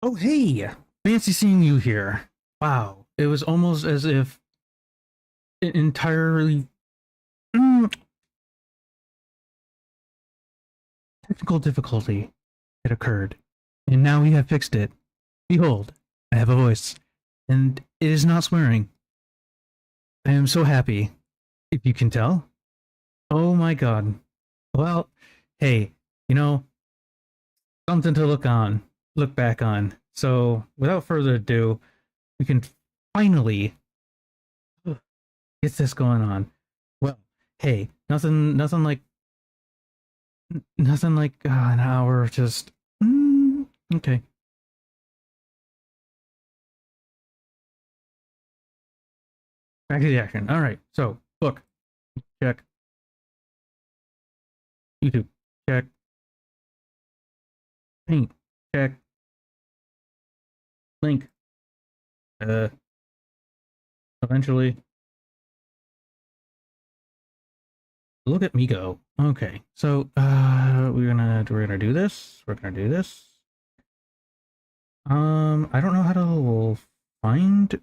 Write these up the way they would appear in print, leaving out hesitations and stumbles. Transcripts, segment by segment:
Oh, hey! Fancy seeing you here. Wow. It was almost as if an entirely technical difficulty had occurred. And now we have fixed it. Behold, I have a voice. And it is not swearing. I am so happy, if you can tell. Oh my god. Well, hey, you know, something to look back on. So, without further ado, we can finally get this going on. Well, hey, nothing like an hour of just okay. Back to the action. All right. So, book check, YouTube check, paint check, link. Uh, eventually, look at me go. Okay. So, we're gonna do this. We're gonna do this. I don't know how to find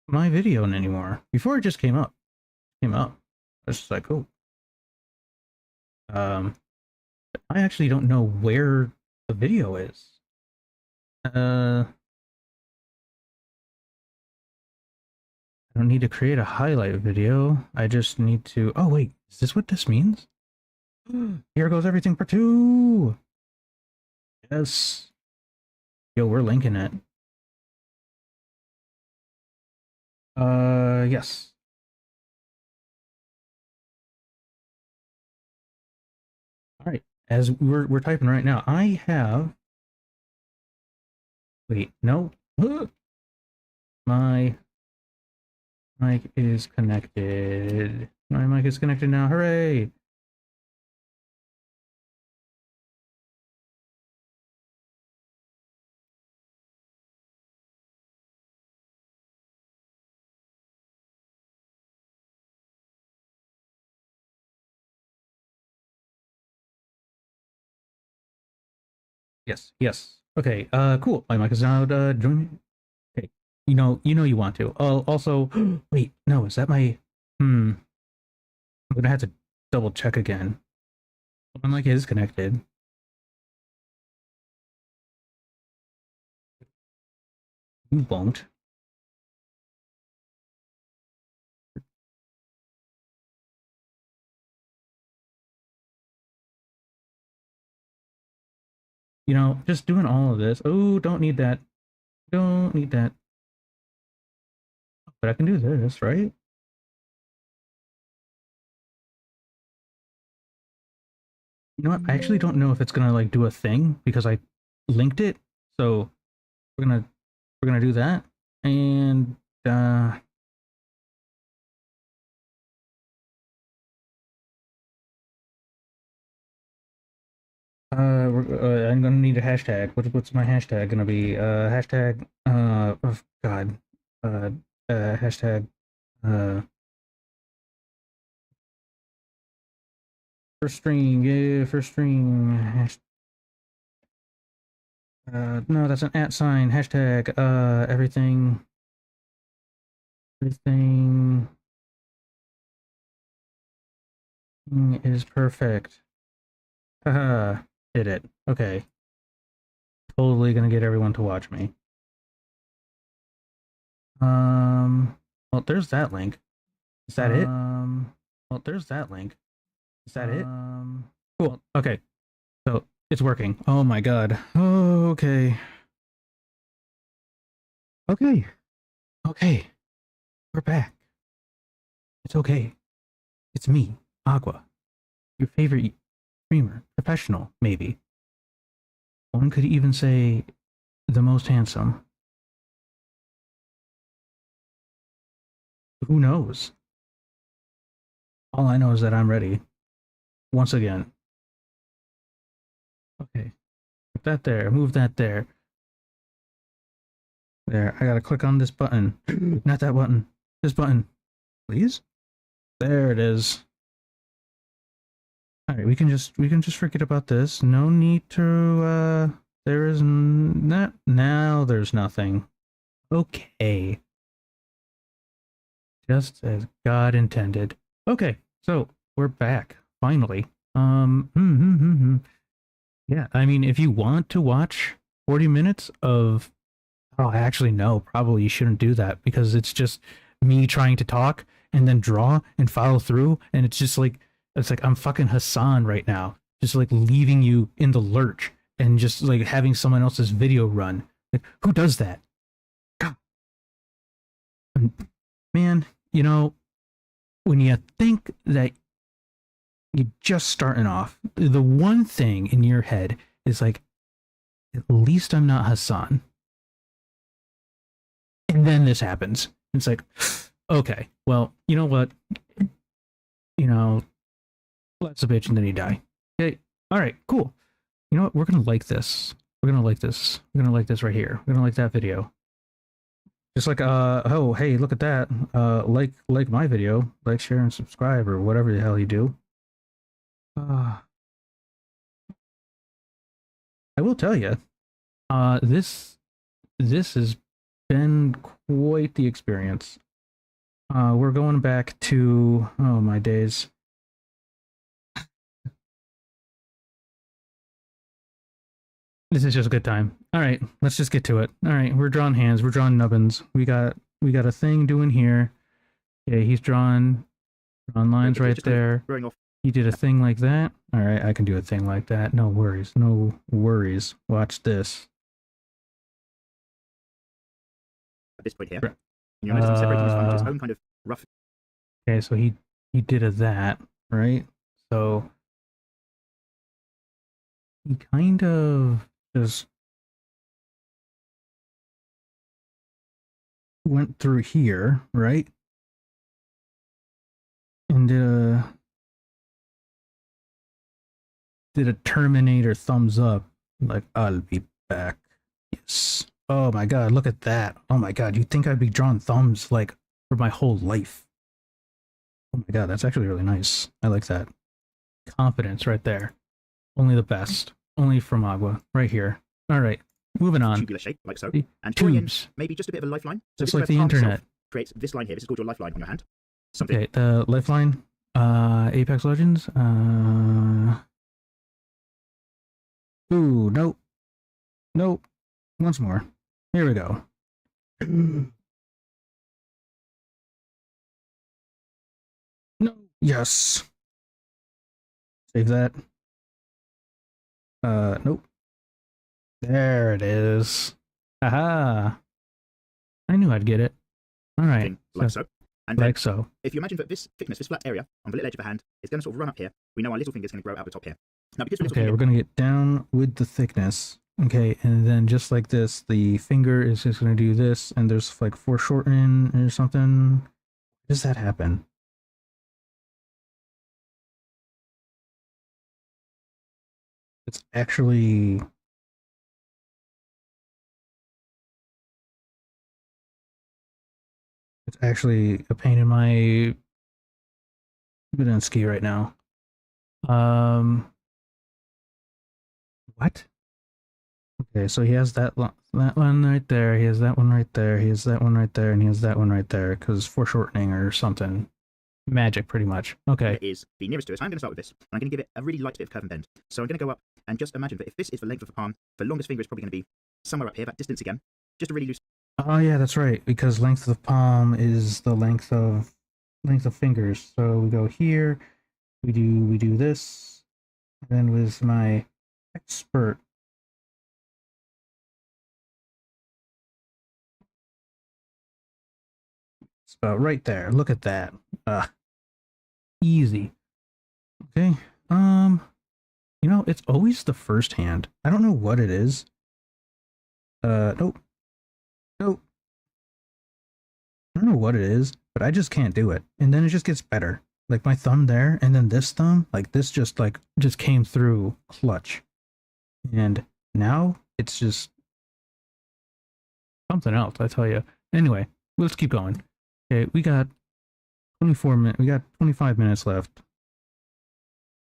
my video anymore. Before it just came up. Came up. I was just like, oh. Um, I actually don't know where the video is. I don't need to create a highlight video. I just need to. Oh wait, is this what this means? Here goes everything for two. Yes. Yo, we're linking it. Yes. All right. As we're typing right now, I have. Wait, no. My mic is connected. My mic is connected now. Hooray! Yes, yes. Okay, cool. My mic is now joining. Okay. You know you want to. Also, wait, no, is that my I'm gonna have to double check again. My mic is connected. You won't. Just doing all of this. Oh, don't need that. Don't need that. But I can do this, right? You know what? I actually don't know if it's gonna like do a thing because I linked it. So we're gonna we're gonna do that. And I'm gonna need a hashtag. What's my hashtag gonna be? Hashtag oh god. Uh hashtag uh first string, yeah, first string. No, that's an at sign. Hashtag everything is perfect. Haha, did it. Okay. Totally gonna get everyone to watch me. Well, there's that link. Is that it? Well, there's that link. Is that it? Cool. Okay. So it's working. Oh my god. Oh, okay. Okay. Okay. We're back. It's okay. It's me, Aqua. Your favorite streamer. Professional, maybe. One could even say the most handsome. Who knows? All I know is that I'm ready. Once again. Okay. Put that there. Move that there. There. I gotta click on this button. Not that button. This button. Please? There it is. Alright, we can just forget about this. No need to There is not now. There's nothing. Okay, just as God intended. Okay, so we're back finally. Yeah, I mean, if you want to watch 40 minutes of, oh, actually, no, probably you shouldn't do that because it's just me trying to talk and then draw and follow through, and it's like I'm fucking Hassan right now, just like leaving you in the lurch and just like having someone else's video run. Like, who does that? God, man, you know, when you think that you're just starting off, the one thing in your head is like, at least I'm not Hassan. And then this happens. It's like, okay, well, you know what? You know, let's a bitch and then you die. Okay, all right, cool. You know what? We're gonna like this. We're gonna like this. We're gonna like this right here. We're gonna like that video. Just like, oh, hey, look at that. Like my video, like, share, and subscribe, or whatever the hell you do. I will tell you, this has been quite the experience. We're going back to, oh my days. This is just a good time. All right, let's just get to it. All right, we're drawing hands. We're drawing nubbins. We got a thing doing here. Okay, he's drawn lines right there. He did a thing like that. All right, I can do a thing like that. No worries. No worries. Watch this. At this point here, you notice I'm separating his fun into its own kind of rough. Okay, so he did a that, right? So he kind of just went through here, right? And did a Terminator thumbs up, like, I'll be back. Yes. Oh my god, look at that. Oh my god, you'd think I'd be drawing thumbs like for my whole life. Oh my god, that's actually really nice. I like that. Confidence right there. Only the best. Only from Agua. Right here. Alright, moving on. Tubular shape, like so. And tubes. Maybe just a bit of a lifeline. So just like the internet. Creates this line here. This is called your lifeline on your hand. Something. Okay, the lifeline. Apex Legends. Ooh, nope. Nope. Once more. Here we go. No. Yes. Save that. Nope. There it is. Aha. I knew I'd get it. All right. Like so. And like so. If you imagine that this thickness, this flat area on the little edge of the hand is going to sort of run up here, we know our little finger is going to grow out the top here. Now, because we're going to get down with the thickness. Okay, and then just like this, the finger is just going to do this, and there's like foreshortening or something. How does that happen? It's actually... It's actually a pain in my Budinsky right now. What? Okay, so he has that one right there, he has that one right there, he has that one right there, and he has that one right there, because foreshortening or something. Magic, pretty much. Okay. It is the nearest to us. I'm going to start with this. I'm going to give it a really light bit of curve and bend. So I'm going to go up and just imagine that if this is the length of the palm, the longest finger is probably going to be somewhere up here, that distance again. Just a really loose... Oh yeah, that's right, because length of the palm is the length of fingers. So we go here, we do this, and then with my expert, it's about right there. Look at that. Easy. Okay. You know, it's always the first hand. I don't know what it is. Nope. Nope. I don't know what it is, but I just can't do it. And then it just gets better. Like my thumb there, and then this thumb, like this just came through clutch. And now it's just something else, I tell you. Anyway, let's keep going. Okay, we got 24 minutes, we got 25 minutes left.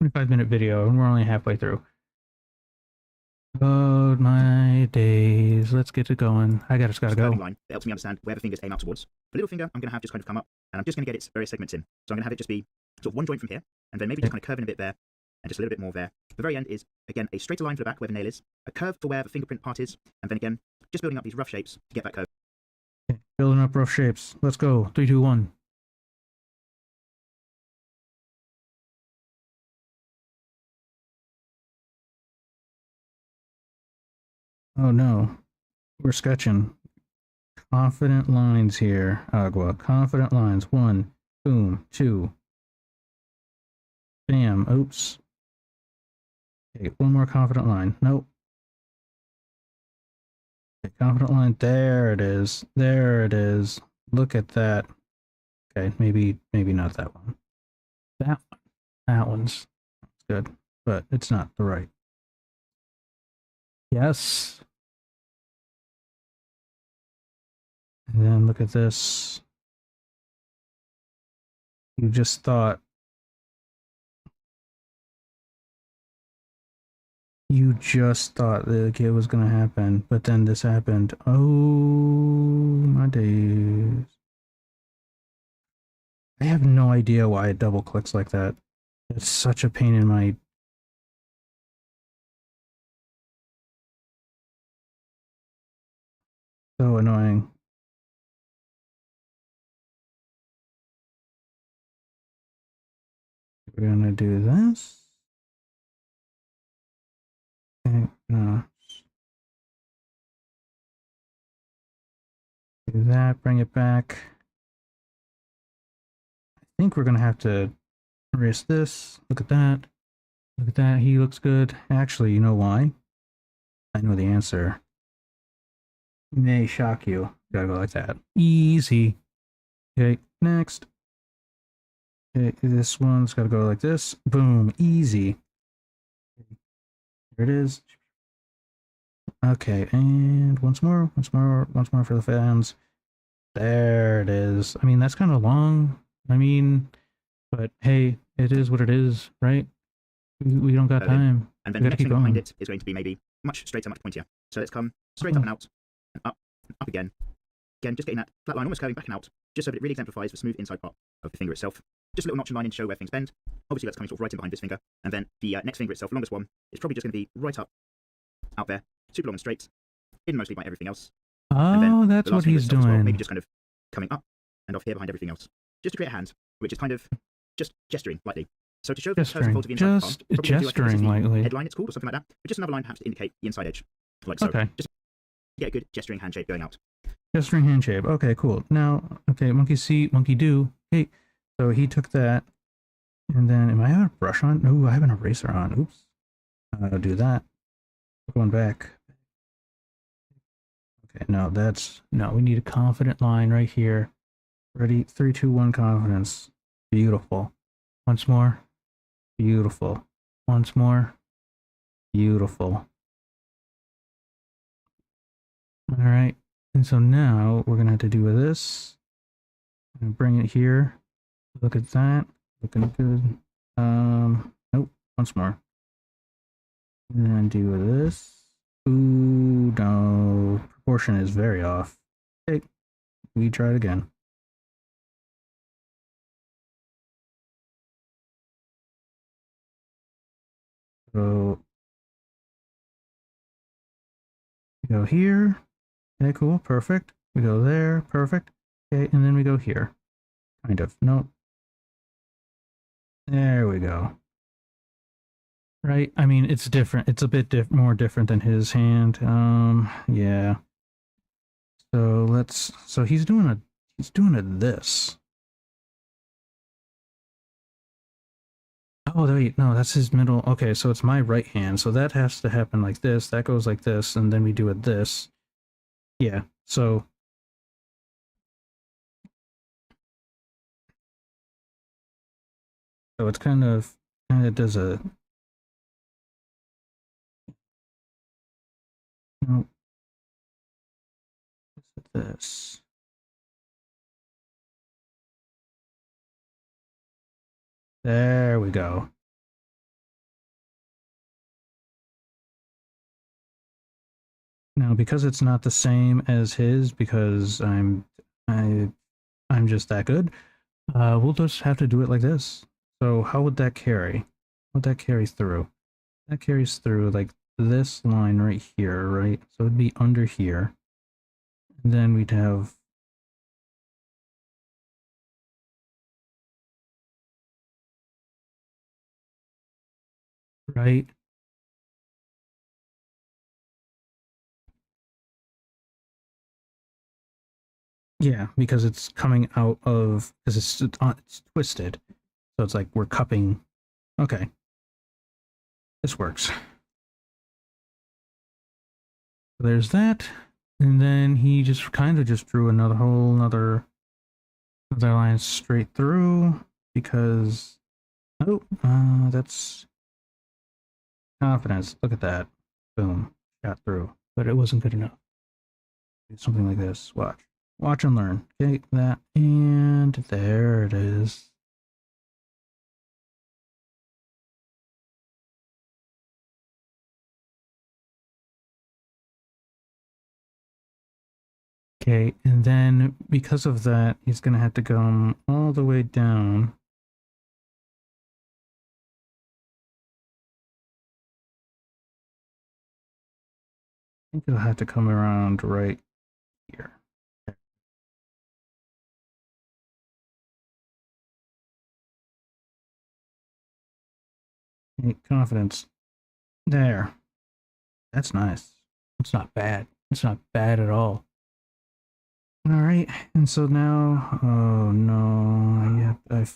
25-minute video, and we're only halfway through. Oh my days. Let's get it going. I gotta Curving go. line that helps me understand where the fingers aim out towards. The little finger I'm going to have just kind of come up, and I'm just going to get its various segments in. So I'm going to have it just be sort of one joint from here, and then maybe just kind of curve in a bit there, and just a little bit more there. The very end is, again, a straighter line for the back where the nail is, a curve for where the fingerprint part is, and then again, just building up these rough shapes to get that curve. Okay, building up rough shapes. Let's go. 3, 2, 1. Oh no. We're sketching. Confident lines here, Agua. Confident lines. 1. Boom. 2. Bam. Oops. Okay, one more confident line. Nope. Okay, confident line. There it is. There it is. Look at that. Okay, maybe not that one. That one. That one's good, but it's not the right. Yes. And then look at this. You just thought that it was going to happen, but then this happened. Oh my days. I have no idea why it double clicks like that. It's such a pain in my. So annoying. We're gonna do this. Okay, no. Do that, bring it back. I think we're gonna have to erase this. Look at that. Look at that. He looks good. Actually, you know why? I know the answer. May shock you. Gotta go like that. Easy. Okay, next. Okay, this one's gotta go like this. Boom. Easy. There it is. Okay, and once more for the fans. There it is. I mean, that's kind of long. I mean, but hey, it is what it is, right? We don't got time. And then We the gotta next keep finger behind going. it is going to be maybe much straighter, much pointier. So let's come straight up and out, and up, and up again. Again, just getting that flat line almost curving back and out, just so that it really exemplifies the smooth inside part of the finger itself. Just a little notch and line in to show where things bend. Obviously, that's coming sort of right in behind this finger. And then the next finger itself, longest one, is probably just going to be right up, out there, super long and straight, hidden mostly by everything else. And then Oh, that's the last what finger he's itself as well, maybe doing. just kind of coming up and off here behind everything else. Just to create a hand, which is kind of just gesturing lightly. So to show the curves and Gesturing. folds of the inside palm, Just probably gonna do, I think this is gesturing the lightly. headline it's called, or something like that. But just another line perhaps to indicate the inside edge, like so. Okay. Just get a good gesturing hand shape going out. Gesturing hand shape. Okay, cool. Now, okay, monkey see, monkey do. Hey, so he took that. And then, am I having a brush on? No, I have an eraser on. Oops. I'll do that. Going back. Okay, no, we need a confident line right here. Ready? 3, 2, 1, confidence. Beautiful. Once more. Beautiful. Once more. Beautiful. All right. And so now we're going to have to do with this. I'm going to bring it here. Look at that. Looking good. Nope. Once more. And then do with this. Ooh, no. Proportion is very off. Okay. We try it again. So we go here. Okay, cool. Perfect. We go there. Perfect. Okay, and then we go here. Kind of. Nope. There we go. Right? I mean, it's different. It's a bit more different than his hand. Yeah. So let's. So he's doing a this. Oh wait, no, that's his middle. Okay, so it's my right hand. So that has to happen like this. That goes like this, and then we do it this. Yeah. So it's kind of does a. No, this. There we go. Now, because it's not the same as his, because I'm just that good, we'll just have to do it like this. So how would that carry? Would that carry through? That carries through like this line right here, right? So it'd be under here. And then we'd have right. Yeah, because it's coming out of because it's twisted. So it's like we're cupping. Okay, this works. There's that, and then he just kind of just drew another whole another line straight through because that's confidence. Look at that, boom, shot through, but it wasn't good enough. Do something like this. Watch and learn. Okay, that and there it is. Okay, and then because of that, he's gonna have to come all the way down. I think he'll have to come around right here. Okay, confidence. There. That's nice. It's not bad. It's not bad at all. All right, and so now, oh no, I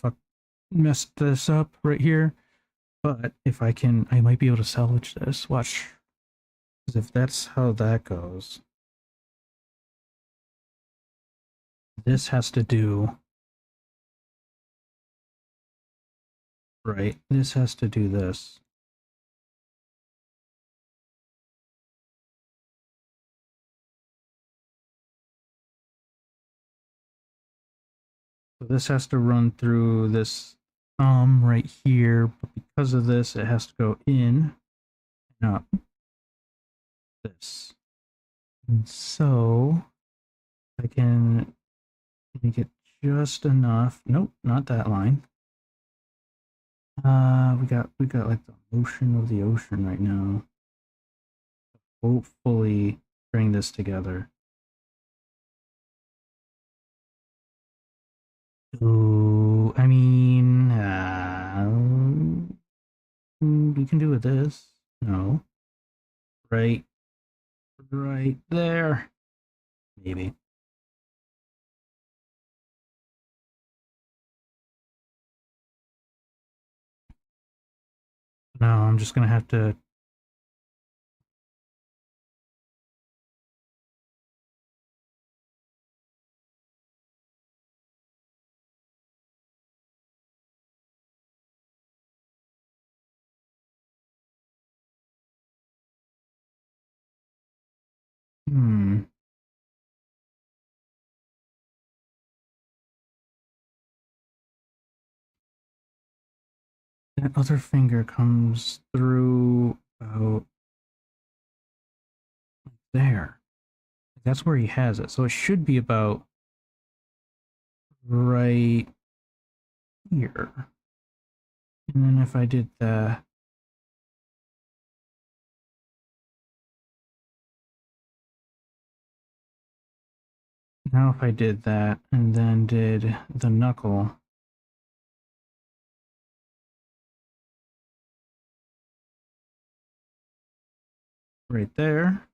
messed this up right here. But if I can, I might be able to salvage this. Watch. Because if that's how that goes, this has to do, right? This has to do this. So this has to run through this right here, but because of this, it has to go in and up this. And so I can make it just enough. Nope, not that line. We got like the motion of the ocean right now. Hopefully bring this together. Ooh, I mean, we can do with this. No, right, right there, maybe. No, I'm just gonna have to. Hmm. That other finger comes through about there. That's where he has it. So it should be about right here. And then if I did the now if I did that and then did the knuckle right there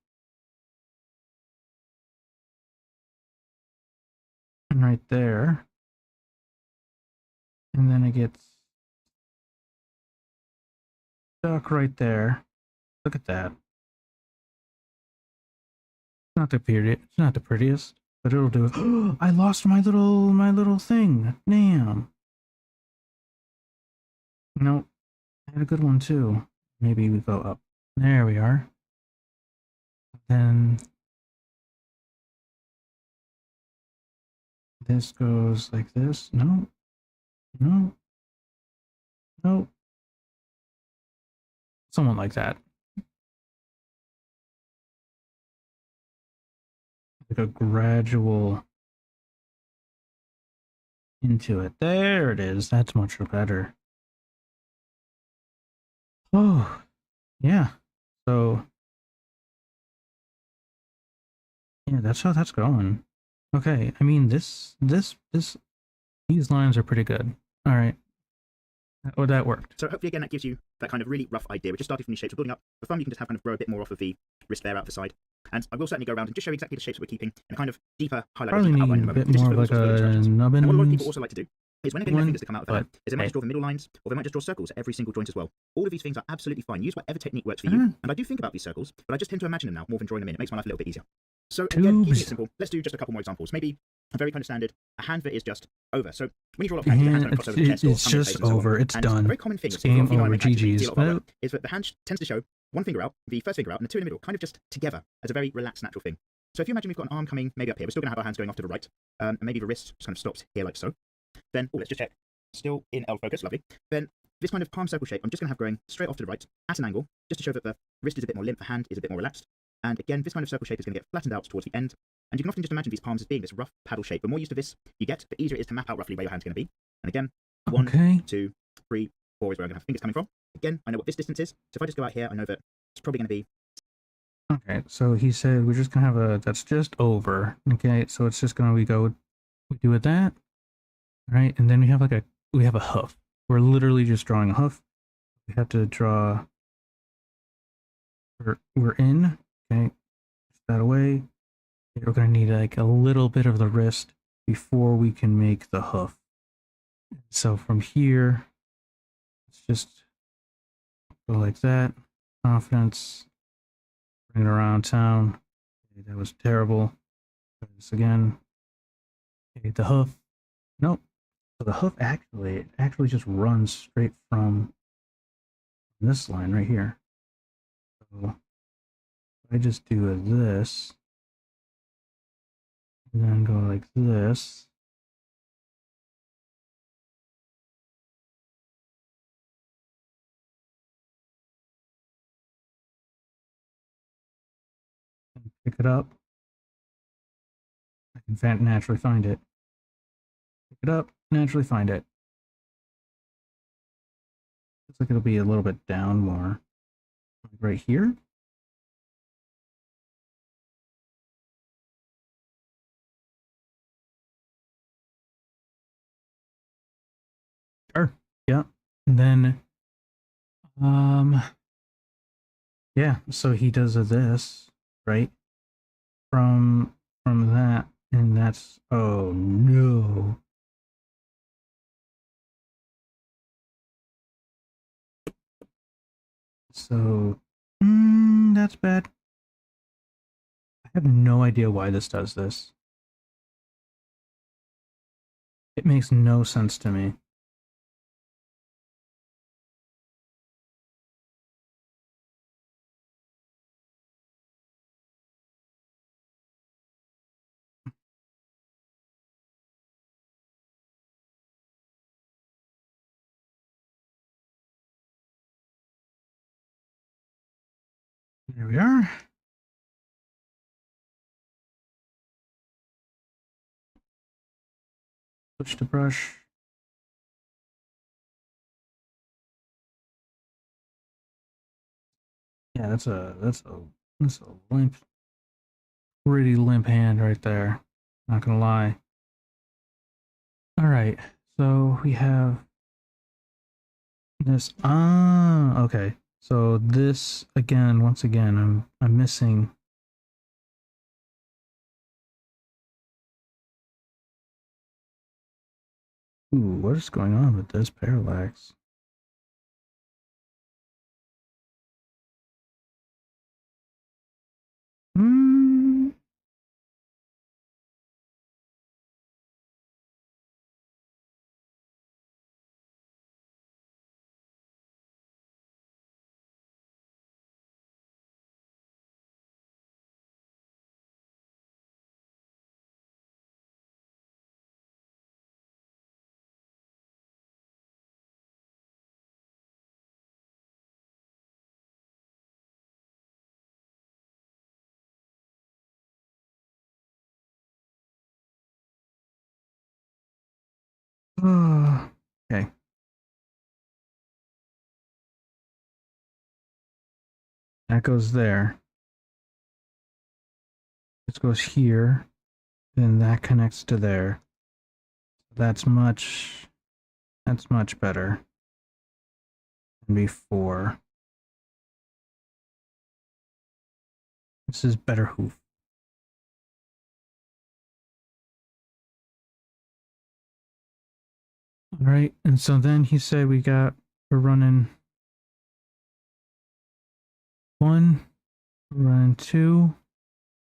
and right there, and then it gets stuck right there. Look at that. It's not the prettiest, but it'll do it. I lost my little thing. Damn. Nope. I had a good one too. Maybe we go up. There we are. Then this goes like this. No. No. No. Someone like that. like a gradual into it. There it is. That's much better. Oh, yeah. So, yeah, that's how that's going. Okay. I mean, these lines are pretty good. All right. Oh, that worked. So hopefully, again, that gives you that kind of really rough idea. We're just starting from these shapes. We're building up. For fun, you can just have kind of grow a bit more off of the wrist there out the side. And I will certainly go around and just show exactly the shapes that we're keeping and kind of deeper highlight, Probably deeper outline need in a a bit moment. more of like a And what a lot of people nubbins. also like to do is when they're getting their fingers to come out of there, is they might hey. just draw the middle lines, or they might just draw circles at every single joint as well. All of these things are absolutely fine. Use whatever technique works for you. And I do think about these circles, but I just tend to imagine them now more than drawing them in. It makes my life a little bit easier. So again, keeping it simple, let's do just a couple more examples. Maybe a very kind of standard, a hand that is just over. So when you draw a lot of hands, the hands kind of cross over the chest, It's just over. It's and done. a very common thing, It's game over. GG's. GG's. Is that the hand tends to show one finger out, the first finger out, and the two in the middle, kind of just together as a very relaxed, natural thing. So if you imagine we've got an arm coming maybe up here, we're still going to have our hands going off to the right, and maybe the wrist just kind of stops here like so. Then, let's just check. Still in L focus, lovely. Then this kind of palm circle shape, I'm just going to have going straight off to the right at an angle, just to show that the wrist is a bit more limp, the hand is a bit more relaxed. And again, this kind of circle shape is going to get flattened out towards the end. And you can often just imagine these palms as being this rough paddle shape. The more used to this you get, the easier it is to map out roughly where your hand's going to be. And again, 1, 2, 3, 4 is where I'm going to have fingers coming from. Again, I know what this distance is. So if I just go out here, I know that it's probably going to be... Okay, so he said we're just going to have a... That's just over. Okay, so it's just going to... We do it that. Right, and then we have we have a hoof. We're literally just drawing a hoof. We have to draw... We're in. Okay, push that away. We're going to need like a little bit of the wrist before we can make the hoof. So from here, let's just go like that. Confidence. Bring it around town. Okay, that was terrible. Try this again. Okay, the hoof. Nope. So the hoof actually just runs straight from this line right here. So I just do this, and then go like this. And pick it up. I can naturally find it. Pick it up, naturally find it. Looks like it'll be a little bit down more. Like right here. Sure. Yeah. And then yeah, so he does this, right? From that, and that's, oh no. So that's bad. I have no idea why this does this. It makes no sense to me. There we are. Switch to brush. Yeah, that's a limp, pretty limp hand right there. Not gonna lie. All right, so we have this. Ah, okay. So this again, once again, I'm missing. Ooh, what is going on with this parallax? Hmm. Okay. That goes there. This goes here. Then that connects to there. That's much better than before. This is better hoof. All right, and so then he said we're running 1, we're running 2,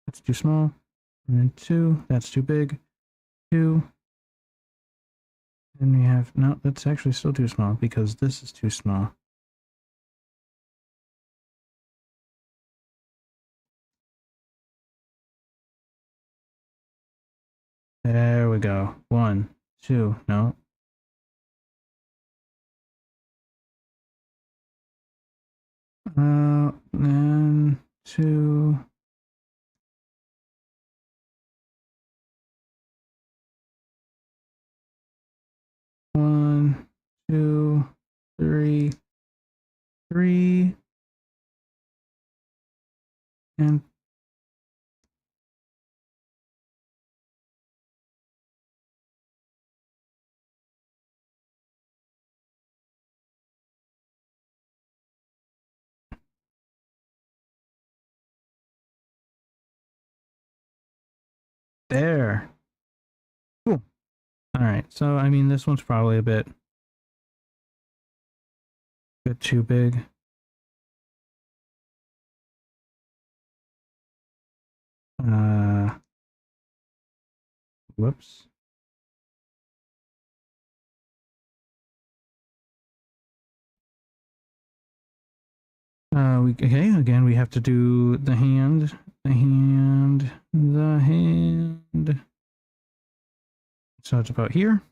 that's too small, running 2, that's too big, 2, and we have, no, that's actually still too small because this is too small. There we go. 1, 2, no. And 2. One, 2, 3, 3, and there. Cool. All right. So I mean, this one's probably a bit too big. Whoops. Okay, again, we have to do the hand. So it's about here.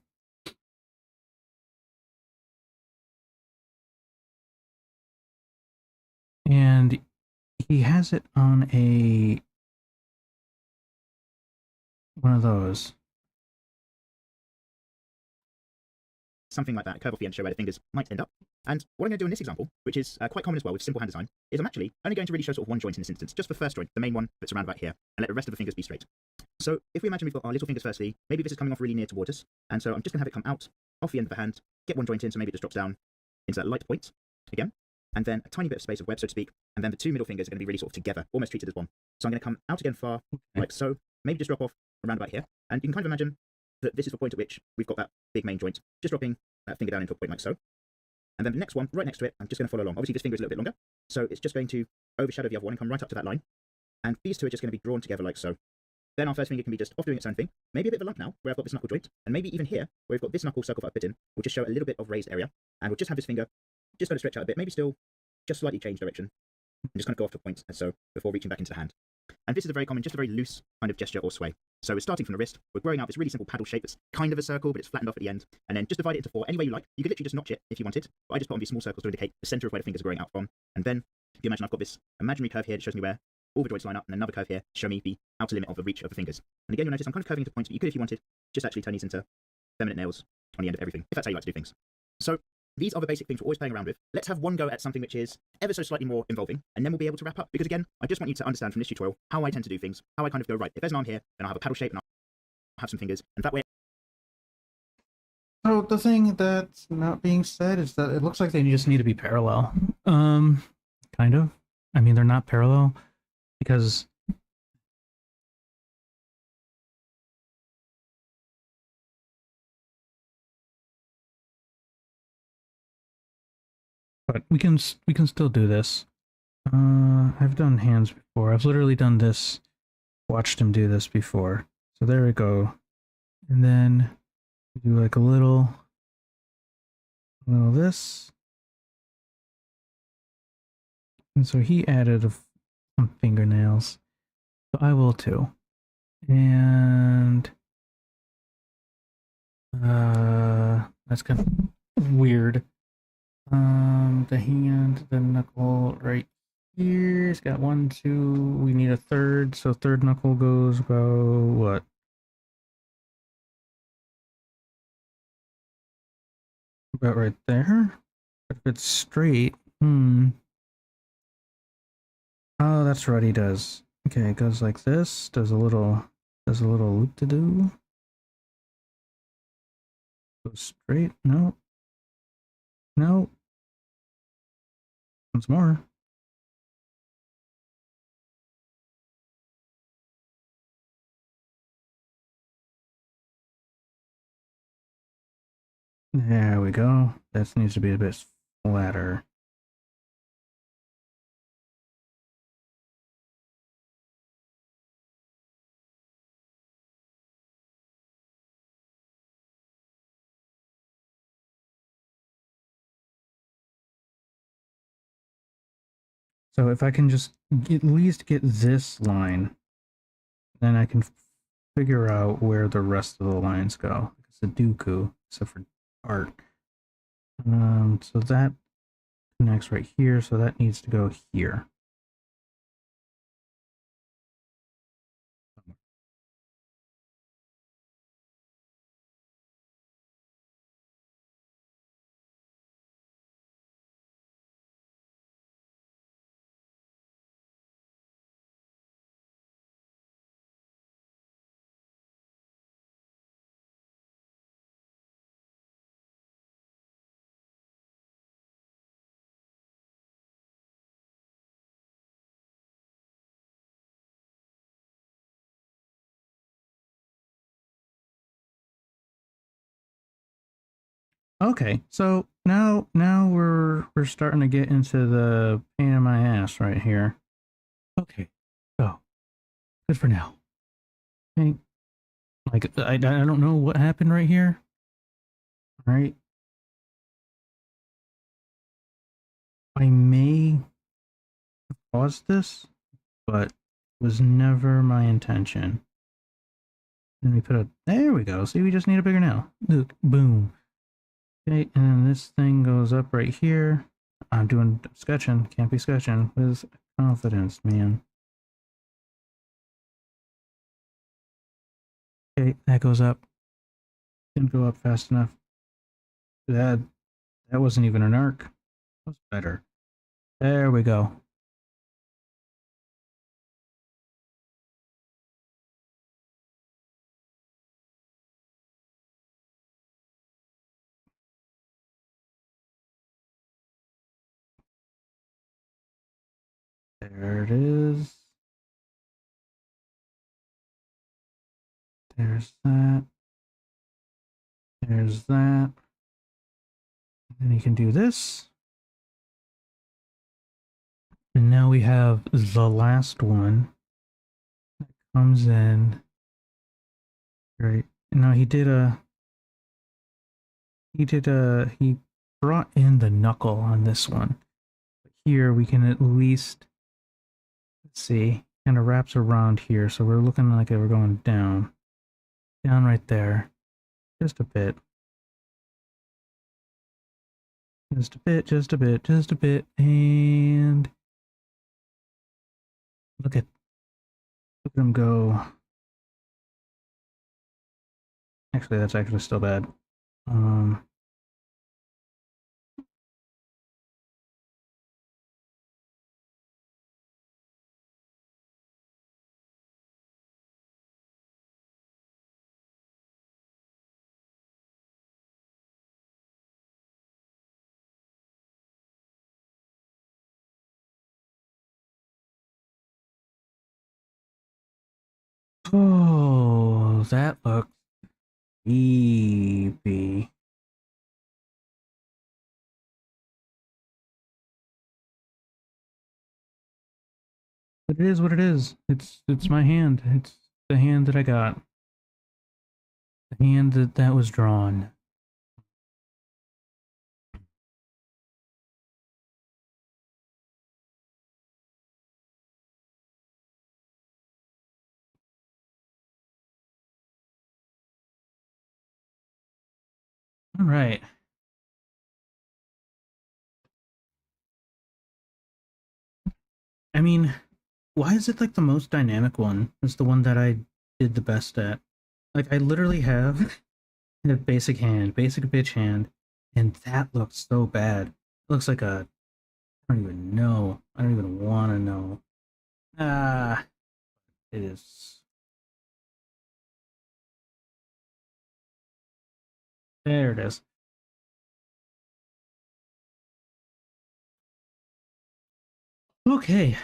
And he has it on one of those. Something like that, a curve off the end to show where the fingers might end up. And what I'm going to do in this example, which is quite common as well with simple hand design, is I'm actually only going to really show sort of one joint in this instance, just the first joint, the main one that's around about here, and let the rest of the fingers be straight. So if we imagine we've got our little fingers firstly, maybe this is coming off really near towards us, and so I'm just going to have it come out off the end of the hand, get one joint in, so maybe it just drops down into that light point again, and then a tiny bit of space of web, so to speak, and then the two middle fingers are going to be really sort of together, almost treated as one. So I'm going to come out again far, like so, maybe just drop off around about here, and you can kind of imagine that this is the point at which we've got that big main joint, just dropping that finger down into a point like so. And then the next one, right next to it, I'm just going to follow along. Obviously, this finger is a little bit longer, so it's just going to overshadow the other one and come right up to that line. And these two are just going to be drawn together like so. Then our first finger can be just off doing its own thing. Maybe a bit of a lump now, where I've got this knuckle joint. And maybe even here, where we've got this knuckle circle that I put in, we'll just show a little bit of raised area. And we'll just have this finger just let it stretch out a bit, maybe still just slightly change direction. And just kind of go off to a point, and so, before reaching back into the hand. And this is a very common, just a very loose kind of gesture or sway. So we're starting from the wrist, we're growing out this really simple paddle shape that's kind of a circle, but it's flattened off at the end. And then just divide it into 4 any way you like. You could literally just notch it if you wanted, but I just put on these small circles to indicate the center of where the fingers are growing out from. And then, if you imagine I've got this imaginary curve here that shows me where all the joints line up, and another curve here to show me the outer limit of the reach of the fingers. And again, you'll notice I'm kind of curving into points, but you could, if you wanted, just actually turn these into feminine nails on the end of everything, if that's how you like to do things. So these are the basic things we're always playing around with. Let's have one go at something which is ever so slightly more involving, and then we'll be able to wrap up. Because again, I just want you to understand from this tutorial how I tend to do things, how I kind of go, right, if there's an arm here, then I'll have a paddle shape and I'll have some fingers, and that way. So the thing that's not being said is that it looks like they just need to be parallel. Kind of. I mean, they're not parallel because but we can still do this. I've done hands before. I've literally done this, watched him do this before. So there we go. And then do like a little this. And so he added some fingernails. So I will too. And that's kind of weird. The hand, the knuckle right here. It's got 1, 2. We need a third, so third knuckle goes about what? about right there. But if it's straight, oh, that's right, he does. Okay, it goes like this. Does a little loop to do. Goes straight. No. No. Once more. There we go. That needs to be a bit flatter. So if I can just at least get this line, then I can figure out where the rest of the lines go. It's a Dooku, except for art. So that connects right here, so that needs to go here. Okay, so now we're starting to get into the pain in my ass right here. Okay, so good for now. Okay, like I don't know what happened right here. All right, I may have caused this, but it was never my intention. Then we put a there we go. See, we just need a bigger nail. Look, boom. Okay, and then this thing goes up right here. I'm doing sketching. Can't be sketching with confidence, man. Okay, that goes up. Didn't go up fast enough. That wasn't even an arc. That was better. There we go. There it is. There's that. There's that. And then you can do this. And now we have the last one that comes in. Right. Now he brought in the knuckle on this one. But here we can at least, let's see, kind of wraps around here. So we're looking like we're going down. Down right there. Just a bit. Just a bit, just a bit, just a bit. And look at him go. Actually, that's actually still bad. Oh, that looks creepy. But it is what it is. It's my hand. It's the hand that I got. The hand that was drawn. All right. I mean, why is it like the most dynamic one? It's the one that I did the best at. Like I literally have a basic hand, basic bitch hand, And that looks so bad. It looks like a. I don't even know. I don't even want to know. Ah, it is. There it is. Okay.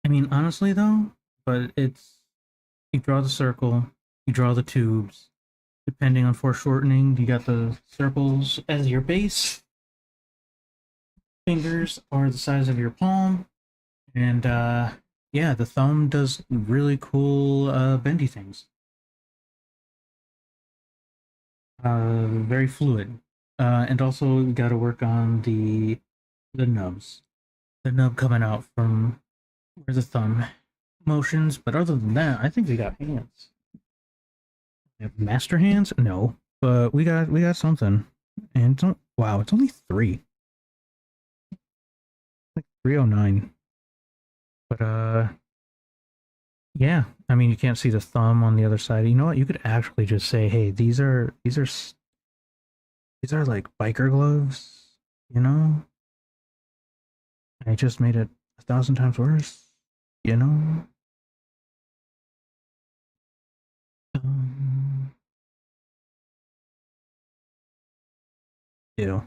I mean, honestly, though, but it's. You draw the circle, you draw the tubes. Depending on foreshortening, you got the circles as your base. Fingers are the size of your palm. And yeah, the thumb does really cool bendy things. Very fluid. And also we got to work on the nubs. The nub coming out from where the thumb motions. But other than that, I think we got hands. Master hands? No, but we got something. And don't wow, it's only three, like 309. But yeah, I mean you can't see the thumb on the other side. You know what? You could actually just say, hey, these are like biker gloves. You know, I just made it 1,000 times worse. You know. Um, ew.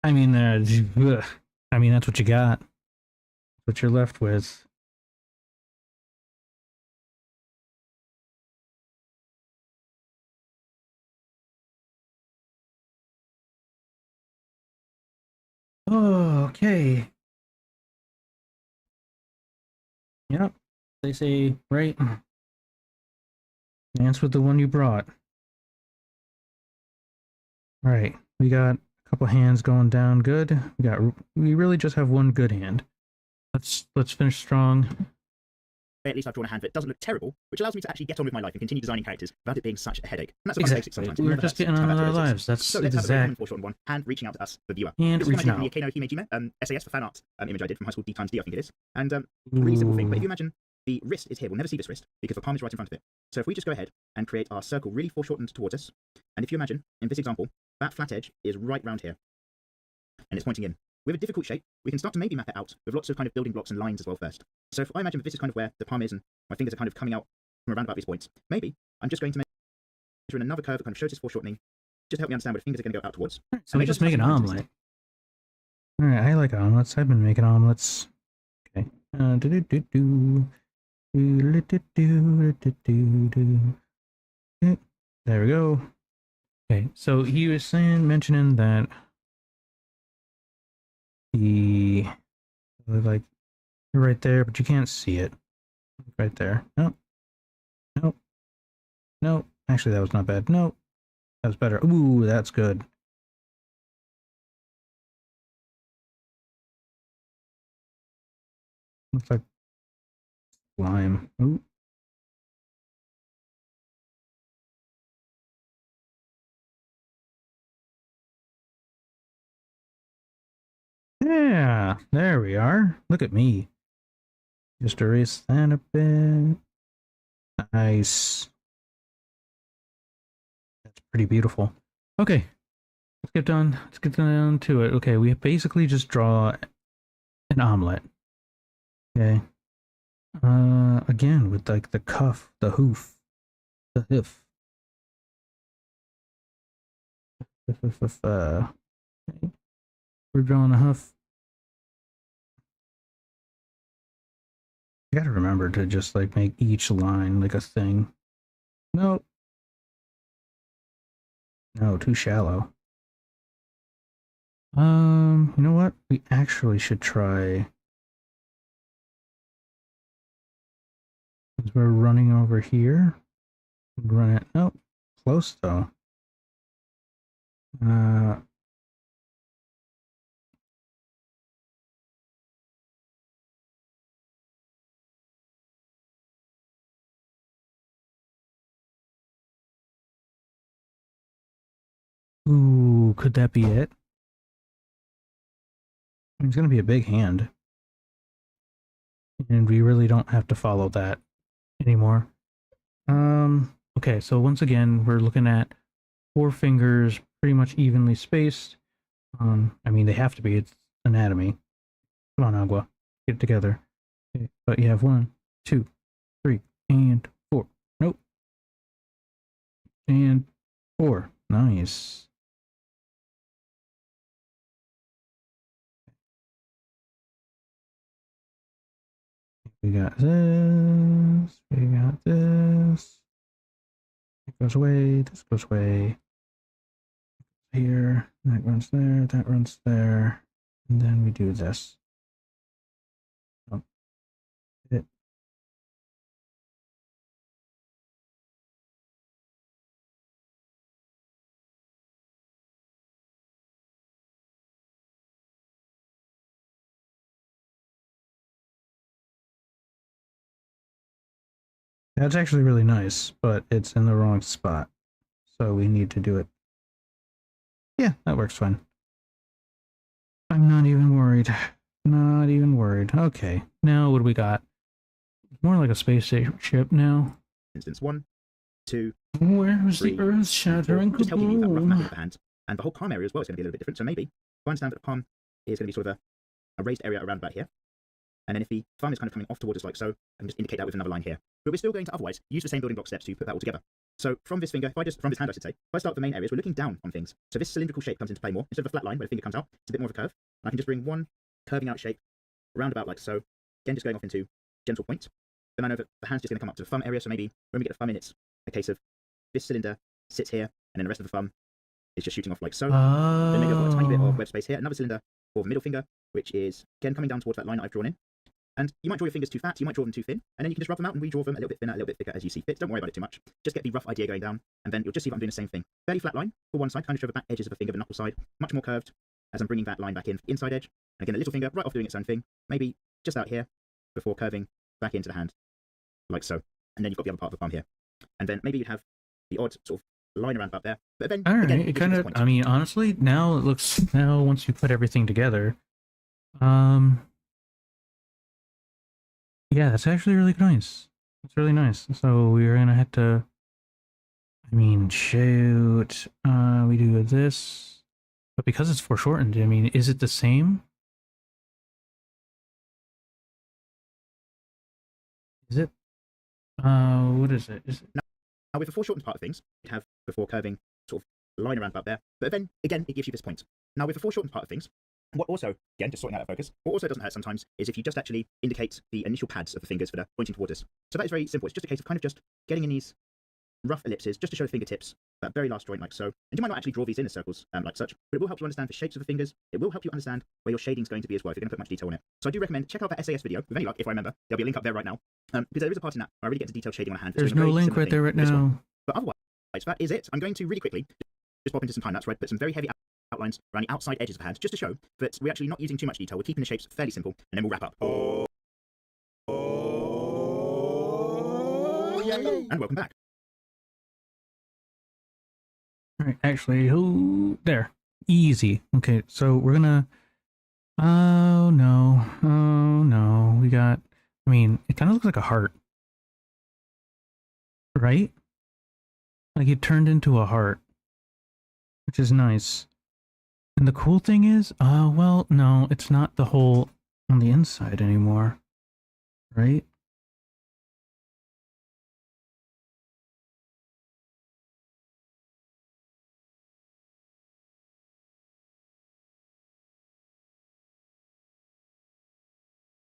I mean, ugh. I mean that's what you got. What you're left with. Oh, okay. Yep. They say right. Dance with the one you brought. All right. We got a couple hands going down good. We really just have one good hand. Let's finish strong. At least I've drawn a hand that doesn't look terrible, which allows me to actually get on with my life and continue designing characters without it being such a headache. And that's the basics Exactly. sometimes. We're just getting on with our lives. That's so let's have a very common exact. foreshortened one, hand reaching out to us, the viewer. And This is one I reaching did from out. the Akeno Himejime SAS for fan art image I did from High School D times D, I think it is. And really simple thing, but if you imagine the wrist is here, we'll never see this wrist because the palm is right in front of it. So if we just go ahead and create our circle really foreshortened towards us, and if you imagine, in this example, that flat edge is right round here, and it's pointing in. With a difficult shape, we can start to maybe map it out with lots of kind of building blocks and lines as well first. So if I imagine that this is kind of where the palm is and my fingers are kind of coming out from around about these points, maybe I'm just going to measure in another curve that kind of shows this foreshortening, just to help me understand where the fingers are going to go out towards. So we just make an omelet. All right, I like omelets. I've been making omelets. Okay. Okay, there we go. Okay, so he was mentioning that the like right there, but you can't see it right there. Nope, nope, nope. Actually, that was not bad. Nope, that was better. Ooh, that's good. Looks like lime. Ooh. Yeah, there we are. Look at me. Just erase that a bit. Nice. That's pretty beautiful. Okay, let's get done. Let's get down to it. Okay, we basically just draw an omelet. Okay. Again with like the cuff, the hoof, the hoof. Okay. We're drawing a hoof. You gotta remember to just like make each line like a thing. No, no, too shallow. You know what? We actually should try. We're running over here. Run it. Nope. Close though. Uh, Ooh, could that be it? I mean, it's going to be a big hand. And we really don't have to follow that anymore. Okay, so once again, we're looking at 4 fingers pretty much evenly spaced. I mean, they have to be. It's anatomy. Come on, Agua. Get it together. Okay, but you have 1, 2, 3, and 4. Nope. And 4. Nice. We got this. We got this. It goes away. This goes away. Here. That runs there. That runs there. And then we do this. Oh, it. That's actually really nice, but it's in the wrong spot. So we need to do it. Yeah, that works fine. I'm not even worried. Not even worried. Okay, now what do we got? More like a space ship now. Instance 1, 2. Where was 3, the earth shattering just helping you that rough mapping of kaboom? the hand. And the whole palm area as well is going to be a little bit different. So maybe, if I understand that the palm is going to be sort of a raised area around about here. And then if the thumb is kind of coming off towards us like so, I can just indicate that with another line here. But we're still going to otherwise use the same building block steps to put that all together. So from this finger, from this hand I should say, if I start with the main areas, we're looking down on things. So this cylindrical shape comes into play more. Instead of a flat line where the finger comes out, it's a bit more of a curve. And I can just bring one curving out shape around about like so. Again, just going off into gentle points. Then I know that the hand's just going to come up to the thumb area. So maybe when we get the thumb in, it's a case of this cylinder sits here, and then the rest of the thumb is just shooting off like so. Then maybe I've got a tiny bit of web space here. Another cylinder for the middle finger, which is again coming down towards that line that I've drawn in. And you might draw your fingers too fat, you might draw them too thin, and then you can just rub them out and redraw them a little bit thinner, a little bit thicker as you see fit. Don't worry about it too much. Just get the rough idea going down, and then you'll just see that I'm doing the same thing. Fairly flat line for one side, kind of show the back edges of the finger, the knuckle side, much more curved as I'm bringing that line back in for the inside edge. And again, the little finger right off doing its own thing, maybe just out here before curving back into the hand, like so. And then you've got the other part of the palm here. And then maybe you'd have the odd sort of line around about there. But then, All right, again, it kind of. I mean, honestly, now it looks. Now once you put everything together, yeah, that's actually really nice. It's really nice. So we're gonna have to. I mean, shoot. We do this, but because it's foreshortened, I mean, is it the same? Is it? What is it? Is it? Now with the foreshortened part of things, you'd have before curving sort of line around about there. But then, again, it gives you this point. Now with the foreshortened part of things, what also, again, just sorting out that focus, what also doesn't hurt sometimes is if you just actually indicate the initial pads of the fingers that are pointing towards us. So that is very simple. It's just a case of kind of just getting in these rough ellipses just to show the fingertips, that very last joint like so. And you might not actually draw these in as circles like such, but it will help you understand the shapes of the fingers. It will help you understand where your shading is going to be as well if you're going to put much detail on it. So I do recommend check out that SAS video, with any luck, if I remember. There'll be a link up there right now. Because there is a part in that where I really get to detailed shading on a hand. There's no link right there right now. But otherwise, that is it. I'm going to really quickly just pop into some time lapse where I put some very heavy outlines around the outside edges of the hand, just to show that we're actually not using too much detail. We're keeping the shapes fairly simple, and then we'll wrap up. And welcome back. All right, actually, there, easy. Okay, so we're gonna. Oh no, we got. I mean, it kind of looks like a heart, right? Like it turned into a heart, which is nice. And the cool thing is, well, no, it's not the hole on the inside anymore, right?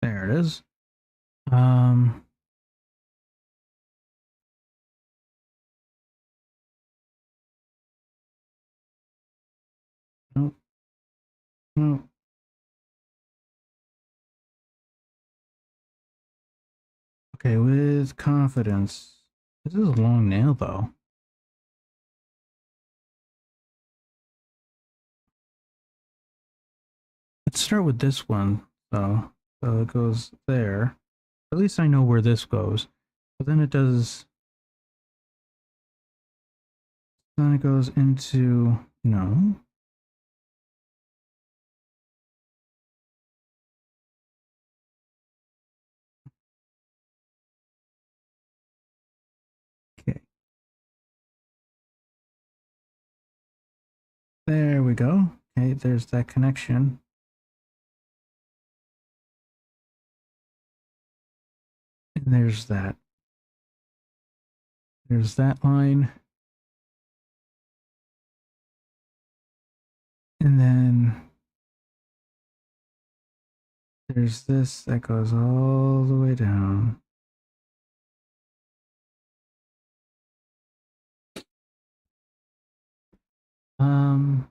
There it is. Nope. Nope. Okay, with confidence. This is a long nail, though. Let's start with this one, though. So it goes there. At least I know where this goes. But then it does. Then it goes into No. Okay. There we go. Okay, there's that connection. And there's that. There's that line. And then there's this that goes all the way down. Um,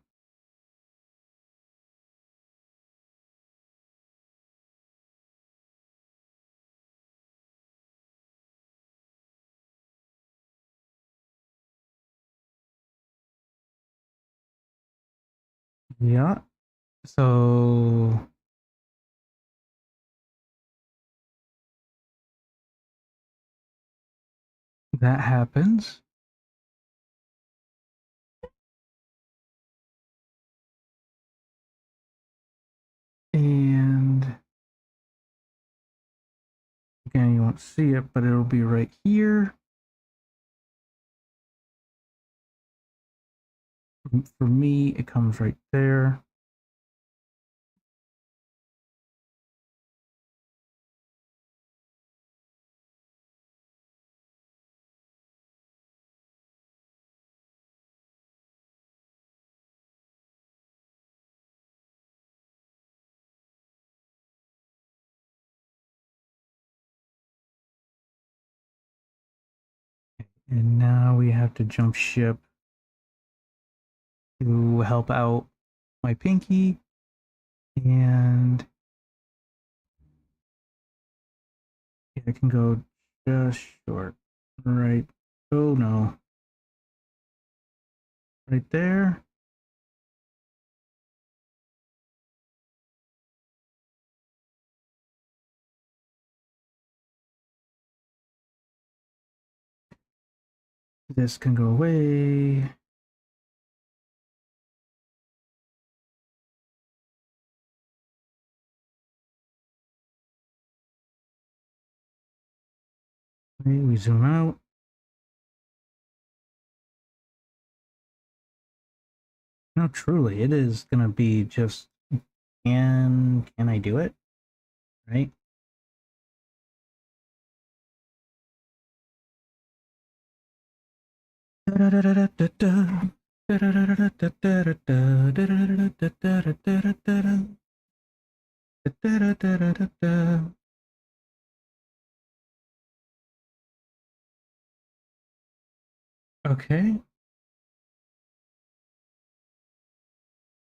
yeah. So that happens. And again, you won't see it, but it'll be right here. For me, it comes right there. And now we have to jump ship to help out my pinky. And it can go just short. Right. Oh no. Right there. This can go away. Okay, we zoom out. No, truly, it is gonna be just can I do it? Right? Okay.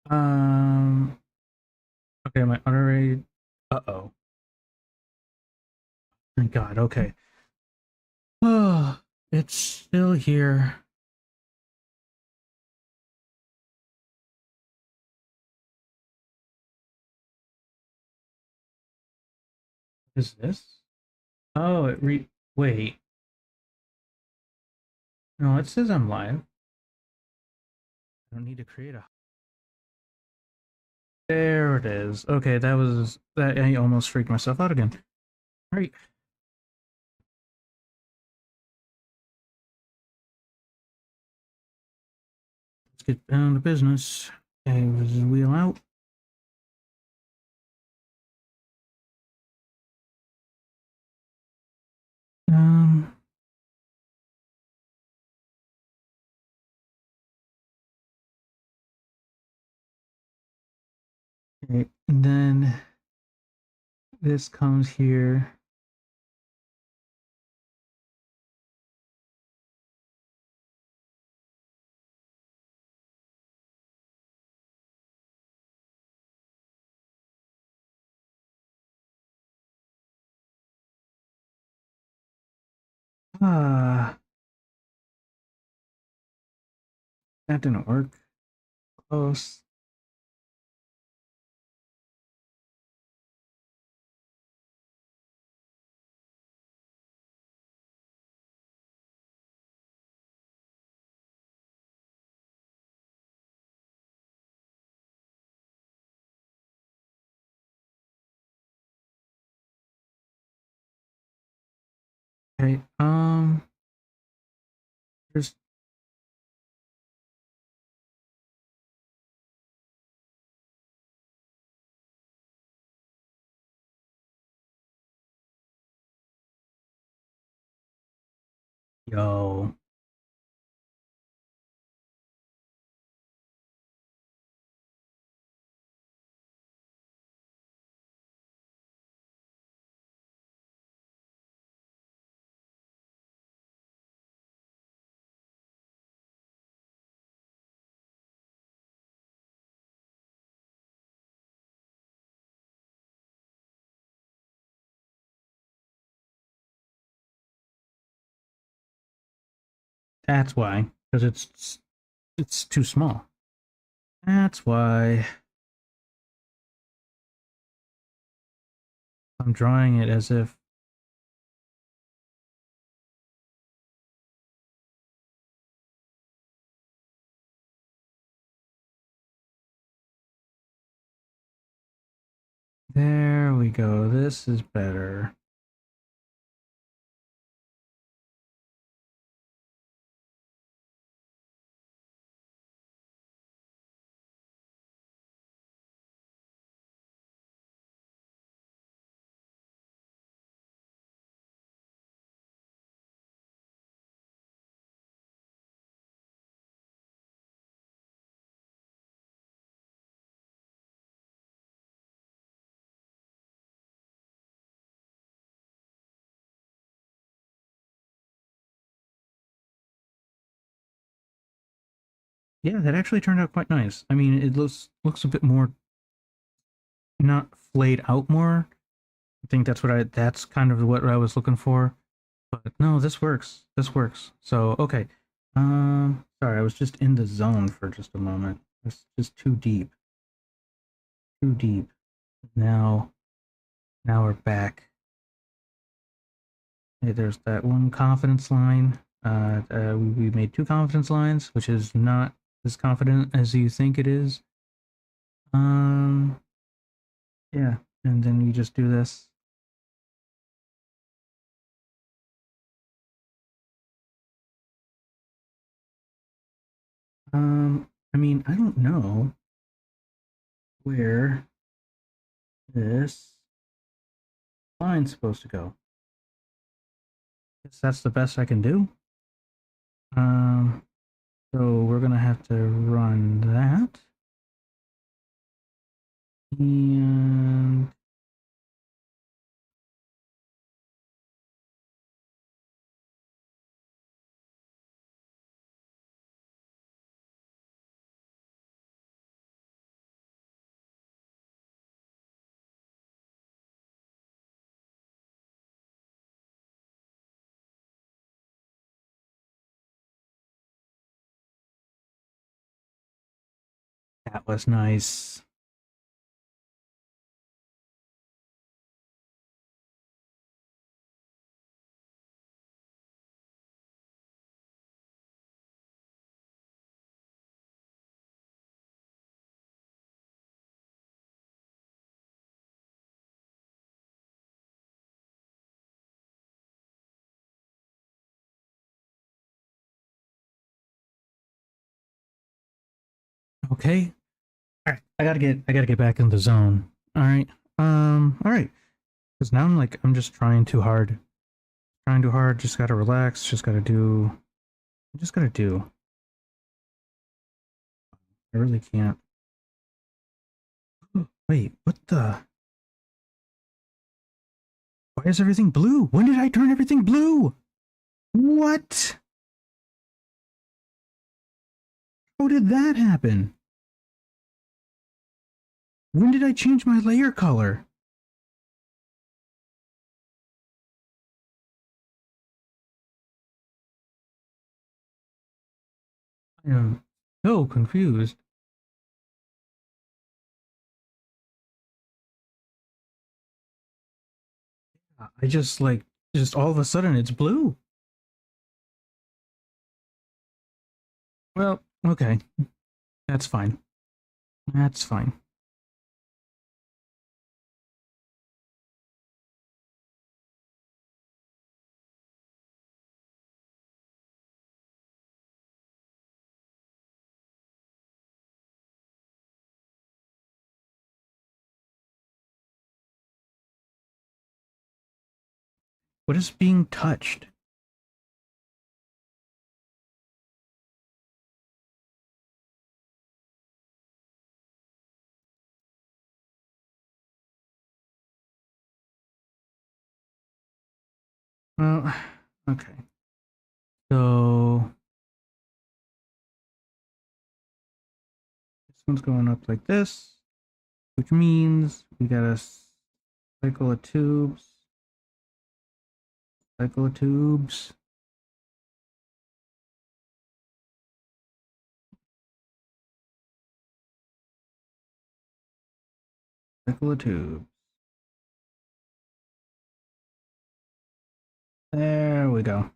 Um. Okay, my honorary. Uh-oh. Thank God. Okay. Oh, it's still here. What is this? Oh, wait. No, it says I'm live. I don't need to create a. There it is. Okay, that was that. I almost freaked myself out again. All right. Let's get down to business. Okay, wheel out. Um. Okay, and then this comes here. Ah, that didn't work. Close. Okay, there's yo. That's why, because it's too small. That's why I'm drawing it as if there we go. This is better. Yeah, that actually turned out quite nice. I mean, it looks a bit more not flayed out more. I think that's kind of what I was looking for. But no, this works. This works. So, okay. Sorry, I was just in the zone for just a moment. It's just too deep. Too deep. Now, now we're back. Hey, there's that one confidence line. We made two confidence lines, which is not as confident as you think it is. Um, yeah, and then you just do this. I mean, I don't know where this line's supposed to go. Guess that's the best I can do. Um, so we're gonna have to run that. And that was nice. Okay. All right. I gotta get back in the zone. All right. All right. Because now I'm just trying too hard. Trying too hard. Just gotta relax. Just gotta do. Just gotta do. I really can't. Wait. What the? Why is everything blue? When did I turn everything blue? What? How did that happen? When did I change my layer color? I am so confused. I just just all of a sudden it's blue. Well, okay. That's fine. That's fine. What is being touched? Well, okay. So this one's going up like this, which means we gotta cycle of tubes, cycle of tubes. Cycle of tubes. There we go.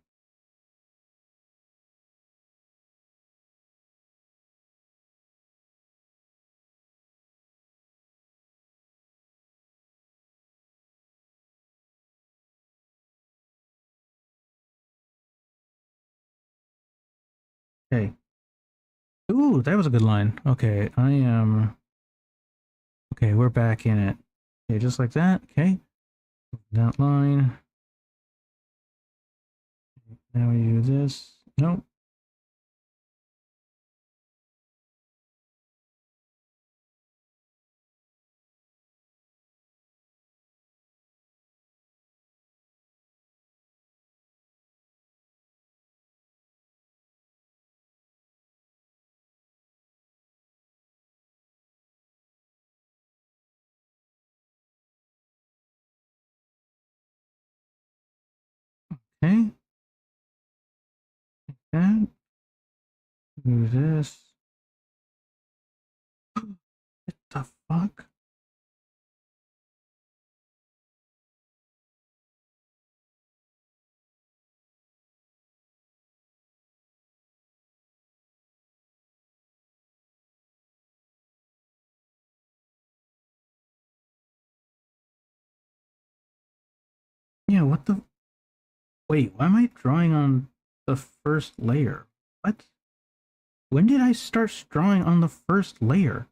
Okay. Ooh, that was a good line. Okay, I am. Okay, we're back in it. Okay, just like that. Okay. That line. Now we do this. Nope. Okay. And do this. What the fuck? Yeah, what the? Wait, why am I drawing on the first layer? What? When did I start drawing on the first layer?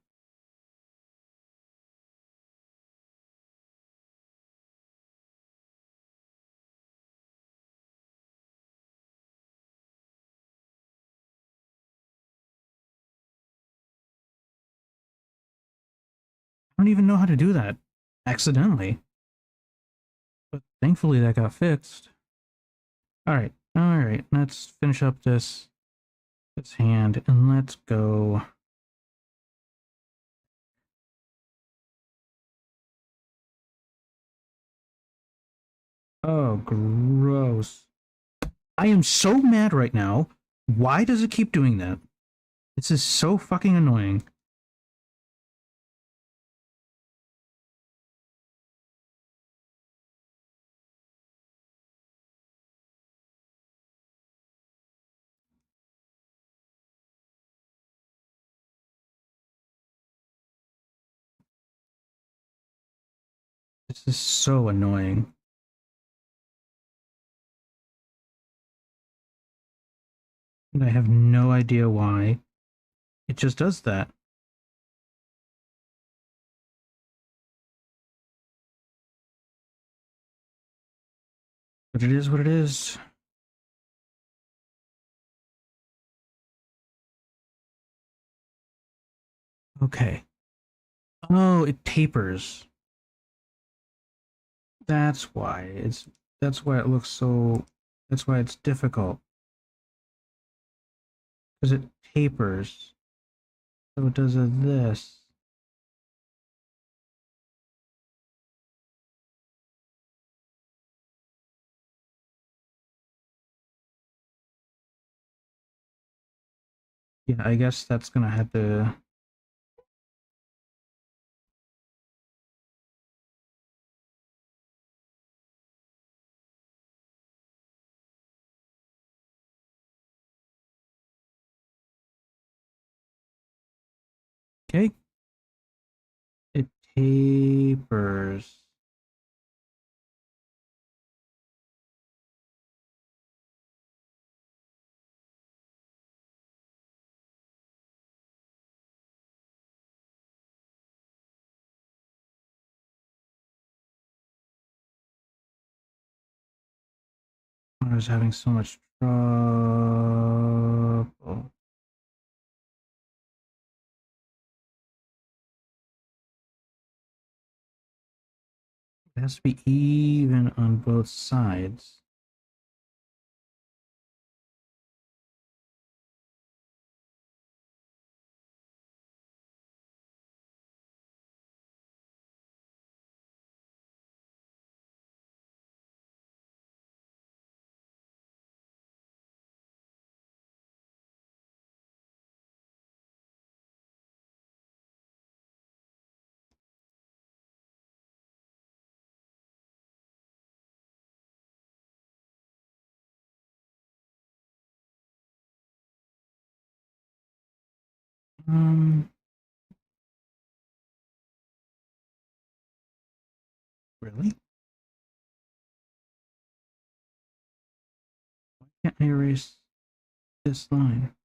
I don't even know how to do that accidentally. But thankfully that got fixed. All right. Let's finish up this hand and let's go. Oh, gross. I am so mad right now. Why does it keep doing that? This is so fucking annoying. This is so annoying. And I have no idea why. It just does that. But it is what it is. Okay. Oh, it tapers. That's why. That's why it looks so that's why it's difficult. Because it tapers. So it does this. Yeah, I guess that's gonna have to okay. It tapers. I was having so much trouble. It has to be even on both sides. Um, really? Why can't I erase this line?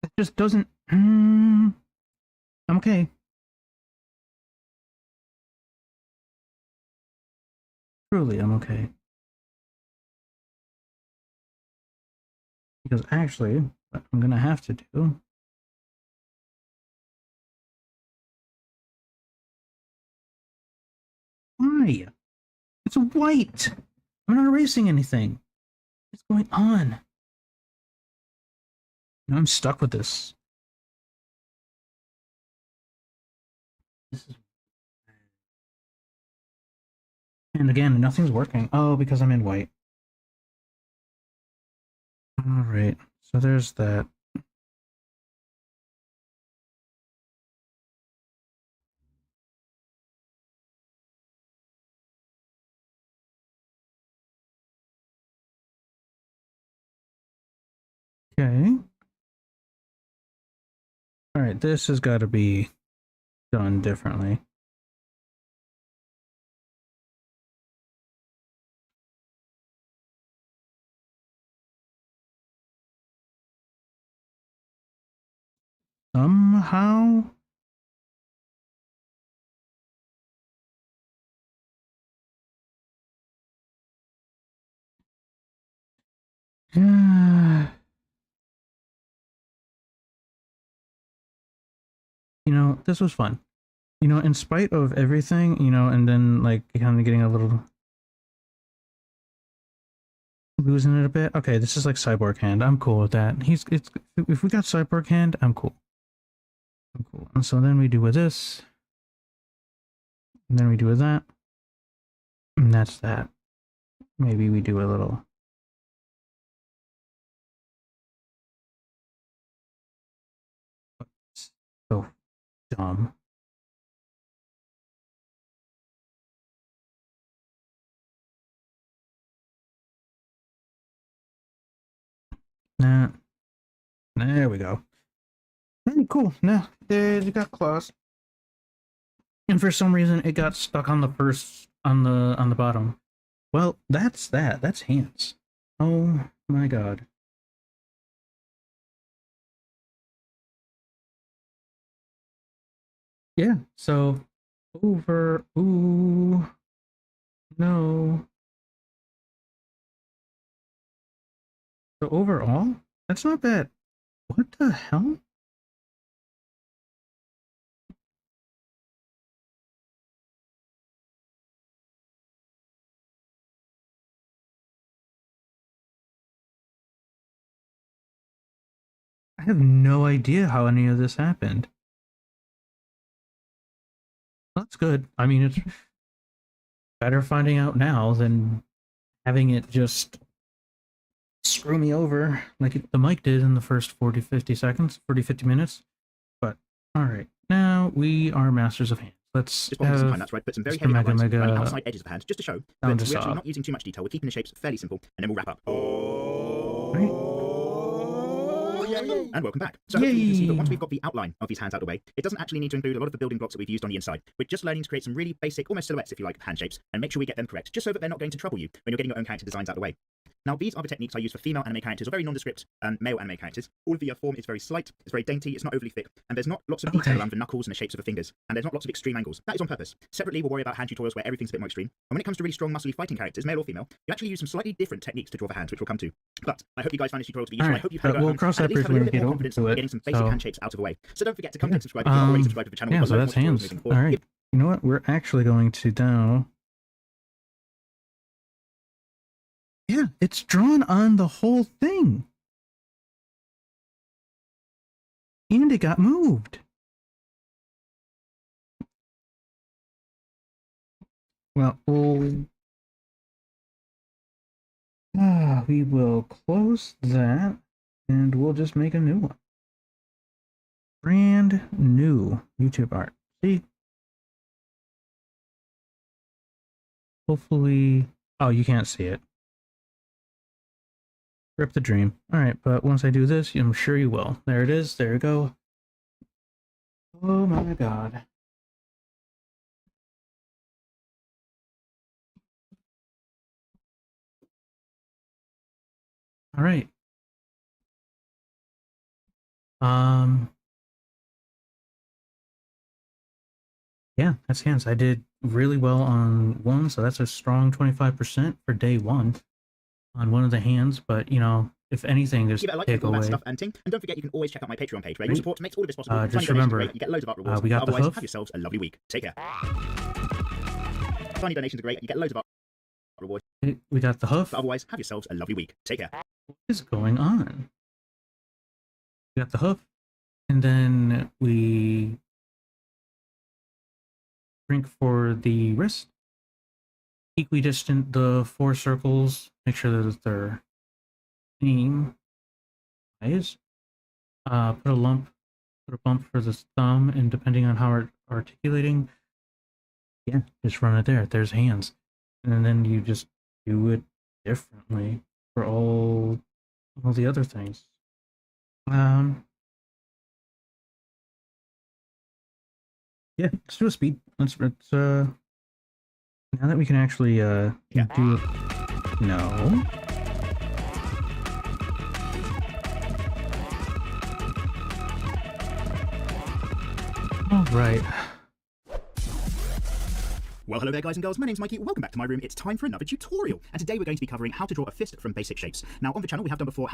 It just doesn't. I'm okay. Truly, I'm okay. Because actually, what I'm gonna have to do. Why? It's white. I'm not erasing anything. What's going on? No, I'm stuck with this. This is. And again, nothing's working. Oh, because I'm in white. Alright, so there's that. Okay. Alright, this has got to be done differently. Somehow. Yeah. This was fun. In spite of everything, and then like kind of getting a little losing it a bit. Okay, this is like Cyborg Hand. I'm cool with that. If we got Cyborg Hand, I'm cool. I'm cool. And so then we do with this, and then we do with that, and that's that. Maybe we do a little. So dumb. Nah. There we go. Very cool. Now it got claws, and for some reason it got stuck on the first on the bottom. Well, that's that. That's hands. Oh my god. Yeah. So over. Ooh. No. So overall, that's not bad. What the hell? I have no idea how any of this happened. That's good. I mean, it's better finding out now than having it just screw me over like the mic did in the first 40, 50 seconds, 40, 50 minutes. But all right, now we are masters of hands. Let's Just one time, that's right. Put some very heavy outlines around the outside edges of the hand, just to show that we're actually not using too much detail. We're keeping the shapes fairly simple, and then we'll wrap up. Right. And welcome back. So hopefully you can see that Yay. once we've got the outline of these hands out of the way, it doesn't actually need to include a lot of the building blocks that we've used on the inside. We're just learning to create some really basic, almost silhouettes if you like, hand shapes, and make sure we get them correct, just so that they're not going to trouble you when you're getting your own character designs out of the way. Now, these are the techniques I use for female anime characters, or very nondescript male anime characters. All of the form is very slight, it's very dainty, it's not overly thick, and there's not lots of detail around the knuckles and the shapes of the fingers, and there's not lots of extreme angles. That is on purpose. Separately, we'll worry about hand tutorials where everything's a bit more extreme. And when it comes to really strong, muscly fighting characters, male or female, you actually use some slightly different techniques to draw the hands, which we'll come to. But I hope you guys find this tutorial to be useful. Alright, I hope you've but had a go we'll at home cross and that at least bridge have a when little we bit get more over confidence to it. getting some basic So- hand shapes out of the way. So don't forget to comment, subscribe if you're not already subscribed to the channel. Yeah, We've so got that's loads more hands. tutorials moving All forward. right. You know what? We're actually going to now. Yeah, it's drawn on the whole thing. And it got moved. Well, we will close that and we'll just make a new one. Brand new YouTube art. See? Hopefully, oh, you can't see it. Rip the dream. Alright, but once I do this, I'm sure you will. There it is. There you go. Oh my god. Alright. Yeah, that's hands. I did really well on one, so that's a strong 25% for day one on one of the hands, but you know, if anything, just Give it a like, take all that away. stuff and ting. And don't forget, you can always check out my Patreon page where your Great. support makes all of this possible. Just Tiny donations are remember, great. You get loads of art rewards. we got the Otherwise, hoof. have yourselves a lovely week. Take care. Tiny donations are great. You get loads of art rewards. We got the hoof. But otherwise, have yourselves a lovely week. Take care. What is going on? We got the hoof, and then we shrink for the wrist. Equidistant the 4 circles. Make sure that they're same size. Put a bump for the thumb, and depending on how we're articulating, yeah, just run it there. There's hands, and then you just do it differently for all the other things. Yeah, let's do a speed. Let's now that we can actually do no. All right. Well, hello there, guys and girls. My name's Mikey. Welcome back to my room. It's time for another tutorial. And today we're going to be covering how to draw a fist from basic shapes. Now, on the channel, we have done before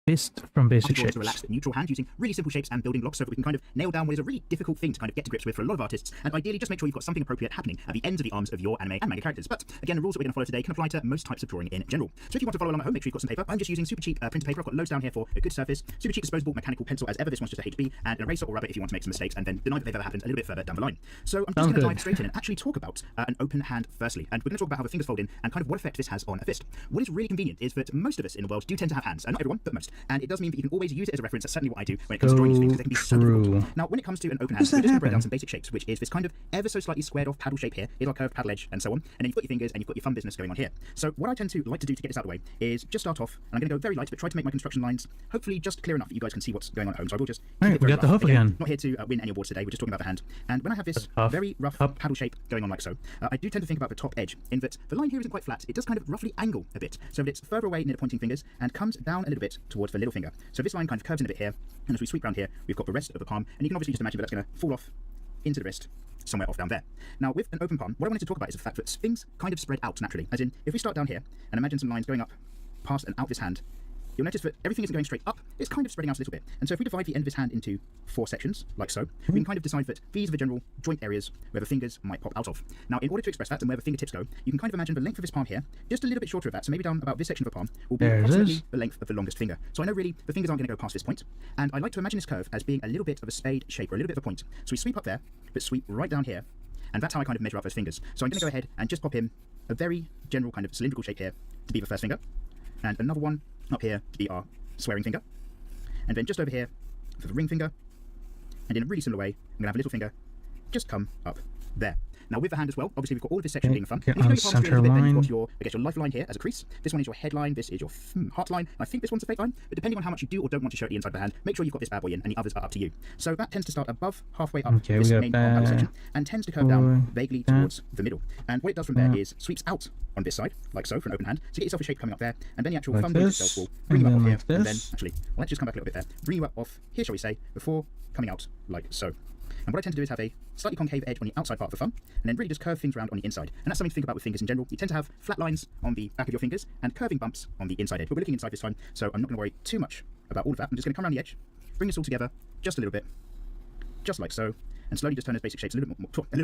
Fist from how to basic draw shapes. a relaxed neutral hand using really simple shapes and building blocks so that we can kind of nail down what is a really difficult thing to kind of get to grips with for a lot of artists, and ideally just make sure you've got something appropriate happening at the ends of the arms of your anime and manga characters. But again, the rules that we're going to follow today can apply to most types of drawing in general. So if you want to follow along at home, make sure you've got some paper. I'm just using super cheap printer paper. I've got loads down here for a good surface, super cheap disposable mechanical pencil as ever. This one's just a HB, and an eraser or rubber if you want to make some mistakes and then deny that they've ever happened a little bit further down the line. So I'm just going to dive straight in and actually talk about an open hand firstly, and we're going to talk about how the fingers fold in and kind of what effect this has on a fist. What is really convenient is that most of us in the world do tend to have hands, and not everyone, but most, and it does mean that you can always use it as a reference. That's certainly what I do when it comes to drawing these things, because they can be so difficult. Now, when it comes to an open hand, we're just going to break down some basic shapes, which is this kind of ever so slightly squared off paddle shape here. Here's our curved paddle edge and so on, and then you've got your fingers and you've got your thumb business going on here. So what I tend to like to do to get this out of the way is just start off, and I'm going to go very light, but try to make my construction lines hopefully just clear enough that you guys can see what's going on at home. So I will just All right, we got the hoof again. Not here to win any awards today. We're just talking about the hand. And when I have this very rough paddle shape going on like so, I do tend to think about the top edge, in that the line here isn't quite flat. It does kind of roughly angle a bit, so that it's further away near the pointing fingers and comes down a little bit towards the little finger. So this line kind of curves in a bit here, and as we sweep around here, we've got the rest of the palm, and you can obviously just imagine that that's going to fall off into the wrist somewhere off down there. Now, with an open palm, what I wanted to talk about is the fact that things kind of spread out naturally. As in, if we start down here and imagine some lines going up, past and out this hand, you'll notice that everything isn't going straight up, it's kind of spreading out a little bit. And so if we divide the end of this hand into 4 sections, like so, we can kind of decide that these are the general joint areas where the fingers might pop out of. Now, in order to express that and where the fingertips go, you can kind of imagine the length of this palm here, just a little bit shorter of that, so maybe down about this section of the palm, will be approximately the length of the longest finger. So I know really the fingers aren't going to go past this point, and I like to imagine this curve as being a little bit of a spade shape, or a little bit of a point. So we sweep up there, but sweep right down here, and that's how I kind of measure out those fingers. So I'm going to go ahead and just pop in a very general kind of cylindrical shape here to be the first finger, and another one up here to be our swearing finger, and then just over here for the ring finger, and in a really similar way, I'm going to have a little finger just come up there. Now with the hand as well, obviously we've got all of this section Okay, being the thumb. get And if you on know your palm strings center a bit, then you've line. got your, I guess, your lifeline here as a crease. This one is your head line, this is your heart line. I think this one's a fake line, but depending on how much you do or don't want to show at the inside of the hand, make sure you've got this bad boy in, and the others are up to you. So that tends to start above, halfway up Okay, this we got main palm that. section, and tends to curve down Boy, vaguely that. towards the middle. And what it does from there is sweeps out on this side, like so, for an open hand. So get yourself a shape coming up there, and then the actual Like thumb bridge this, itself will bring you and up off then here, like and then this. actually, well, let's just come back a little bit there, bring you up off here, shall we say, before coming out like so. And what I tend to do is have a slightly concave edge on the outside part of the thumb, and then really just curve things around on the inside. And that's something to think about with fingers in general. You tend to have flat lines on the back of your fingers and curving bumps on the inside edge. But we're looking inside this time, so I'm not going to worry too much about all of that. I'm just going to come around the edge, bring this all together just a little bit, just like so, and slowly just turn those basic shapes a little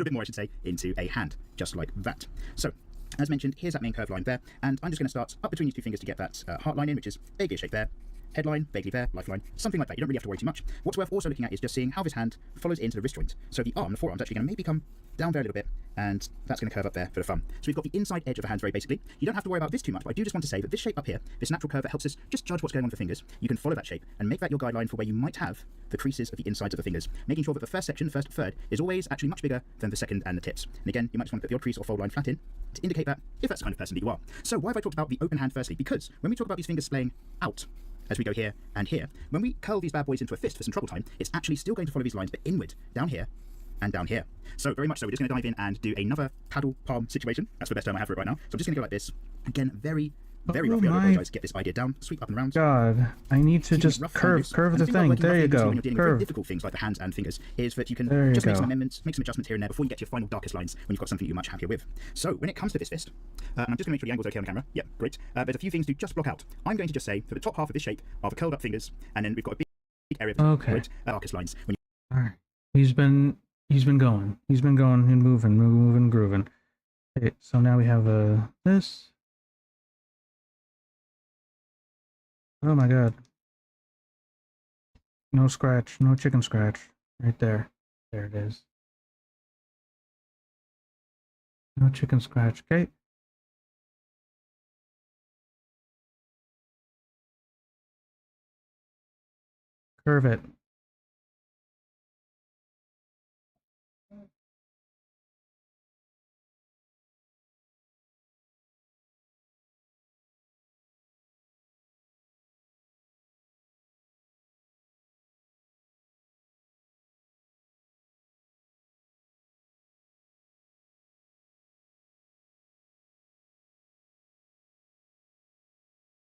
bit more, I should say, into a hand, just like that. So, as mentioned, here's that main curved line there, and I'm just going to start up between these two fingers to get that heart line in, which is vaguely a shape there. Headline, vaguely there, lifeline, something like that. You don't really have to worry too much. What's worth also looking at is just seeing how this hand follows into the wrist joint. So the forearm's actually going to maybe come down there a little bit, and that's going to curve up there for the thumb. So we've got the inside edge of the hand very basically. You don't have to worry about this too much, but I do just want to say that this shape up here, this natural curve that helps us just judge what's going on with the fingers, you can follow that shape and make that your guideline for where you might have the creases of the insides of the fingers, making sure that the first section, the first third, is always actually much bigger than the second and the tips. And again, you might just want to put the odd crease or fold line flat in to indicate that if that's the kind of person that you are. So why have I talked about the open hand firstly? Because when we talk about these fingers splaying out, as we go here and here, when we curl these bad boys into a fist for some trouble time, it's actually still going to follow these lines, but inward, down here, and down here. So very much so, we're just going to dive in and do another paddle palm situation. That's the best term I have for it right now. So I'm just going to go like this. Again, very roughly. I apologize. Get this idea down, sweep up and around. God, I need to just curve the thing. There you go. When you're dealing with difficult things like the hands and fingers, is that you can just make some amendments, make some adjustments here and there before you get to your final darkest lines when you've got something you're much happier with. So when it comes to this fist, and I'm just going to make sure the angle's okay on the camera. Yeah, great. There's a few things to just block out. I'm going to just say for the top half of this shape are the curled up fingers, and then we've got a big area of great darkest lines. When All right, he's been going and moving, grooving. Okay, so now we have this. Oh my god. No scratch, no chicken scratch. Right there. There it is. No chicken scratch. Okay. Curve it.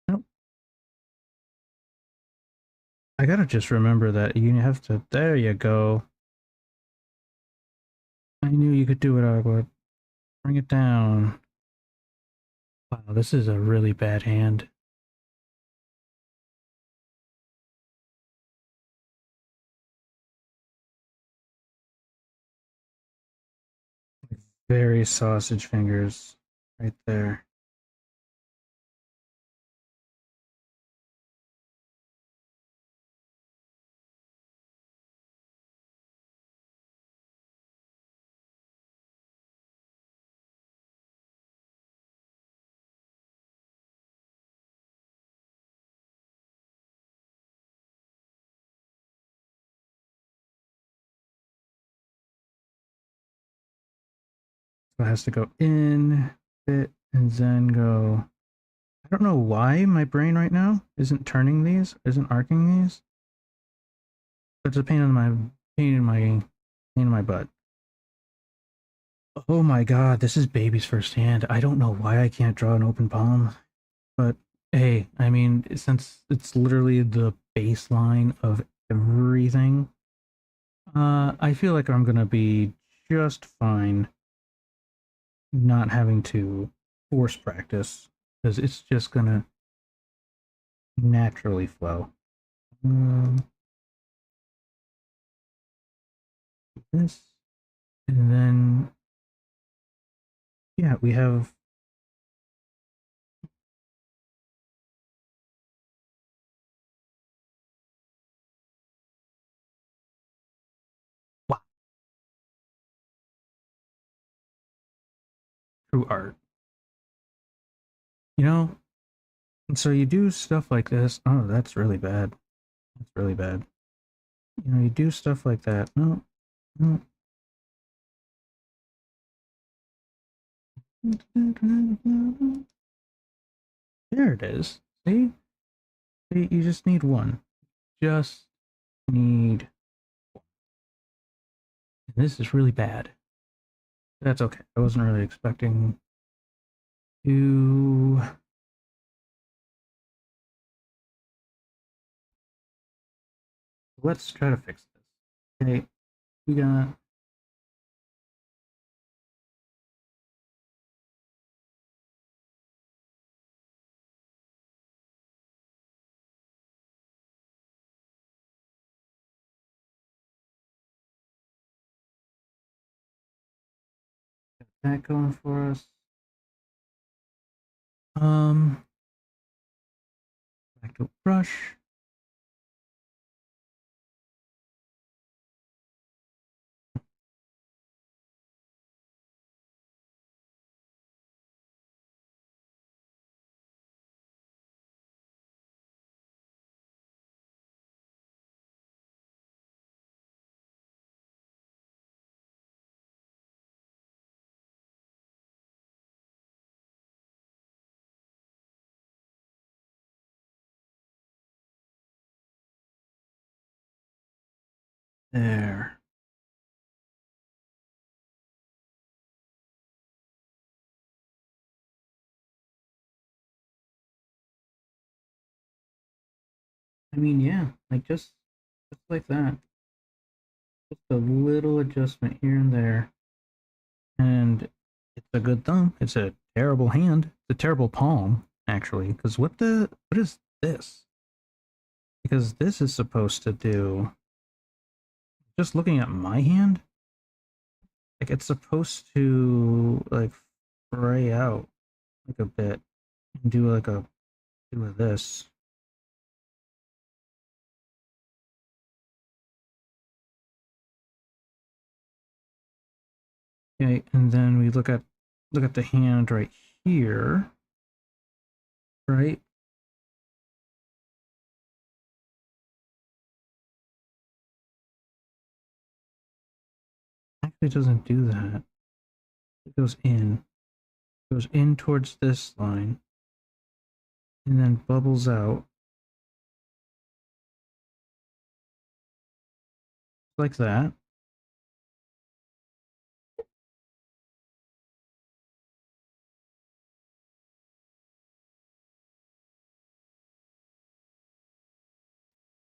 Nope. I gotta just remember that you have to. There you go. I knew you could do it, Agwood. Bring it down. Wow, this is a really bad hand. Very sausage fingers right there. So it has to go in, fit, and then go. I don't know why my brain right now isn't turning these, isn't arcing these. But it's a pain in my butt. Oh my god, this is baby's first hand. I don't know why I can't draw an open palm. But hey, I mean, since it's literally the baseline of everything, I feel like I'm gonna be just fine not having to force practice, because it's just gonna naturally flow. This, and then yeah, we have wow, true art. You know, and so you do stuff like this. Oh, that's really bad. That's really bad. You know, you do stuff like that. No, no. There it is. See? See, you just need one. Just need one. And this is really bad. That's okay. I wasn't really expecting to. Let's try to fix this. Okay, we got. That going for us. Back to brush. There. I mean, yeah, like just like that. Just a little adjustment here and there. And it's a good thumb. It's a terrible hand. It's a terrible palm, actually. Because what is this? Because this is supposed to do, just looking at my hand, like it's supposed to like fray out like a bit and do like a this. Okay, and then we look at the hand right here, right? Actually, it doesn't do that. It goes in. It goes in towards this line, and then bubbles out like that.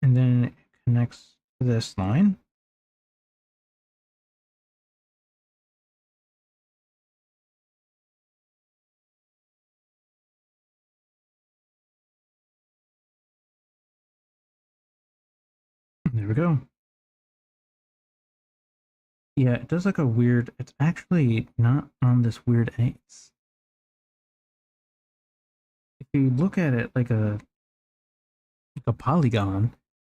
And then it connects to this line. There we go. Yeah, it does like a weird, it's actually not on this weird X. If you look at it like a polygon,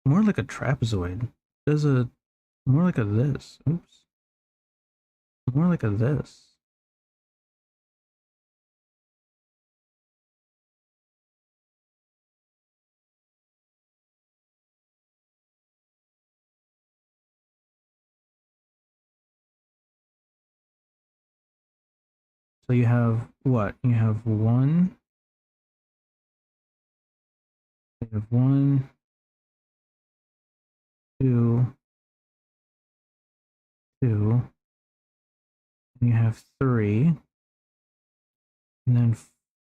more like a trapezoid. It does a more like a this. Oops. More like a this. So you have what? You have one. You have one, two, two, and you have three, and then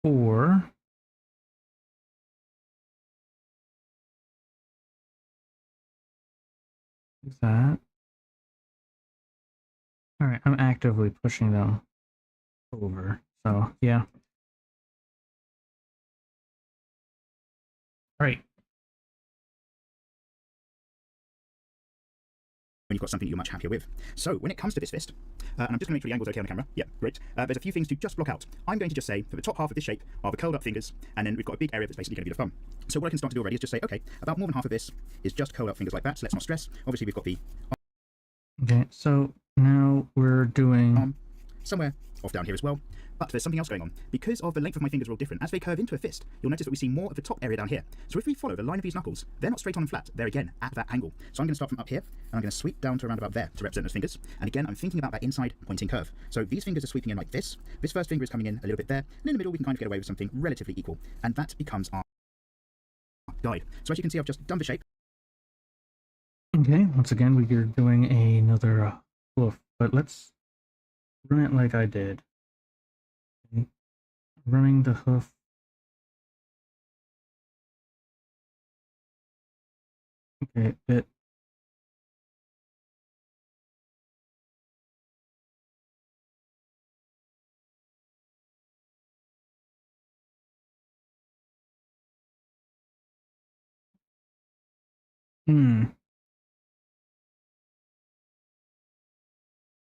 four. Like that. All right, I'm actively pushing them over. So yeah. All right. When you've got something you're much happier with. So when it comes to this fist, and I'm just going to make sure the angle's okay on the camera. Yeah, great. There's a few things to just block out. I'm going to just say that the top half of this shape are the curled up fingers, and then we've got a big area that's basically going to be the thumb. So what I can start to do already is just say, okay, about more than half of this is just curled up fingers like that, so let's not stress. Obviously we've got the Okay, so now we're doing somewhere off down here as well. But there's something else going on. Because of the length of my fingers are all different, as they curve into a fist, you'll notice that we see more of the top area down here. So if we follow the line of these knuckles, they're not straight on and flat, they're again at that angle. So I'm going to start from up here, and I'm going to sweep down to around about there to represent those fingers. And again, I'm thinking about that inside pointing curve. So these fingers are sweeping in like this. This first finger is coming in a little bit there, and in the middle we can kind of get away with something relatively equal. And that becomes our guide. So as you can see, I've just done the shape. Okay, once again, we're doing another hoof, but let's run it like I did. Okay. Running the hoof. Okay, bit.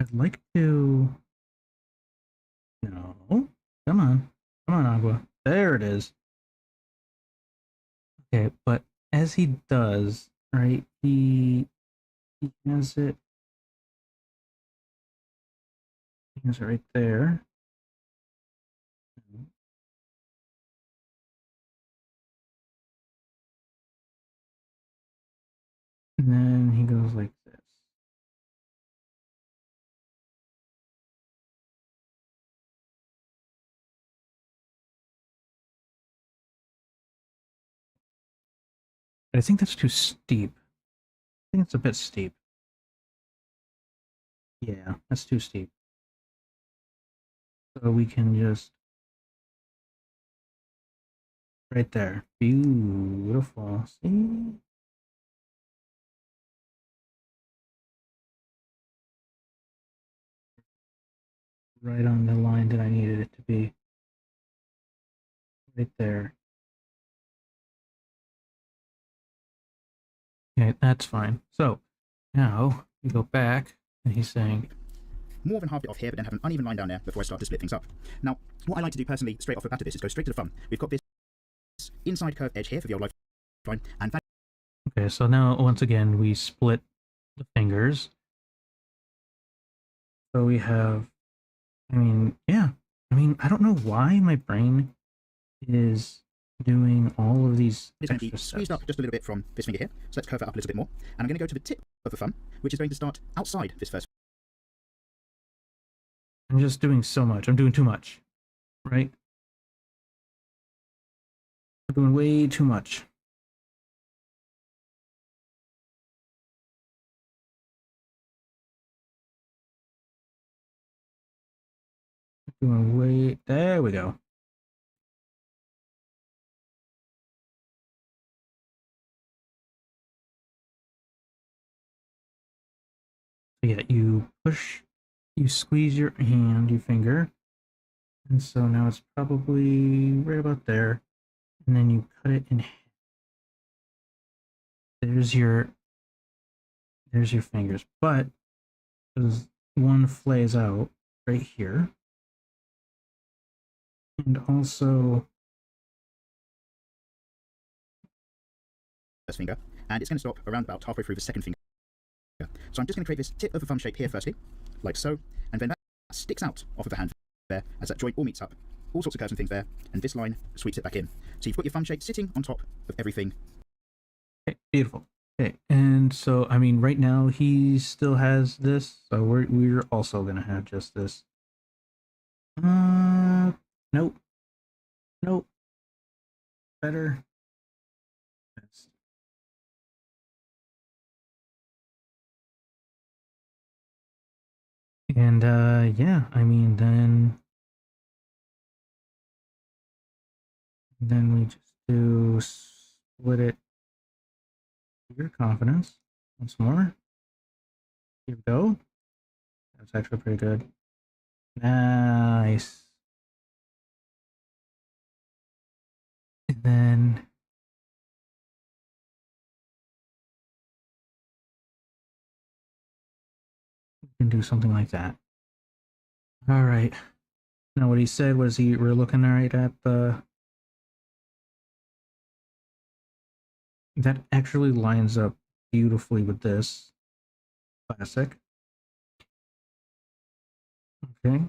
I'd like to. No. Come on. Come on, Agua. There it is. Okay, but as he does, right, he has it. He has it right there. And then he goes like this. I think that's too steep. I think it's a bit steep. Yeah, that's too steep. So we can just right there. Beautiful. See? Right on the line that I needed it to be. Right there. Okay, that's fine. So now we go back, and he's saying more than half it off here, but then have an uneven line down there before I start to split things up. Now, what I like to do personally, straight off the bat of this, is go straight to the fun. We've got this inside curved edge here for the old lifeline, and that. Okay, so now once again we split the fingers. So we have, I mean, yeah. I mean, I don't know why my brain is doing all of these It's going to be squeezed up just a little bit from this finger here. So let's curve it up a little bit more. And I'm going to go to the tip of the thumb, which is going to start outside this first. I'm just doing so much. I'm doing too much, right? I'm doing way too much. Doing way. There we go. So yeah, you push, you squeeze your hand, your finger, and so now it's probably right about there, and then you cut it in half. There's your fingers, but there's one flays out right here, and also first finger, and it's going to stop around about halfway through the second finger. So I'm just going to create this tip of the thumb shape here firstly, like so, and then that sticks out off of the hand there as that joint all meets up. All sorts of curves and things there, and this line sweeps it back in. So you've got your thumb shape sitting on top of everything. okay, beautiful. Okay, and so I mean, right now he still has this, so we're also gonna have just this. Nope, nope. Better. And yeah, I mean, then we just do split it to your confidence once more. Here we go. That's actually pretty good. Nice. And then we can do something like that. All right. Now what he said was we're looking right at the. That actually lines up beautifully with this. Classic. Okay.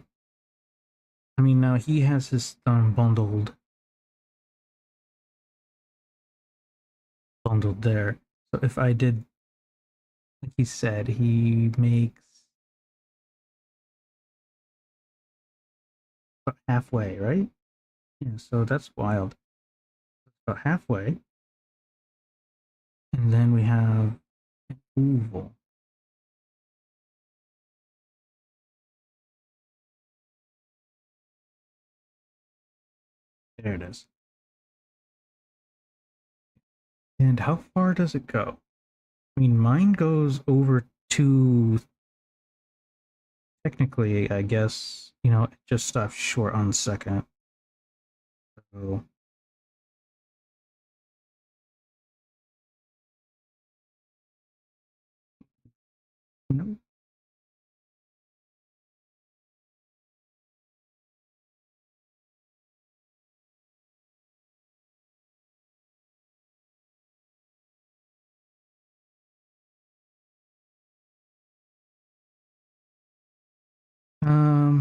I mean, now he has his thumb bundled there. So if I did, like he said, he makes about halfway, right? Yeah, so that's wild. About halfway. And then we have an oval. There it is. And how far does it go? I mean, mine goes over to, technically, I guess, you know, it just stops short on the second. So, no.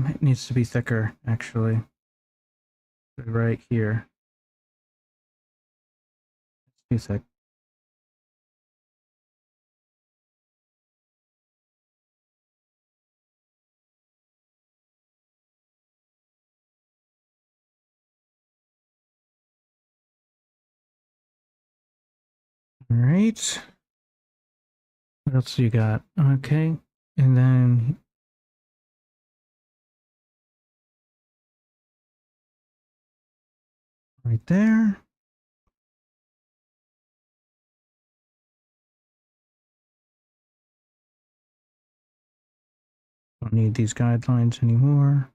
It needs to be thicker, actually. Right here. It's too thick. All right. What else you got? Okay. And then right there. Don't need these guidelines anymore.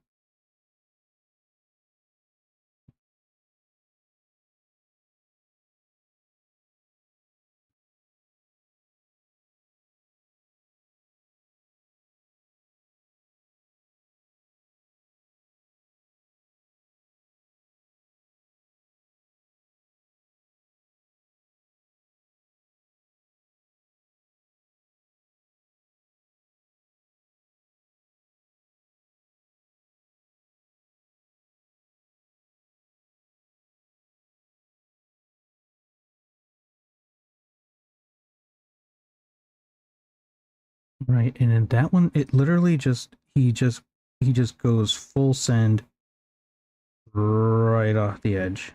Right, and in that one, it literally he just goes full send right off the edge.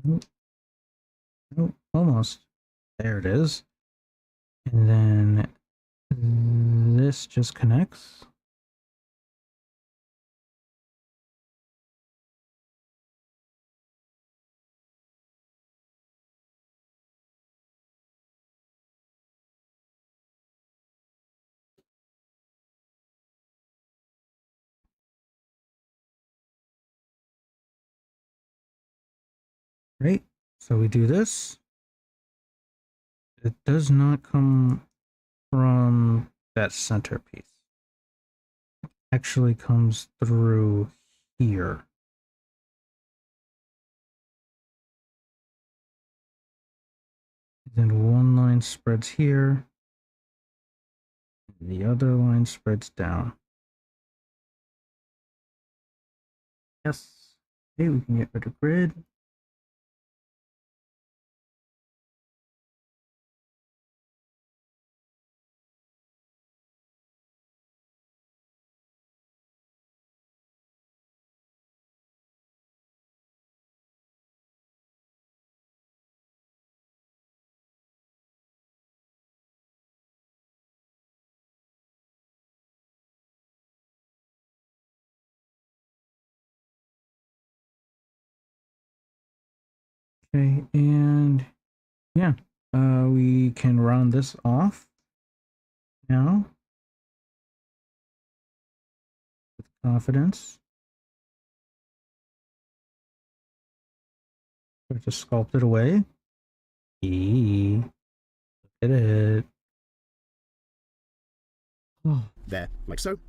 Nope, nope, almost. There it is. And then this just connects. Right, so we do this. It does not come from that centerpiece. It actually comes through here. Then one line spreads here. The other line spreads down. Yes. Okay, we can get rid of grid. Okay, and yeah, we can round this off now with confidence. Start to sculpt it away. Look at it. There, like so.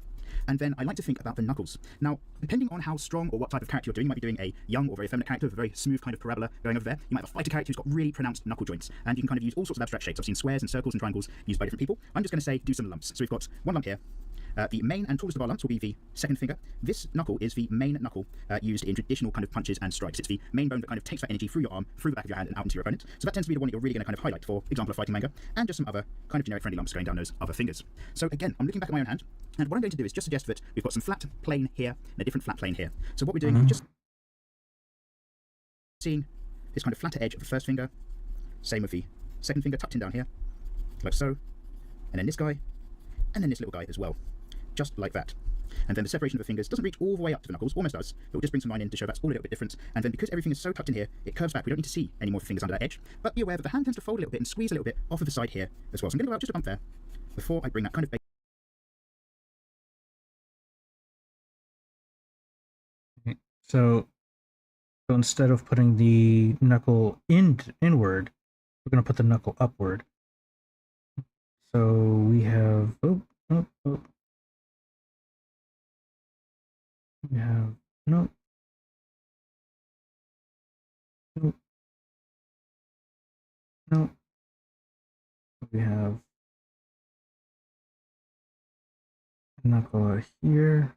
And then I like to think about the knuckles. Now, depending on how strong or what type of character you're doing, you might be doing a young or very effeminate character with a very smooth kind of parabola going over there. You might have a fighter character who's got really pronounced knuckle joints, and you can kind of use all sorts of abstract shapes. I've seen squares and circles and triangles used by different people. I'm just going to say do some lumps. So we've got one lump here. The main and tallest of our lumps will be the second finger. This knuckle is the main knuckle used in traditional kind of punches and strikes. It's the main bone that kind of takes that energy through your arm, through the back of your hand, and out into your opponent. So that tends to be the one that you're really going to kind of highlight for example of fighting manga, and just some other kind of generic friendly lumps going down those other fingers. So again, I'm looking back at my own hand, and what I'm going to do is just suggest that we've got some flat plane here and a different flat plane here. So what we're doing is just seeing this kind of flatter edge of the first finger, same with the second finger tucked in down here, like so, and then this guy, and then this little guy as well. Just like that. And then the separation of the fingers doesn't reach all the way up to the knuckles, almost does, but we'll just bring some line in to show that's all a little bit different. And then because everything is so tucked in here, it curves back. We don't need to see any more of the fingers under that edge. But be aware that the hand tends to fold a little bit and squeeze a little bit off of the side here as well. So I'm going to go out just a bump there before I bring that kind of So instead of putting the knuckle inward, we're going to put the knuckle upward. So we have we have no. We have knuckle here.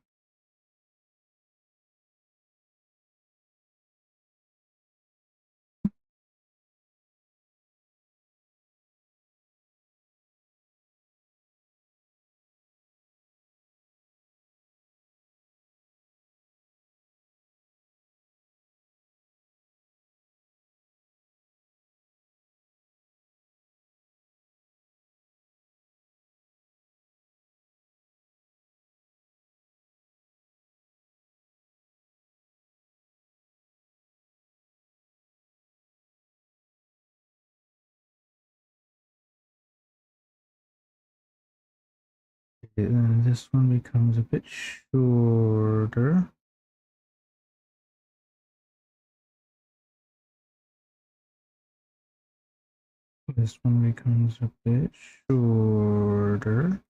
And this one becomes a bit shorter. This one becomes a bit shorter.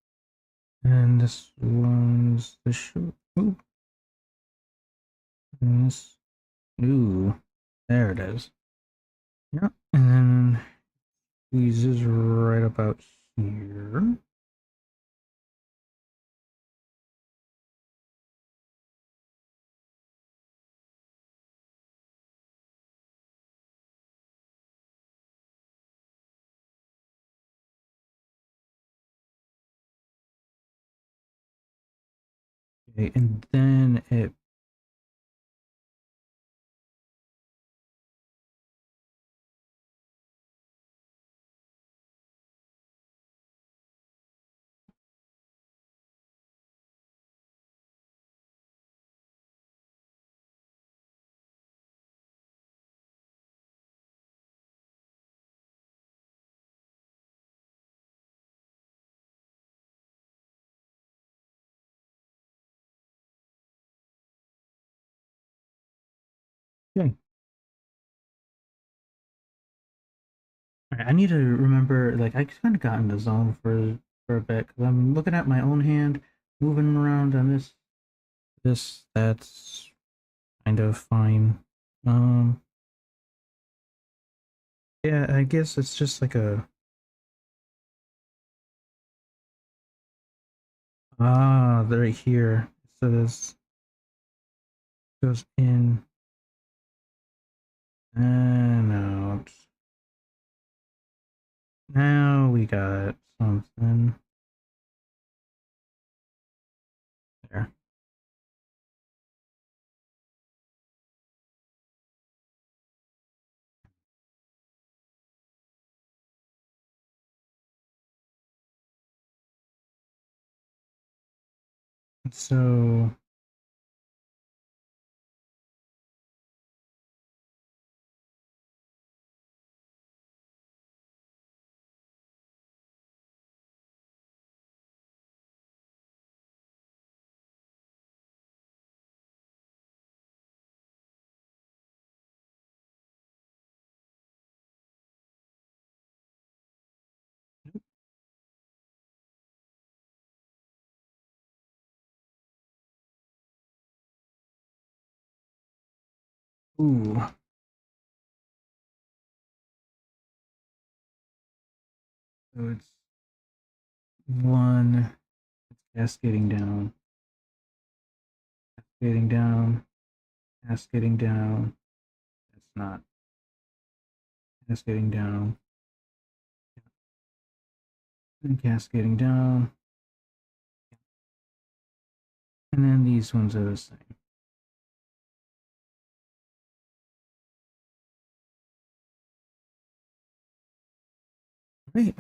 And this one's the short. Ooh. And this. Ooh. There it is. Yeah. And then squeezes right about here. Okay, and then it okay. I need to remember, like, I kind of got in the zone for a bit because I'm looking at my own hand, moving around on that's kind of fine. Yeah, I guess it's just like a right here. So this goes in and out. Now we got something there. So Ooh. So it's one. It's cascading down. Cascading down. Cascading down. That's not. Cascading down. And cascading down. And then these ones are the same. Great.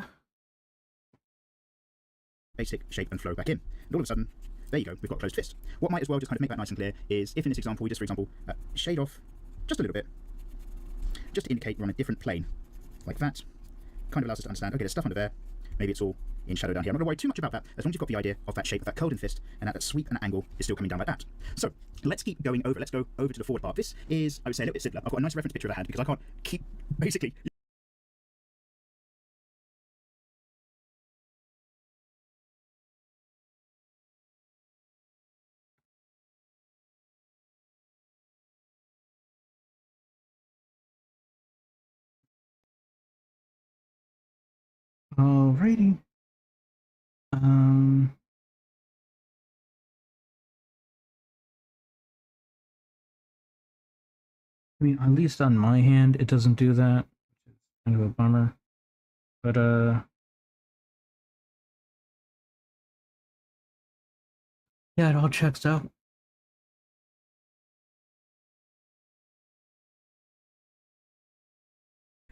Basic shape and flow back in. And all of a sudden, there you go, we've got closed fist. What might as well just kind of make that nice and clear is if in this example we just, for example, shade off just a little bit, just to indicate we're on a different plane, like that. Kind of allows us to understand, okay, there's stuff under there, maybe it's all in shadow down here. I'm not going to worry too much about that, as long as you've got the idea of that shape of that curled fist, and that sweep and angle is still coming down like that. So, let's keep going over. Let's go over to the forward part. This is, I would say, a little bit simpler. I've got a nice reference picture of the hand, because I can't keep, basically... Alrighty. I mean, at least on my hand, it doesn't do that, which is kind of a bummer. But, yeah, it all checks out.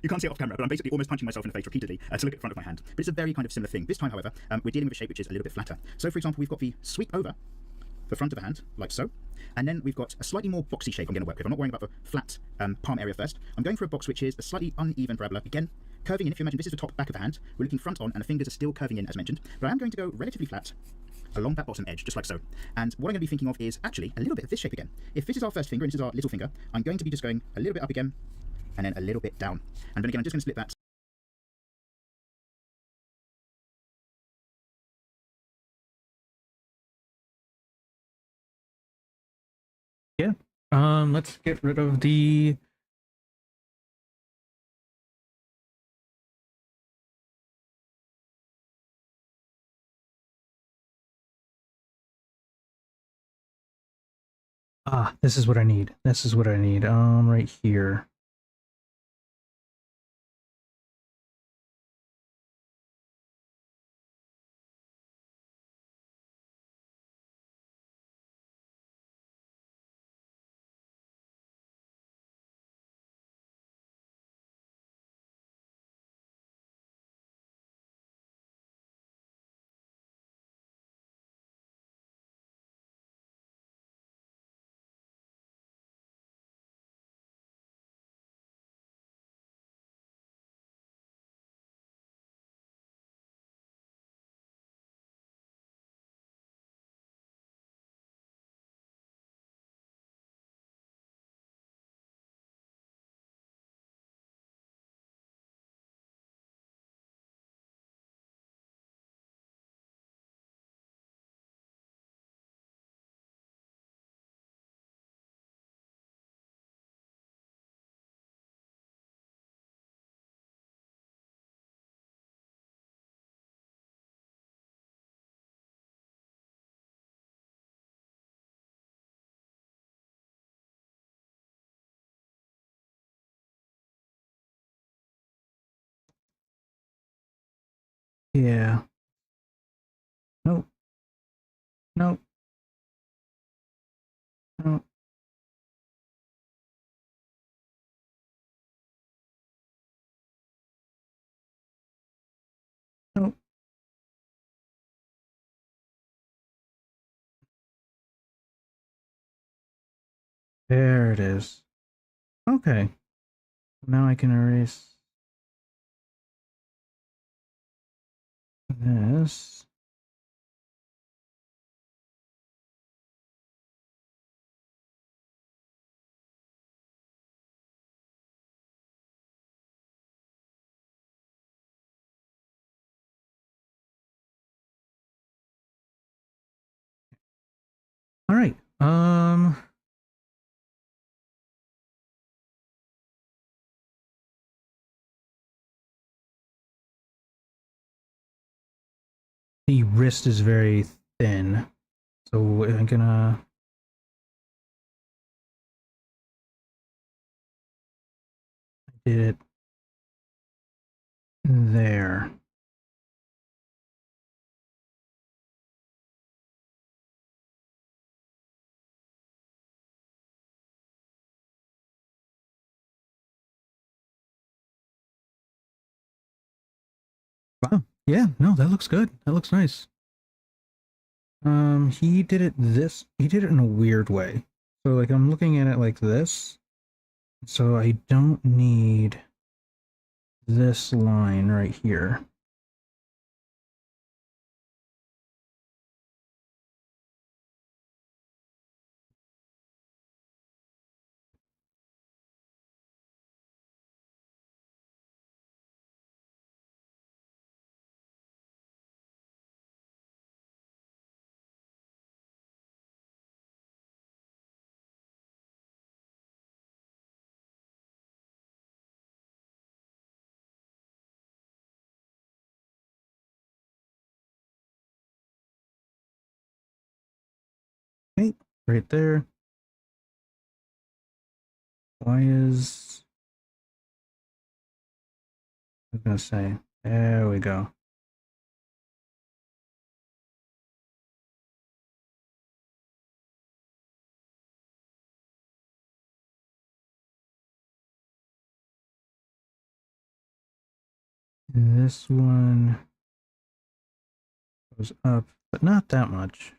You can't see it off camera, but I'm basically almost punching myself in the face repeatedly to look at the front of my hand. But it's a very kind of similar thing. This time, however, we're dealing with a shape which is a little bit flatter. So, for example, we've got the sweep over the front of the hand, like so. And then we've got a slightly more boxy shape I'm going to work with. I'm not worrying about the flat palm area first. I'm going for a box which is a slightly uneven parabola. Again, curving in. If you imagine this is the top back of the hand, we're looking front on and the fingers are still curving in as mentioned. But I am going to go relatively flat along that bottom edge, just like so. And what I'm going to be thinking of is actually a little bit of this shape again. If this is our first finger and this is our little finger, I'm going to be just going a little bit up again and then a little bit down. And then again, I'm just going to split that. Yeah. Let's get rid of the... Ah, this is what I need. This is what I need. Right here. Yeah. Nope. Nope. Nope. Nope. There it is. Okay. Now I can erase this. All right. the wrist is very thin. So I'm gonna. I did it there. Wow. Yeah, no, that looks good. That looks nice. He did it he did it in a weird way. So like I'm looking at it like this. So I don't need this line right here. Okay, right there. Why is I was gonna say, there we go. And this one goes up, but not that much.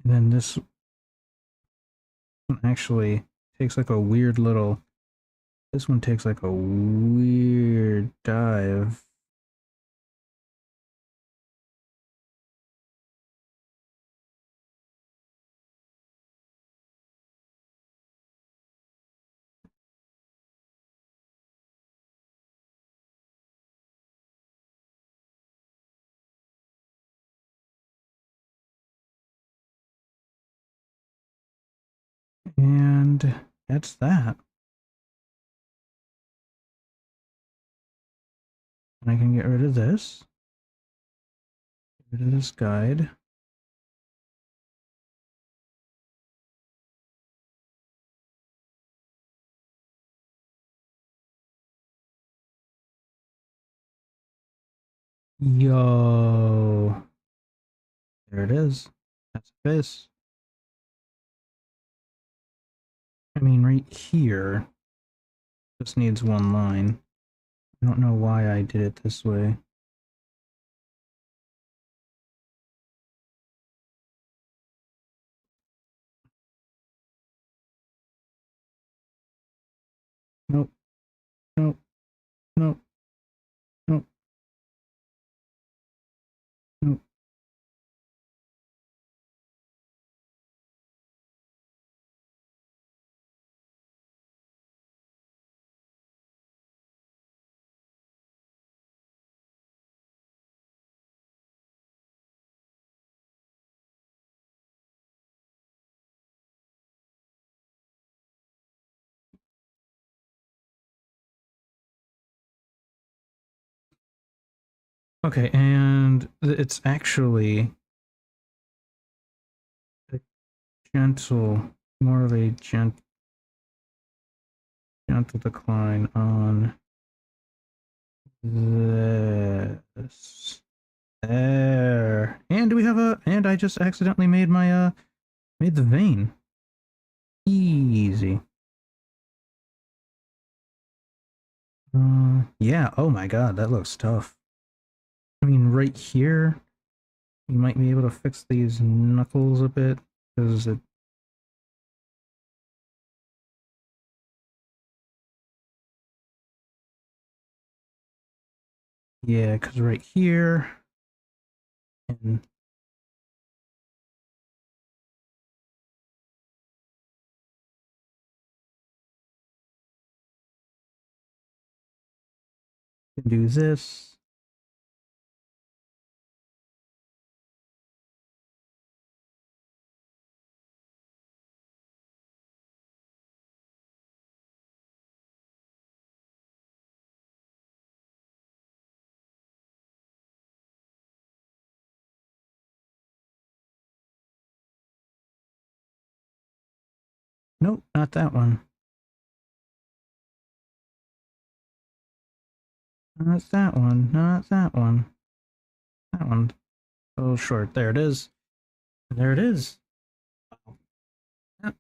And then this one actually takes like a weird little. This one takes like a weird dive. And that's that. And I can get rid of this. Get rid of this guide. Yo. There it is. That's a face. I mean, right here, this needs one line. I don't know why I did it this way. Nope. Nope. Nope. Nope. Nope. Okay, and it's actually a gentle, more of a gentle decline on this. There. And we have and I just accidentally made made the vein. Easy. Yeah, oh my god, that looks tough. I mean, right here, you might be able to fix these knuckles a bit, because it. Yeah, because right here, and you can do this. Nope, not that one. Not that one. Not that one. That one. A little short. There it is. There it is. Yep.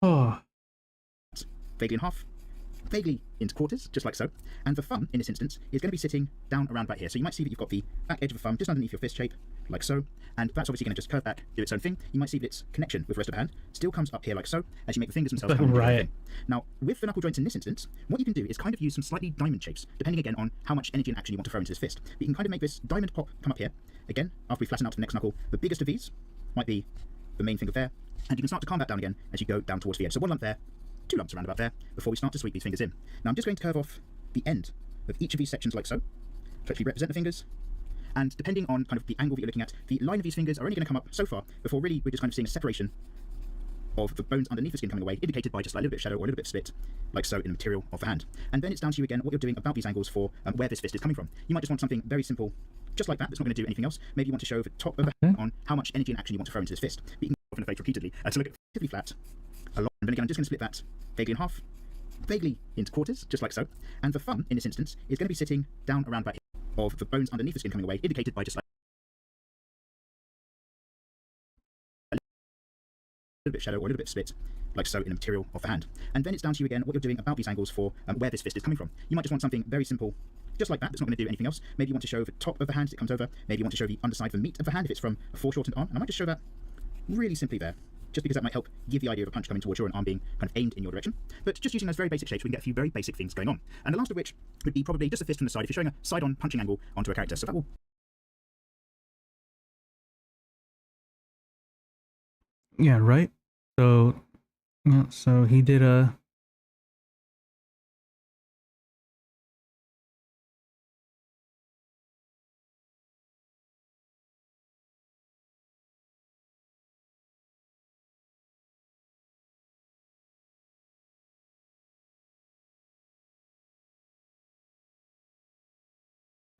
Oh, Vaguely in half, vaguely into quarters, just like so. And the thumb, in this instance, is going to be sitting down around about here. So you might see that you've got the back edge of the thumb just underneath your fist shape, like so. And that's obviously going to just curve back, do its own thing. You might see that its connection with the rest of the hand still comes up here like so, as you make the fingers themselves come and do their own right. thing. Now, with the knuckle joints in this instance, what you can do is kind of use some slightly diamond shapes, depending again on how much energy and action you want to throw into this fist. But you can kind of make this diamond pop come up here. Again, after we flatten out the next knuckle, the biggest of these might be the main finger there, and you can start to calm that down again as you go down towards the edge. So one lump there, 2 lumps around about there, before we start to sweep these fingers in. Now I'm just going to curve off the end of each of these sections like so, to actually represent the fingers. And depending on kind of the angle that you're looking at, the line of these fingers are only going to come up so far before really we're just kind of seeing a separation of the bones underneath the skin coming away, indicated by just like a little bit of shadow or a little bit of split, like so in the material of the hand. And then it's down to you again what you're doing about these angles for where this fist is coming from. You might just want something very simple, just like that, that's not going to do anything else. Maybe you want to show the top of the hand on how much energy and action you want to throw into this fist. But you can go off in the face repeatedly to look at relatively flat, along, and then again I'm just going to split that vaguely in half, vaguely into quarters, just like so. And the thumb, in this instance, is going to be sitting down around about here, of the bones underneath the skin coming away, indicated by just like a little bit of shadow or a little bit of split, like so in the material of the hand. And then it's down to you again what you're doing about these angles for where this fist is coming from. You might just want something very simple, just like that, that's not going to do anything else. Maybe you want to show the top of the hand as it comes over, maybe you want to show the underside of the meat of the hand if it's from a foreshortened arm, and I might just show that really simply there, just because that might help give the idea of a punch coming towards you and an arm being kind of aimed in your direction. But just using those very basic shapes, we can get a few very basic things going on. And the last of which would be probably just a fist from the side if you're showing a side-on punching angle onto a character. So that will... Yeah, right. So, yeah, so he did a.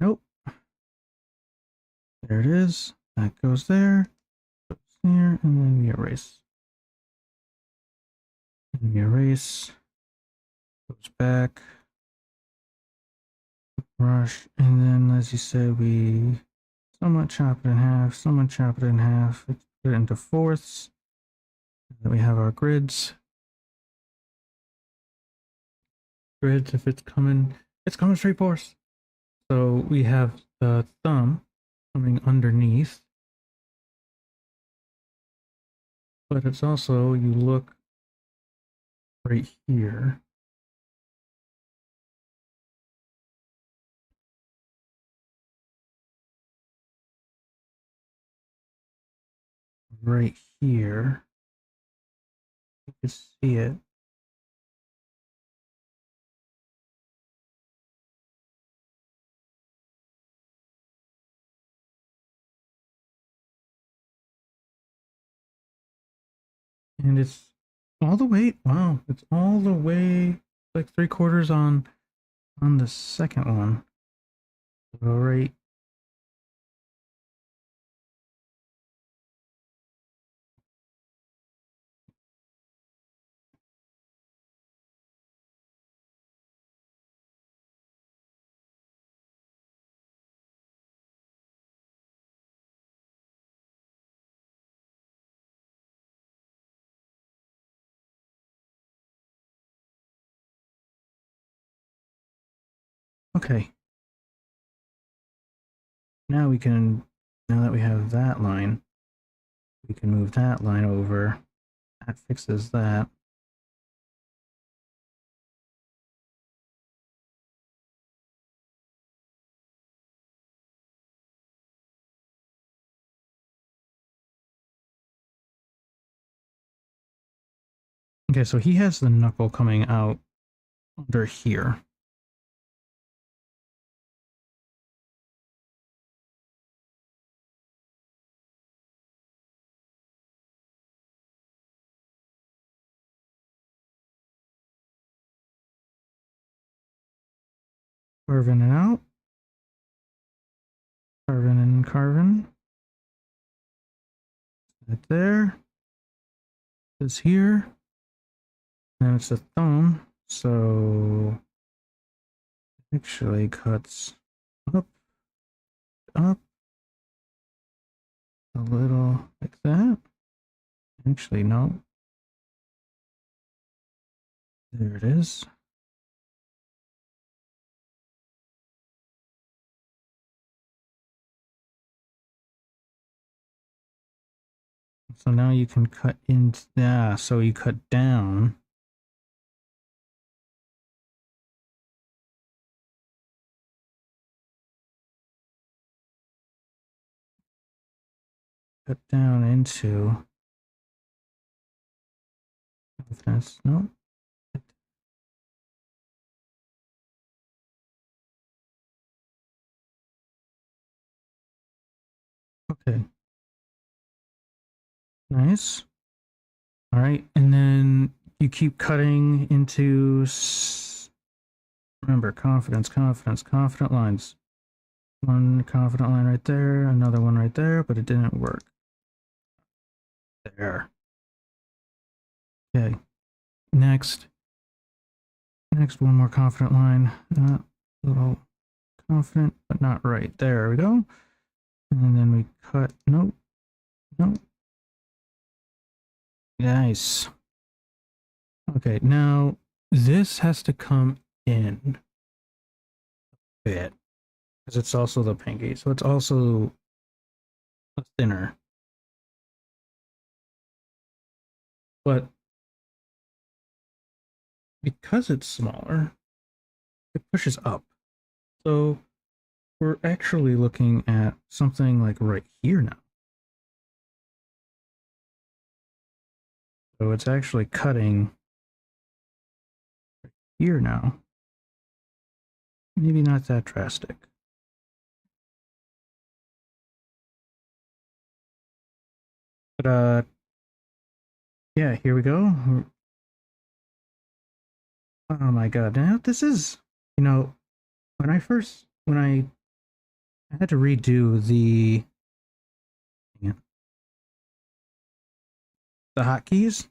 Nope. There it is. That goes there. Goes here, and then we erase. And we erase. Goes back. Brush, and then as you said, we somewhat chop it in half, somewhat chop it in half, put it into fourths. And then we have our grids. Grids, if it's coming straight for us. So we have the thumb coming underneath, but it's also, you look right here. Right here. You can see it. And it's all the way, wow, it's all the way like 3/4 on the second one. So right. Okay. Now we can, now that we have that line, we can move that line over. That fixes that. Okay, so he has the knuckle coming out under here. Curving it out. Carving and carving. Right there. This here. Now it's a thumb, so it actually cuts up, up, a little like that. Actually, no. There it is. So now you can cut into that. So you cut down. Cut down into confidence. No. Okay. Nice. All right. And then you keep cutting into, remember, confidence, confidence, confident lines. One confident line right there, another one right there, but it didn't work. There. Okay. Next, one more confident line. A little confident, but not right. There we go. And then we cut. Nope. Nope. Nice. Okay, now this has to come in a bit because it's also the pinky, so it's also a thinner. But because it's smaller, it pushes up. So we're actually looking at something like right here now. So it's actually cutting right here now. Maybe not that drastic. But yeah, here we go. Oh my god. Now this is, when I had to redo the hotkeys,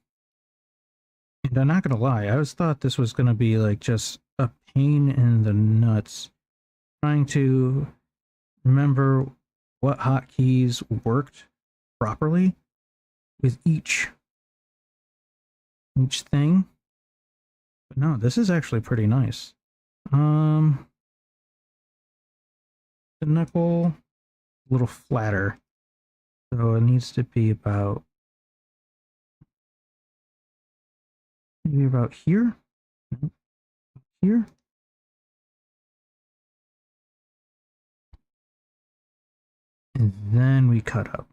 and I'm not gonna lie, I always thought this was gonna be like just a pain in the nuts trying to remember what hotkeys worked properly with each thing. But no, this is actually pretty nice. The knuckle a little flatter, so it needs to be about maybe about here. Here. And then we cut up.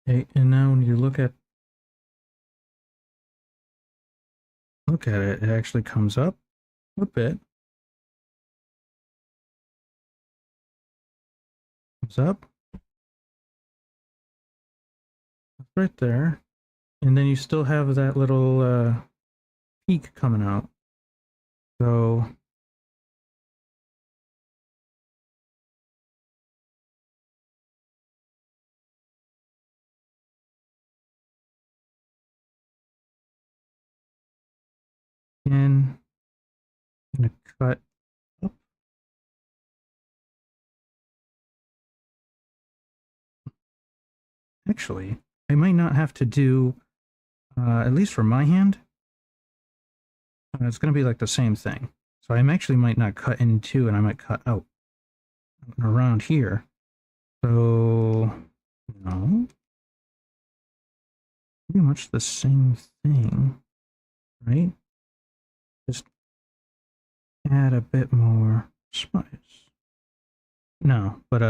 Okay, and now when you look at it, it actually comes up a bit. Comes up. Right there. And then you still have that little peak coming out. So again, I'm gonna cut up. Actually, I might not have to do, at least for my hand, it's going to be like the same thing. So I actually might not cut in two, and I might cut out around here. So, no. Pretty much the same thing, right? Just add a bit more spice. No, but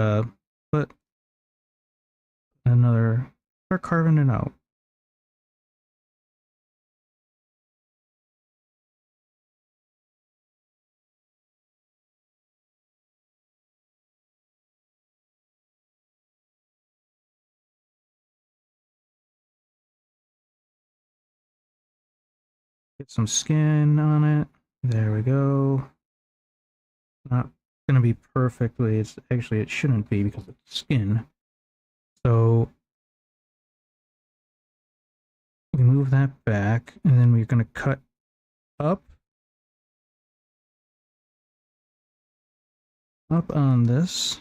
another, start carving it out. Get some skin on it. There we go. Not gonna be perfectly. It's actually it shouldn't be because it's skin. So we move that back, and then we're gonna cut up on this.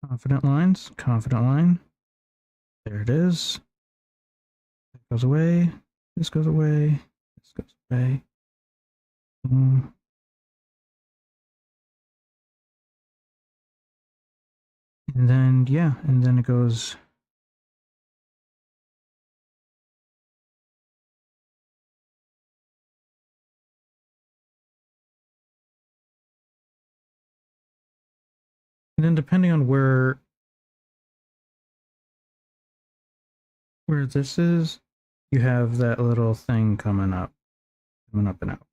Confident lines, confident line. There it is. That goes away. This goes away. This goes away. Boom. And then, yeah, and then it goes. And then depending on where this is, you have that little thing coming up and out.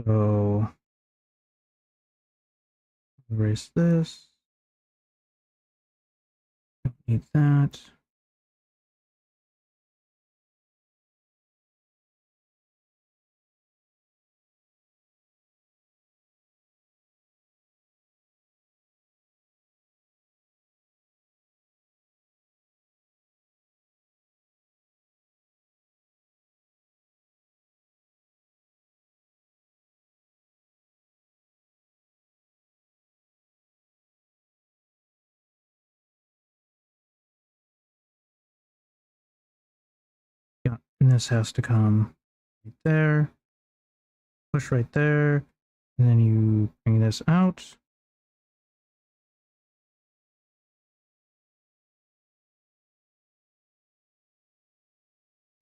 So erase this. Don't need that. Yeah, and this has to come right there. Push right there. And then you bring this out.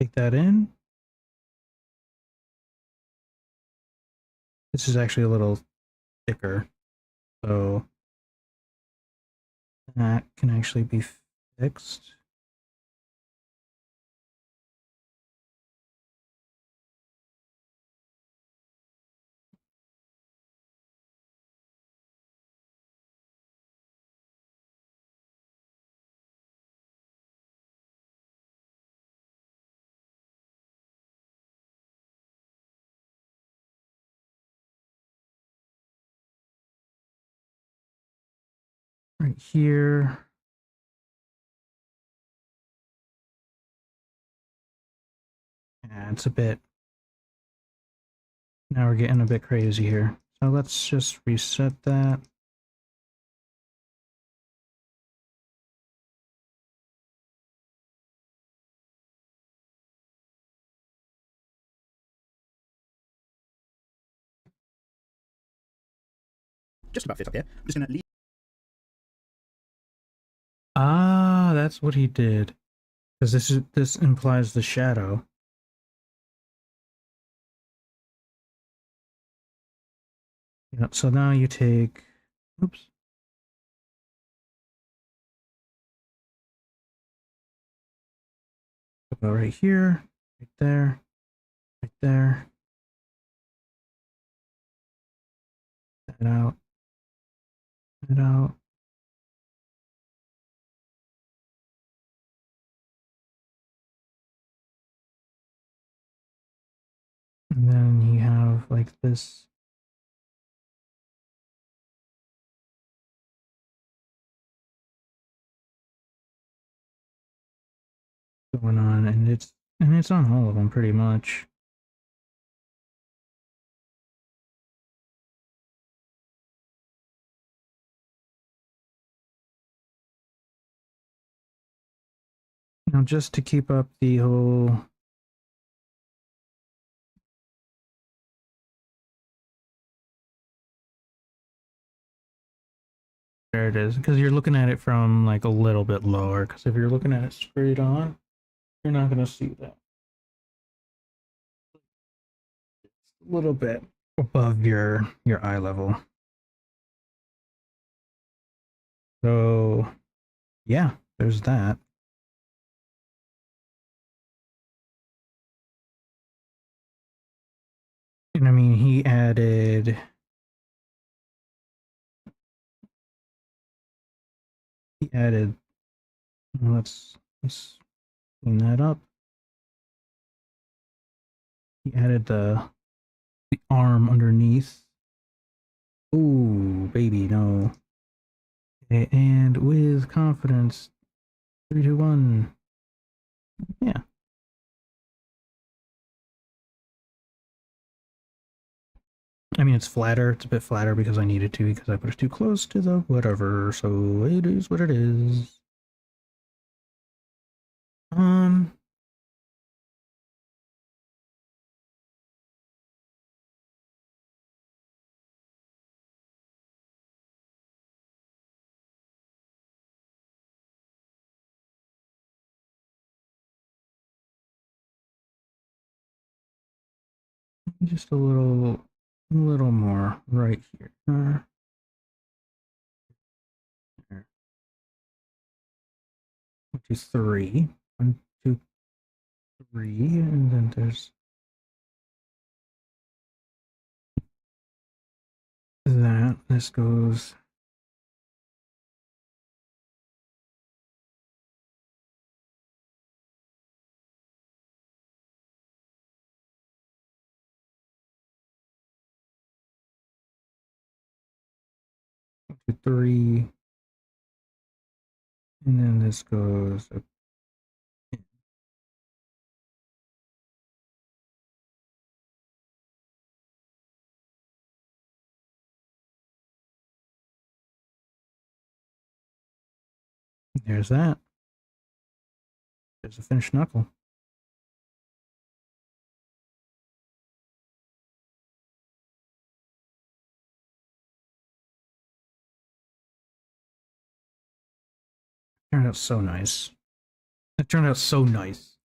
Take that in. This is actually a little thicker, so that can actually be fixed. Right here. Yeah, it's a bit. Now we're getting a bit crazy here. So let's just reset that. Just about fit up here. I'm just going to leave. Ah, that's what he did. Because this implies the shadow. Yeah, so now you take, oops. About right here, right there, right there. That out. That out. And then you have like this. Going on, and it's on all of them pretty much. Now, just to keep up the whole. There it is, because you're looking at it from like a little bit lower. Because if you're looking at it straight on, you're not going to see that. A little bit above your eye level. So, yeah, there's that. And I mean, he added Let's clean that up. He added the arm underneath. Ooh, baby, no. Okay, and with confidence, 3, 2, 1. Yeah. I mean, it's flatter. It's a bit flatter because I needed to, because I put it too close to the whatever. So it is what it is. Um. Just a little more right here. There. 1, 2, 3. 1, 2, 3, and then there's that. This goes. To 3, and then this goes up. There's that. There's a finished knuckle. Turned out so nice. It turned out so nice.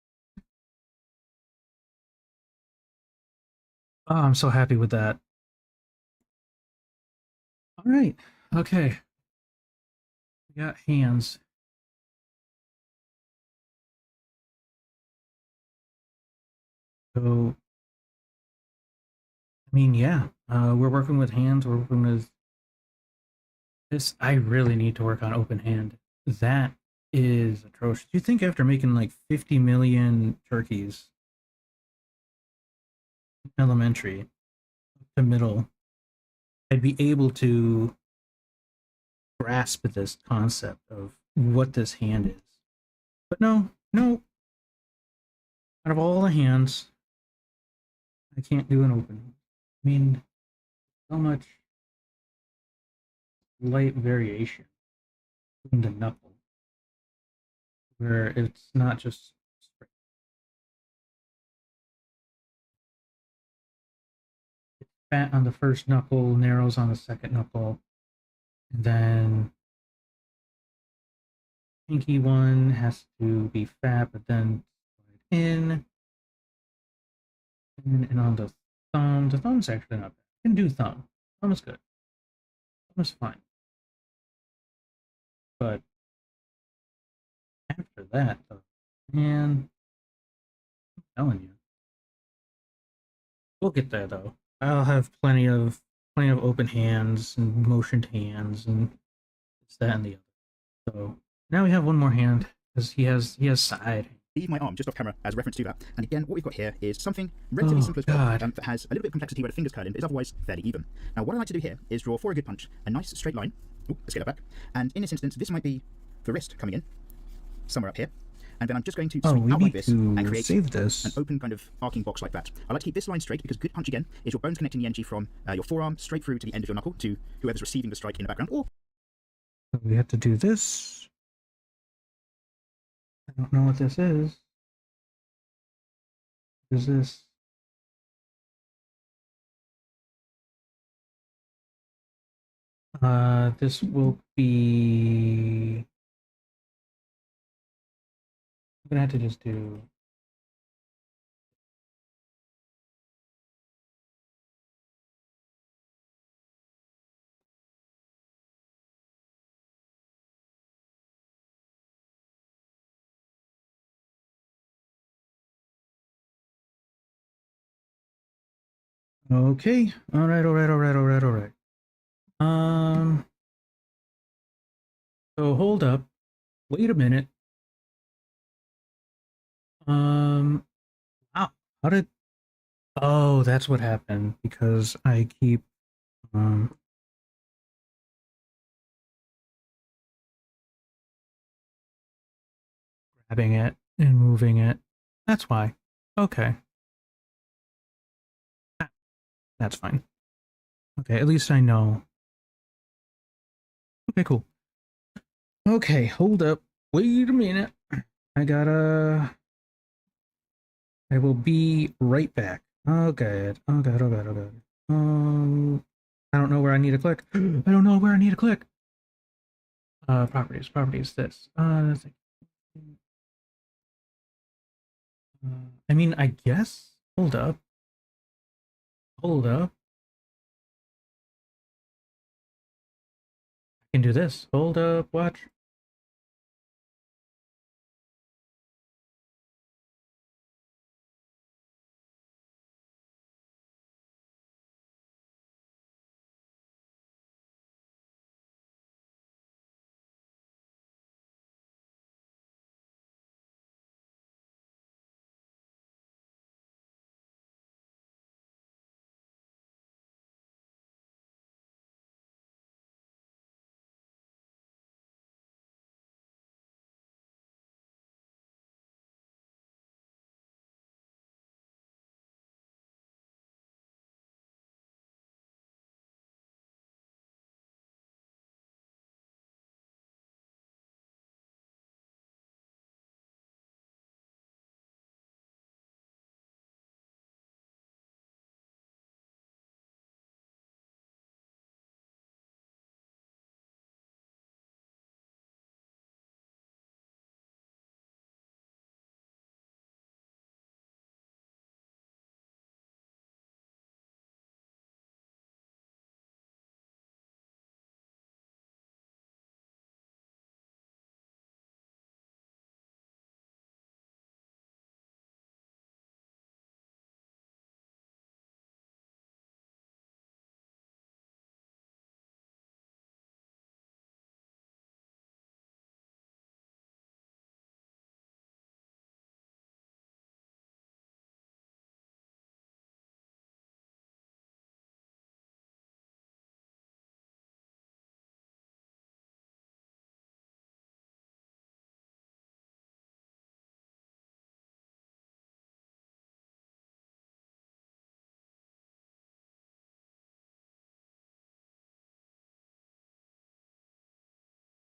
Oh, I'm so happy with that. All right. Okay. We got hands. So, I mean, yeah, we're working with hands. We're working with this. I really need to work on open hand. That is atrocious. You think after making like 50 million turkeys, elementary to middle, I'd be able to grasp this concept of what this hand is. But no, no. Out of all the hands, I can't do an open. I mean, so much light variation in the knuckle, where it's not just straight. It's fat on the first knuckle, narrows on the second knuckle, and then pinky one has to be fat, but then in, and on the thumb. The thumb's actually not bad. I can do thumb. Thumb is good. Thumb is fine. But after that, though, man, I'm telling you, we'll get there though. I'll have plenty of open hands and motioned hands and it's that and the other. So now we have one more hand because he has side. Leave my arm just off camera as a reference to that. And again, what we've got here is something relatively simple as well, that has a little bit of complexity where the fingers curl in, but is otherwise fairly even. Now, what I like to do here is draw for a good punch a nice straight line. Ooh, let's get that back. And in this instance, this might be the wrist coming in, somewhere up here. And then I'm just going to sweep out like this and create an open kind of arcing box like that. I like to keep this line straight because good punch again is your bones connecting the energy from your forearm straight through to the end of your knuckle to whoever's receiving the strike in the background. Or we have to do this. I don't know what this is. What is this? This will be. I'm gonna have to just do. Okay. All right. All right. All right. All right. All right. So hold up. Wait a minute. Wow. How did? Oh, that's what happened because I keep um grabbing it and moving it. That's why. Okay, that's fine. Okay, at least I know. Okay, cool. Okay, hold up. Wait a minute. I gotta. I will be right back. Oh god. Oh god. Oh god. Oh god. I don't know where I need to click. I don't know where I need to click. Properties. Properties. This. That's like, I mean, I guess. Hold up. Hold up. I can do this. Hold up. Watch.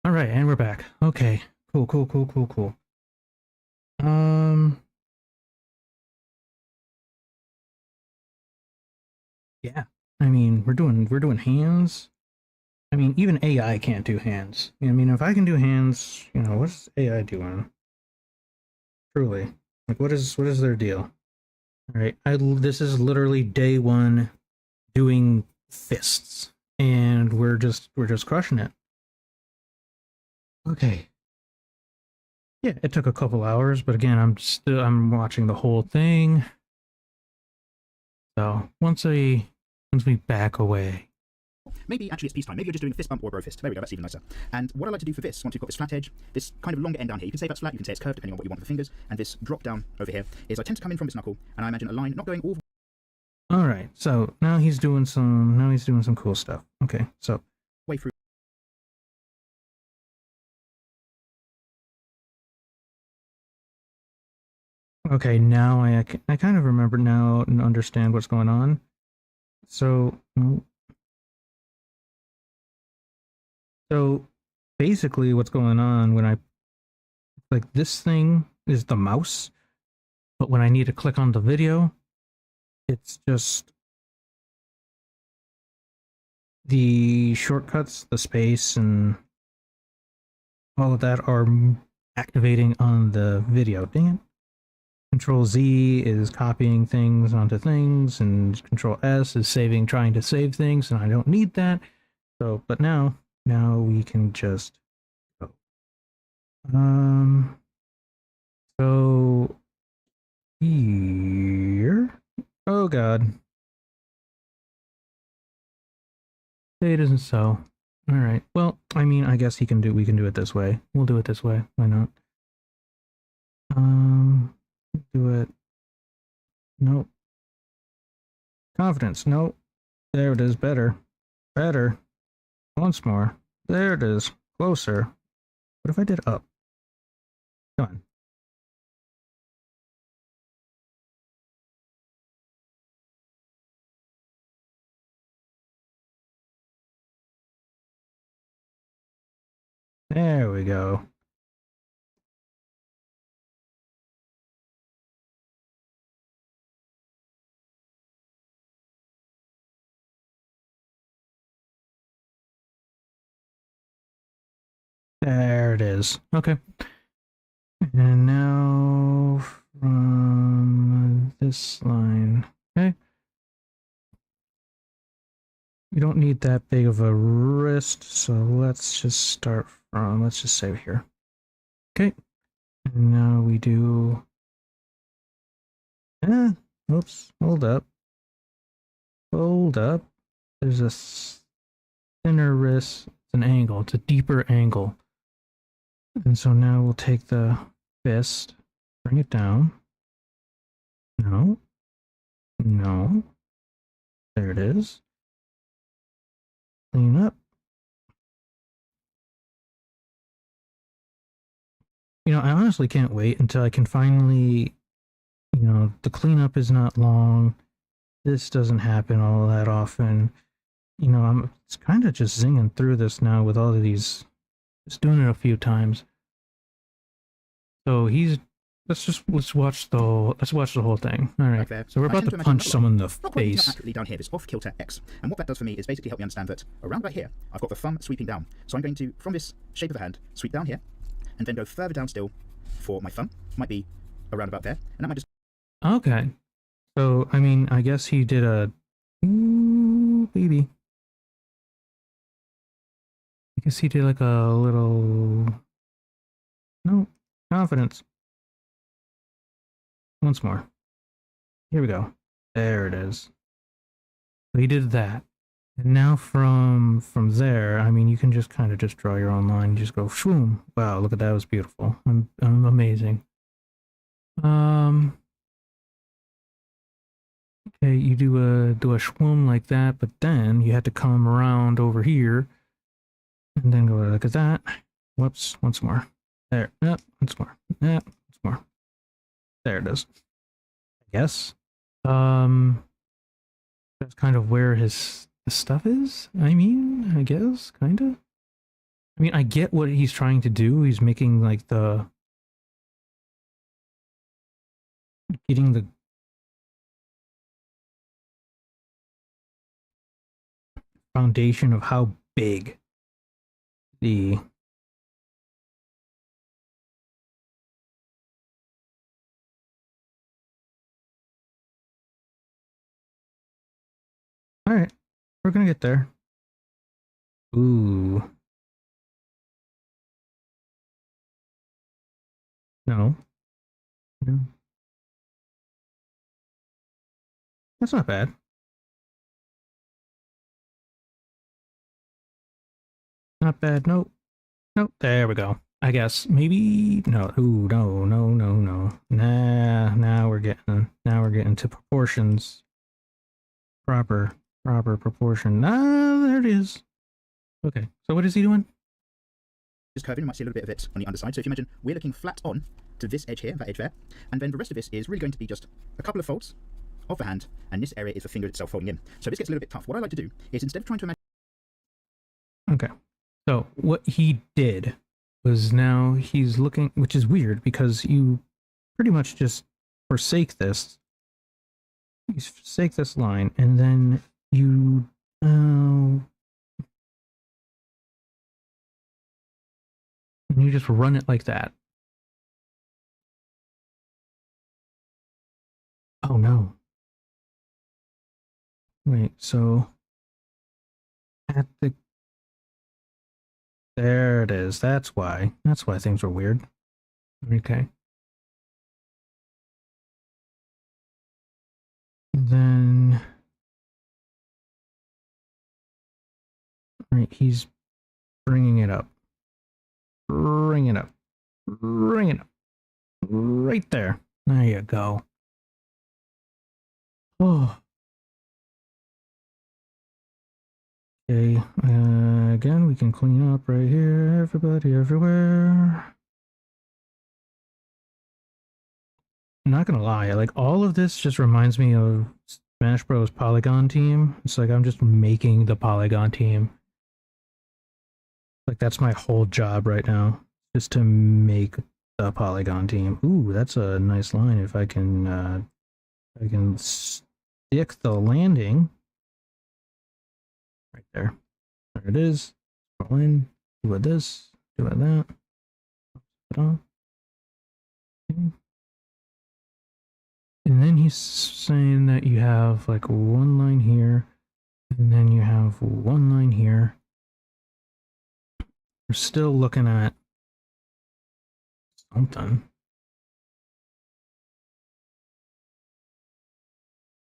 All right, and we're back. Okay. Cool. Cool. Cool. Cool. Cool. Um. Yeah. I mean, we're doing hands. I mean, even AI can't do hands. I mean, if I can do hands, what's AI doing? Truly, like, what is their deal? All right, this is literally day one doing fists, and we're just crushing it. Okay, yeah, it took a couple hours, but again, I'm watching the whole thing. So once we back away. Maybe actually it's peacetime. Maybe you're just doing a fist bump or a bro fist. There we go, that's even nicer. And what I like to do for this, once you've got this flat edge, this kind of longer end down here, you can say that's flat, you can say it's curved, depending on what you want with the fingers, and this drop down over here is I tend to come in from this knuckle, and I imagine a line not going all All right, so now he's doing some cool stuff. Okay, so the way through. okay, now I kind of remember now and understand what's going on. So so basically what's going on when I like this thing is the mouse, but when I need to click on the video, it's just the shortcuts, the space and all of that are activating on the video. Dang it. Control Z is copying things onto things, and Control S is trying to save things, and I don't need that. So, but now we can just go. Um, so here, oh god, it isn't so. All right. Well, I mean, I guess we can do it this way. We'll do it this way. Why not? Um, Do it. Nope. Confidence. Nope. There it is. Better. Better. Once more. There it is. Closer. What if I did up? Come on. There we go. There it is. Okay. And now from this line. Okay. You don't need that big of a wrist, so let's just start from, let's just save here. Okay. And now we do. Oops. Hold up. Hold up. There's a thinner wrist. It's an angle. It's a deeper angle. And so now we'll take the fist, bring it down. No. No. There it is. Clean up. You know, I honestly can't wait until I can finally, you know, the cleanup is not long. This doesn't happen all that often. You know, I'm it's kind of just zinging through this now with all of these, just doing it a few times. So he's let's watch the whole thing. All right. There. So we're I about tend to to punch imagine someone in the not quite face. accurately down here, this off-kilter X. And what that does for me is basically help me understand that around about here, I've got the thumb sweeping down. So I'm going to, from this shape of the hand, sweep down here, and then go further down still for my thumb. Might be around about there. And that might just... Okay. So I mean, I guess he did a ooh, baby. I guess he did like a little no confidence. Once more. Here we go. There it is. So he did that. And now from there, I mean, you can just kind of just draw your own line. You just go shwoom. Wow, look at that. It was beautiful. I'm amazing. Okay, you do a shwoom like that, but then you had to come around over here and then go like that. Whoops, once more. There. Yep, once more. Yep, once more. There it is. I guess. That's kind of where his stuff is. I mean, I guess, kind of. I mean, I get what he's trying to do. He's making like getting the foundation of how big the all right, we're gonna get there. Ooh, no, no, that's not bad. Not bad. Nope, nope. There we go. I guess maybe no. Ooh, no, no, no, no. Nah, now we're getting to proportions. Proper proportion. Ah, there it is. Okay, so what is he doing? Just curving, you might see a little bit of it on the underside. So if you imagine, we're looking flat on to this edge here, that edge there, and then the rest of this is really going to be just a couple of folds of the hand, and this area is the finger itself folding in. So this gets a little bit tough. What I like to do is, instead of trying to imagine... Okay, so what he did was now he's looking, which is weird because you pretty much just forsake this. You forsake this line, and then you and you just run it like that. Oh no. Wait, so at the there it is. That's why. That's why things were weird. Okay. And then right, he's bringing it up. Bring it up. Bring it up. Right there. There you go. Oh. Okay, again, we can clean up right here. Everybody, everywhere. I'm not gonna lie, like all of this just reminds me of Smash Bros. Polygon team. It's like I'm just making the Polygon team. Like that's my whole job right now, just to make the Polygon team. Ooh, that's a nice line. If I can stick the landing right there. There it is. Scroll in. Do it this. Do it that. Put on. Okay. And then he's saying that you have like one line here, and then you have one line here. We're still looking at something.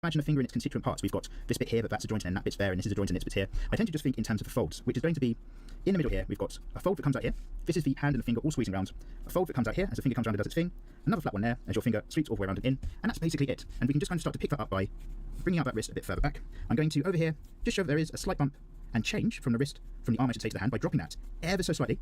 Imagine a finger in its constituent parts. We've got this bit here, but that's a joint, and that bit's there, and this is a joint, and this bit's here. I tend to just think in terms of the folds, which is going to be in the middle here. We've got a fold that comes out here. This is the hand and the finger all squeezing around. A fold that comes out here as the finger comes around and does its thing. Another flat one there as your finger sweeps all the way around and in. And that's basically it. And we can just kind of start to pick that up by bringing out that wrist a bit further back. I'm going to, over here, just show that there is a slight bump and change from the wrist, from the arm, I should say, to the hand by dropping that ever so slightly.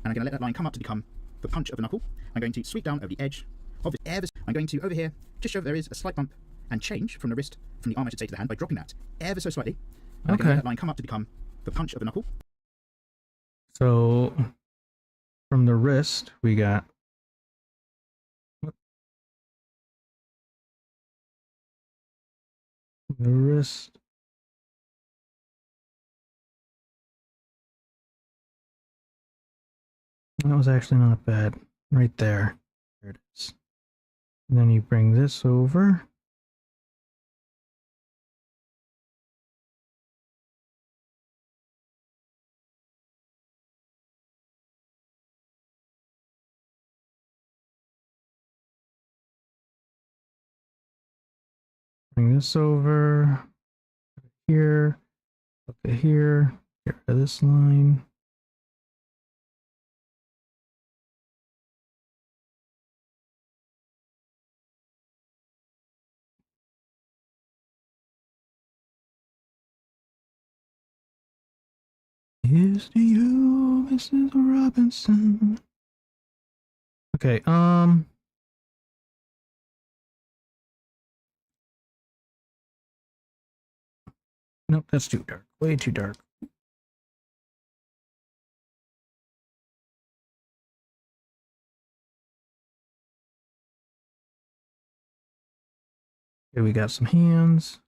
And I'm going to let that line come up to become the punch of the knuckle. I'm going to sweep down over the edge of this I'm going to, over here, just show that there is a slight bump and change from the wrist, from the arm, I should say, to the hand by dropping that ever so slightly. And okay. Let that line come up to become the punch of the knuckle. So from the wrist, we got the wrist. That was actually not bad. Right there. There it is. And then you bring this over. Bring this over here, look at here, get rid of this line. Here's to you, Mrs. Robinson. Okay, nope, that's too dark. Way too dark. Okay, we got some hands.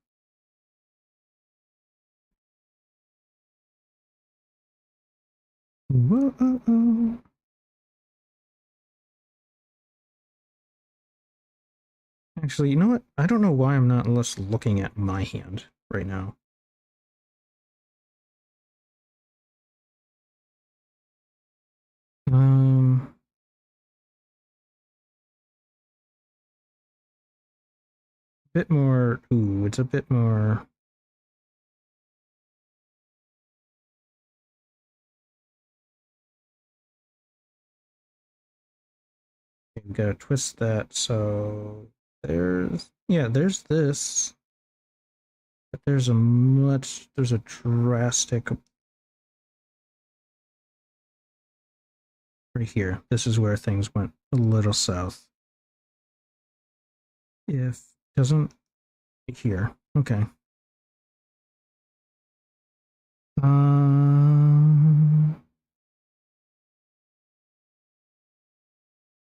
Whoa. Actually, you know what? I don't know why I'm not less looking at my hand right now. Bit more. Ooh, it's a bit more. Okay, we gotta twist that. So there's there's this, but there's a drastic right here. This is where things went a little south. If it doesn't here, okay.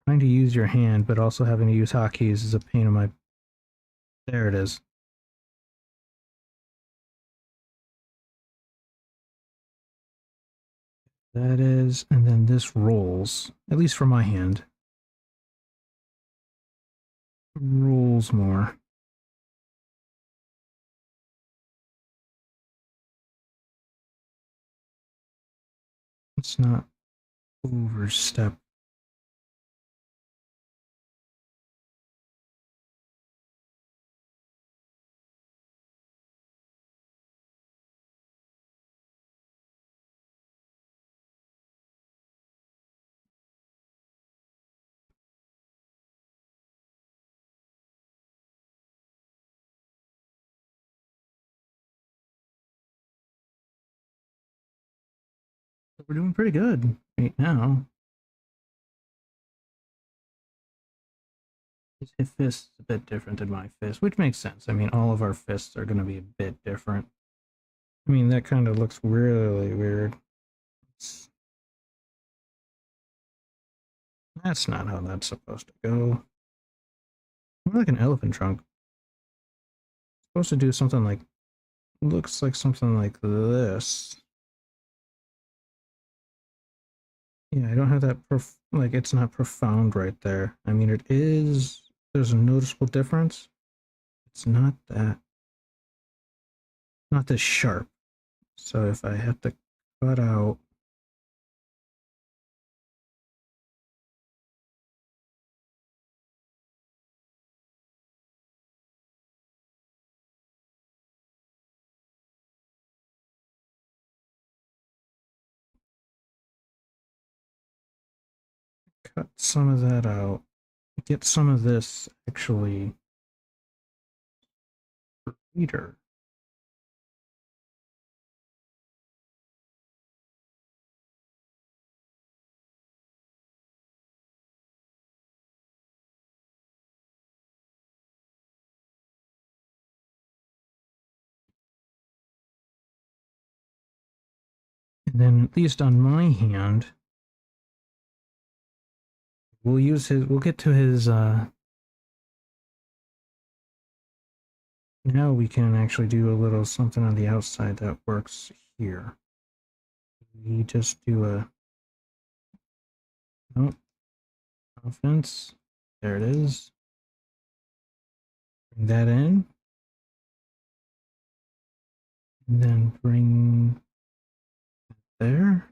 Trying to use your hand, but also having to use hotkeys is a pain in my. There it is. That is, and then this rolls, at least for my hand. Rolls more. Let's not overstep. We're doing pretty good right now. His fist is a bit different than my fist, which makes sense. I mean, all of our fists are going to be a bit different. I mean, that kind of looks really weird. That's not how that's supposed to go. More like an elephant trunk. It's supposed to do something like, looks like something like this. Yeah, I don't have that, like, it's not profound right there. I mean, it is, there's a noticeable difference. It's not that, not this sharp. So if I have to cut out, cut some of that out, get some of this actually straighter. And then at least on my hand, we'll use his, we'll get to his, now we can actually do a little something on the outside that works here. We just do a, nope, offense. There it is. Bring that in. And then bring there.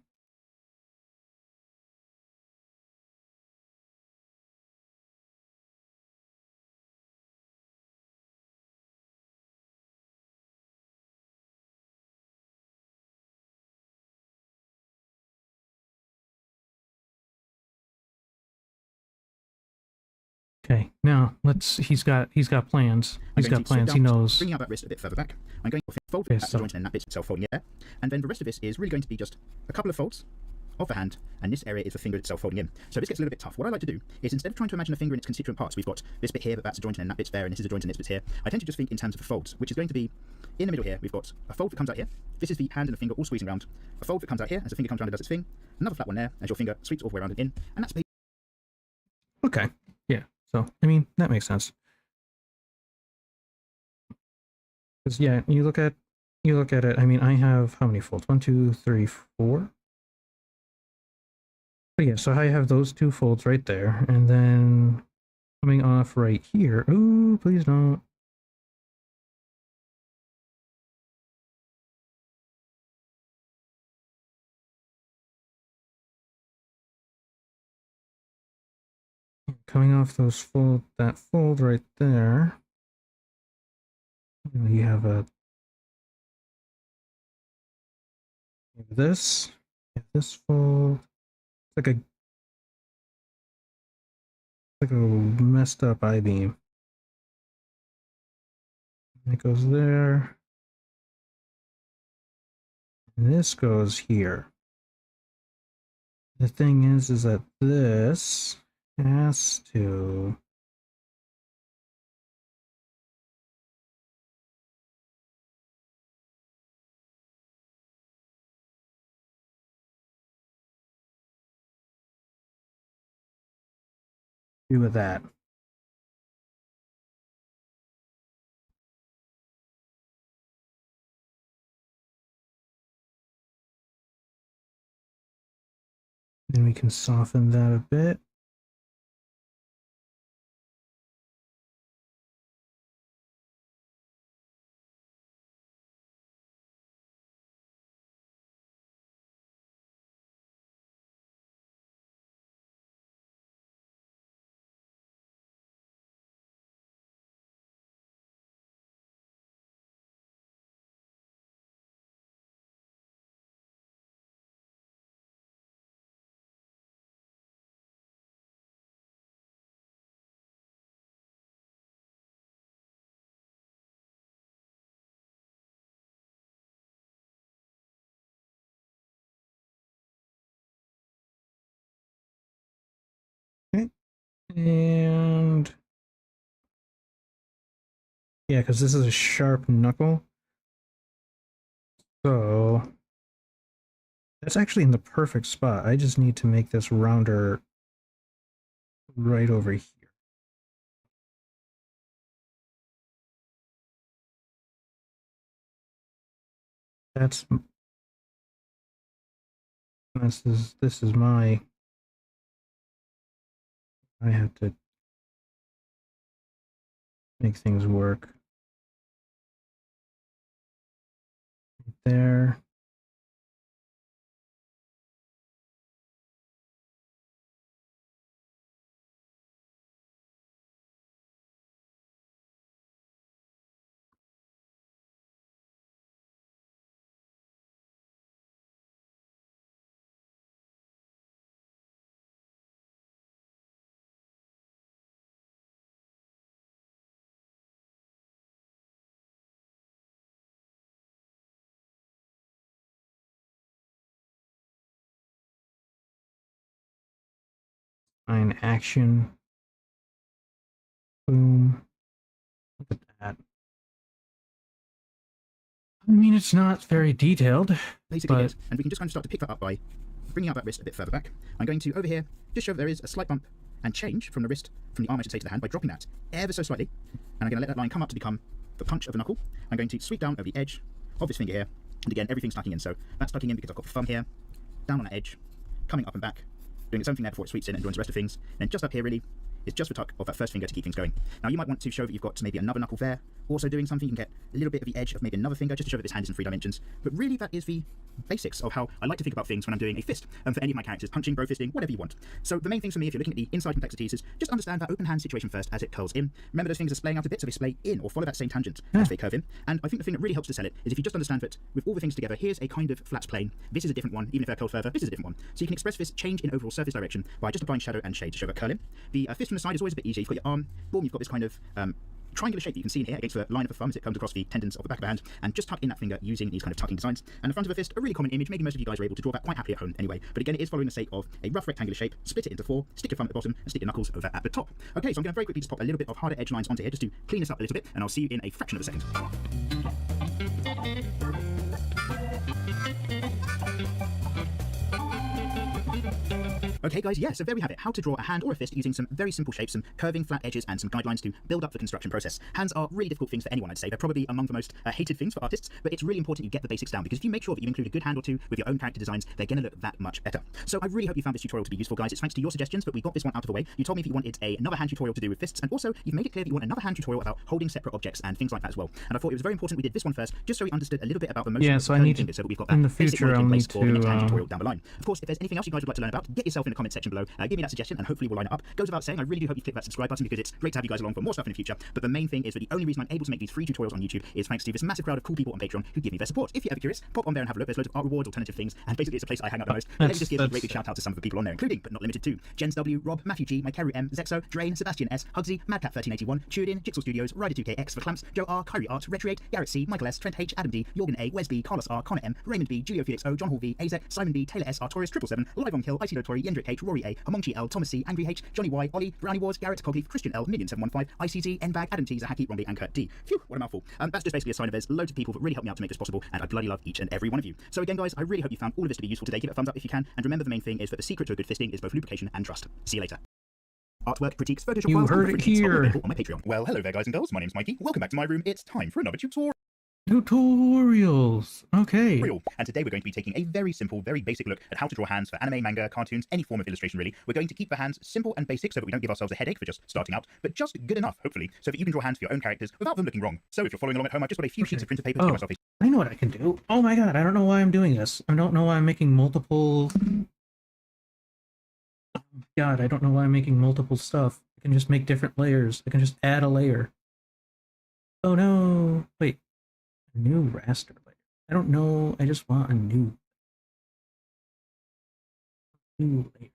Okay, now let's. He's got plans. He's got plans. He knows. Bringing out that wrist a bit further back. I'm going to fold Okay, that joint and then that bit itself folding there. And then the rest of this is really going to be just a couple of folds of the hand, and this area is the finger itself folding in. So this gets a little bit tough. What I like to do is, instead of trying to imagine a finger in its constituent parts, we've got this bit here, but that's a joint, and then that bit's there, and this is a joint, and this bit's here. I tend to just think in terms of the folds, which is going to be in the middle here. We've got a fold that comes out here. This is the hand and the finger all squeezing around. A fold that comes out here as the finger comes around and does its thing. Another flat one there as your finger sweeps all the way around and in, and that's Okay. Yeah. So I mean that makes sense. Because yeah, you look at it. I mean, I have how many folds? 1, 2, 3, 4. But yeah, so I have those two folds right there, and then coming off right here. Ooh, please don't. Coming off those that fold right there. You have this. You have this fold. It's like a messed up I-beam. It goes there. And this goes here. The thing is that this has to do with that. Then we can soften that a bit. And yeah, because this is a sharp knuckle. So that's actually in the perfect spot. I just need to make this rounder right over here. That's this is my. I have to make things work. Right there. Fine action. Boom. Look at that. I mean, it's not very detailed. Basically but it, and we can just kind of start to pick that up by bringing out that wrist a bit further back. I'm going to, over here, just show that there is a slight bump and change from the wrist, from the arm I should say, to the hand by dropping that ever so slightly. And I'm going to let that line come up to become the punch of the knuckle. I'm going to sweep down over the edge of this finger here, and again, everything's tucking in. So that's tucking in because I've got the thumb here, down on that edge, coming up and back, doing its own thing there before it sweeps in and joins the rest of things. And then just up here really is just the tuck of that first finger to keep things going. Now you might want to show that you've got maybe another knuckle there, also doing something. You can get a little bit of the edge of maybe another finger just to show that this hand is in 3 dimensions. But really that is the basics of how I like to think about things when I'm doing a fist, and for any of my characters, punching, bro fisting, whatever you want. So the main thing for me, if you're looking at the inside complexities, is just understand that open hand situation first as it curls in. Remember those things are splaying out a bit, so they splay in or follow that same tangent as they curve in. And I think the thing that really helps to sell it is if you just understand that with all the things together, here's a kind of flat plane, this is a different one, even if they're curled further, this is a different one. So you can express this change in overall surface direction by just applying shadow and shade to show that curl in. The fist from the side is always a bit easier. You've got your arm, boom, you've got this kind of triangular shape that you can see in here against the line of the thumb as it comes across the tendons of the back of the hand, and just tuck in that finger using these kind of tucking designs. And the front of the fist, a really common image, maybe most of you guys are able to draw that quite happily at home anyway, but again it is following the sake of a rough rectangular shape, split it into 4, stick your thumb at the bottom, and stick your knuckles over at the top. Okay, so I'm going to very quickly just pop a little bit of harder edge lines onto here just to clean this up a little bit, and I'll see you in a fraction of a second. Okay guys, yeah, so there we have it. How to draw a hand or a fist using some very simple shapes, some curving flat edges and some guidelines to build up the construction process. Hands are really difficult things for anyone, I'd say. They're probably among the most hated things for artists, but it's really important you get the basics down, because if you make sure that you include a good hand or two with your own character designs, they're going to look that much better. So I really hope you found this tutorial to be useful, guys. It's thanks to your suggestions, but we got this one out of the way. You told me that you wanted another hand tutorial to do with fists, and also you've made it clear that you want another hand tutorial about holding separate objects and things like that as well. And I thought it was very important we did this one first, just so we understood a little bit about the motion yeah, of so I need to, so that we've got that in the basic future, knowledge I'll in place need for the next hand to tutorial down the line. Of course, if there's anything else you guys would like to learn about, get yourself in the comment section below. Give me that suggestion, and hopefully we'll line it up. Goes without saying, I really do hope you click that subscribe button, because it's great to have you guys along for more stuff in the future. But the main thing is that the only reason I'm able to make these free tutorials on YouTube is thanks to this massive crowd of cool people on Patreon who give me their support. If you're ever curious, pop on there and have a look. There's loads of art rewards, alternative things, and basically it's a place I hang out the most. Let me just give a great big shout out to some of the people on there, including, but not limited to, Jens W, Rob, Matthew G, Mykeru M, Zexo, Drain, Sebastian S, Hugsy, Madcat1381, Tudin, Jigsaw Studios, Ryder2KX for Clamps, Joe R, Kyrie Art, Retriate, Garrett C, Michael S, Trent H, Adam D, Jorgen A, Wes B, Carlos R, Connor M, Raymond B, Julio Felix O, John Hall V, AZ, Simon B, Taylor S, Artorius 777, Live on Kill, IC Tori, Yendrick H, Rory A, Amongchi L, Thomas C, Angry H, Johnny Y, Ollie, Brownie Wars, Garrett, Cogleaf, Christian L, Minion715, ICZ, Nbag, Adam T, Zahaki, Romby, and Kurt D. Phew, what a mouthful. That's just basically a sign of there's loads of people that really help me out to make this possible, and I bloody love each and every one of you. So again, guys, I really hope you found all of this to be useful today. Give it a thumbs up if you can, and remember the main thing is that the secret to a good fisting is both lubrication and trust. See you later. Artwork, critiques, Photoshop You files, heard and it here. available on my Patreon. Well, hello there, guys and girls. My name's Mikey. Welcome back to my room. It's time for another tutorial. Tutorials. Okay. And today we're going to be taking a very simple, very basic look at how to draw hands for anime, manga, cartoons, any form of illustration really. We're going to keep the hands simple and basic so that we don't give ourselves a headache for just starting out, but just good enough, hopefully, so that you can draw hands for your own characters without them looking wrong. So if you're following along at home, I've just got a few sheets of printer paper to give myself a... I know what I can do. Oh my god, I don't know why I'm doing this. I don't know why I'm making multiple... Oh my god, I don't know why I'm making multiple stuff. I can just make different layers. I can just add a layer. Oh no! Wait. A new raster layer. I don't know. I just want a new layer. I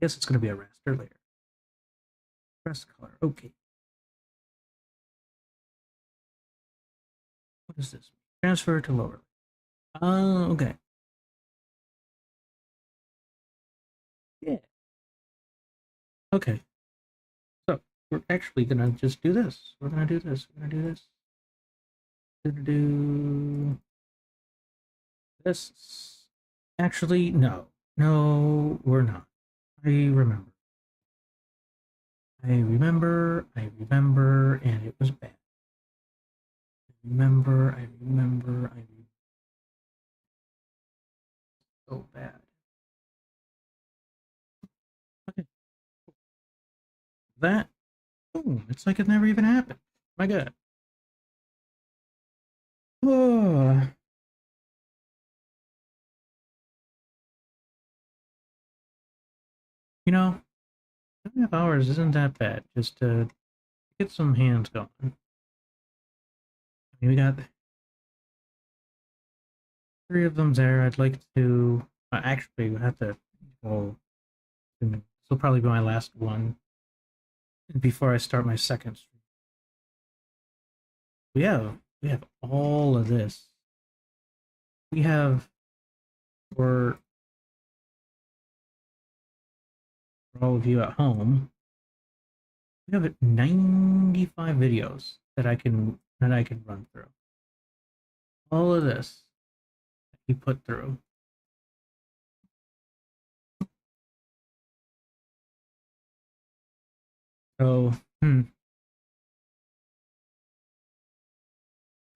guess it's going to be a raster layer. Press color. Okay. What is this? Transfer to lower. Okay. Yeah. Okay, so we're actually gonna just do this. We're gonna do this. We're gonna do this. We're gonna do this. Actually, no. No, we're not. I remember. I remember, and it was bad. I remember, so bad. Okay, that, boom, it's like it never even happened. My God. Oh, you know, 2.5 hours isn't that bad just to get some hands going. I mean, we got 3 of them there. I'd like to, actually, we have to, well, this will probably be my last one before I start my second stream. We have all of this. We have for all of you at home, we have 95 videos that I can run through. All of this that you put through. So, I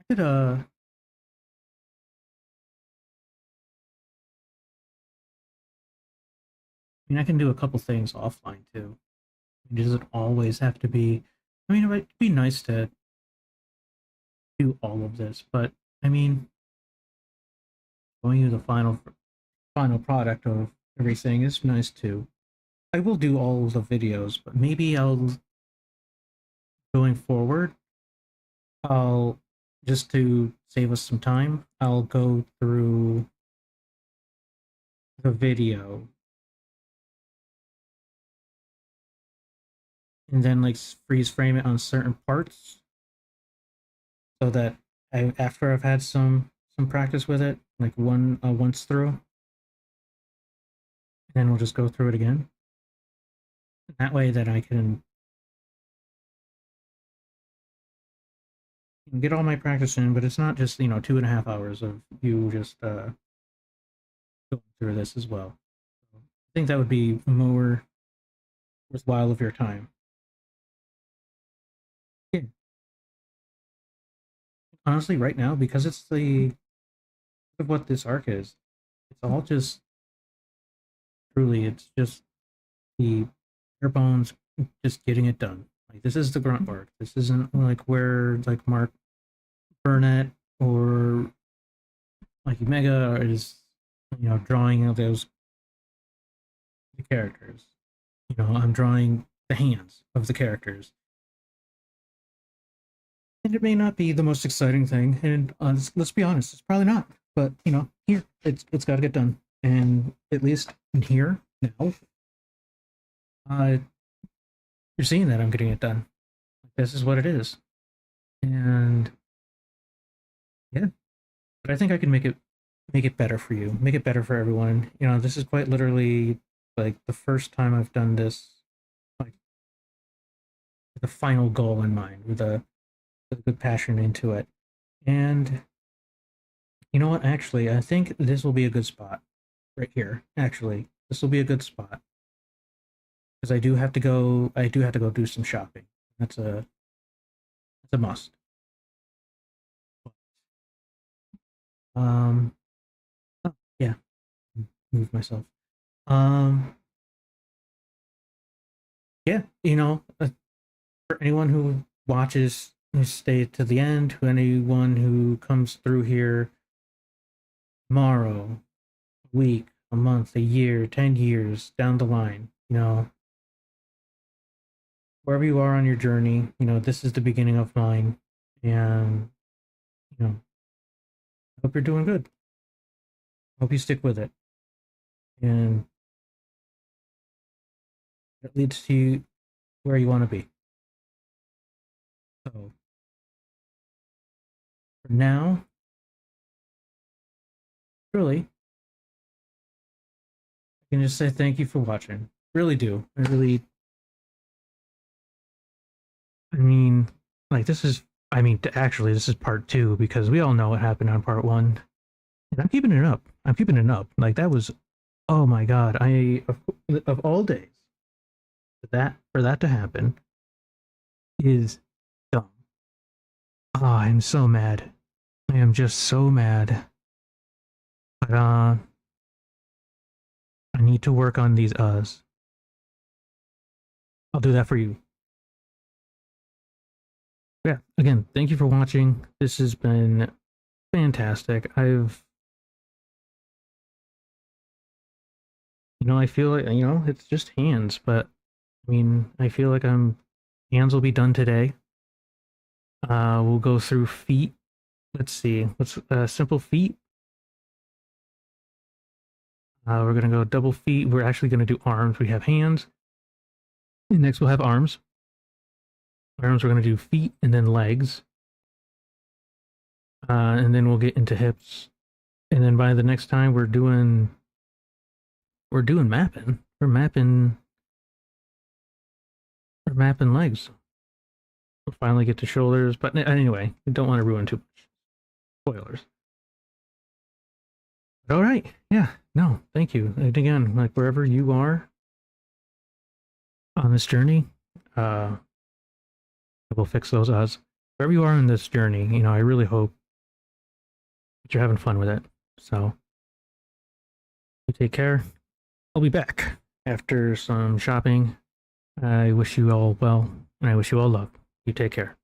could I mean I can do a couple things offline too. It doesn't always have to be, I mean, it would be nice to do all of this, but I mean, showing you the final product of everything is nice too. I will do all of the videos, but maybe I'll, going forward, I'll, just to save us some time, I'll go through the video and then like freeze frame it on certain parts so that after I've had some practice with it, like once through, and then we'll just go through it again. That way that I can get all my practice in, but it's not just 2.5 hours of you just going through this as well. I think that would be more worthwhile of your time. Yeah. Honestly, right now, because it's the of what this arc is, it's all just truly, it's just the bare bones, just getting it done. Like this is the grunt work. This isn't like where like Mark Burnett or like Mega is, drawing of those the characters. I'm drawing the hands of the characters. And it may not be the most exciting thing, and let's be honest, it's probably not. But here it's got to get done, and at least in here now, uh, you're seeing that I'm getting it done. This is what it is, and yeah. But I think I can make it better for you, make it better for everyone. This is quite literally like the first time I've done this, like with a final goal in mind, with a good passion into it. And you know what? Actually, I think this will be a good spot right here. Actually, this will be a good spot because I do have to go. I do have to go do some shopping. That's a must. Um. Oh, yeah. Move myself. Um. Yeah. For anyone who watches, who stay to the end, who anyone who comes through here tomorrow, a week, a month, a year, 10 years down the line, wherever you are on your journey, this is the beginning of mine. And, I hope you're doing good. I hope you stick with it. And it leads to you where you want to be. So, for now, really, I can just say thank you for watching. Really do. I really I mean, like this is. I mean, actually, this is part two because we all know what happened on part one. And I'm keeping it up. I'm keeping it up. Like that was. Oh my god! Of all days, for that to happen is dumb. Oh, I'm so mad. I am just so mad. But I need to work on these uhs. I'll do that for you. Yeah. Again, thank you for watching. This has been fantastic. I feel like it's just hands, but I mean, I feel like hands will be done today. We'll go through feet. Let's see. Let's simple feet. We're gonna go double feet. We're actually gonna do arms. We have hands. And next we'll have arms. Arms, we're gonna do feet and then legs. And then we'll get into hips. And then by the next time we're doing mapping. We're mapping legs. We'll finally get to shoulders. But anyway, we don't want to ruin too much. Spoilers. But all right. Yeah. No, thank you. And again, like wherever you are on this journey, we'll fix those odds. Wherever you are in this journey, I really hope that you're having fun with it. So you take care. I'll be back after some shopping. I wish you all well, and I wish you all luck. You take care.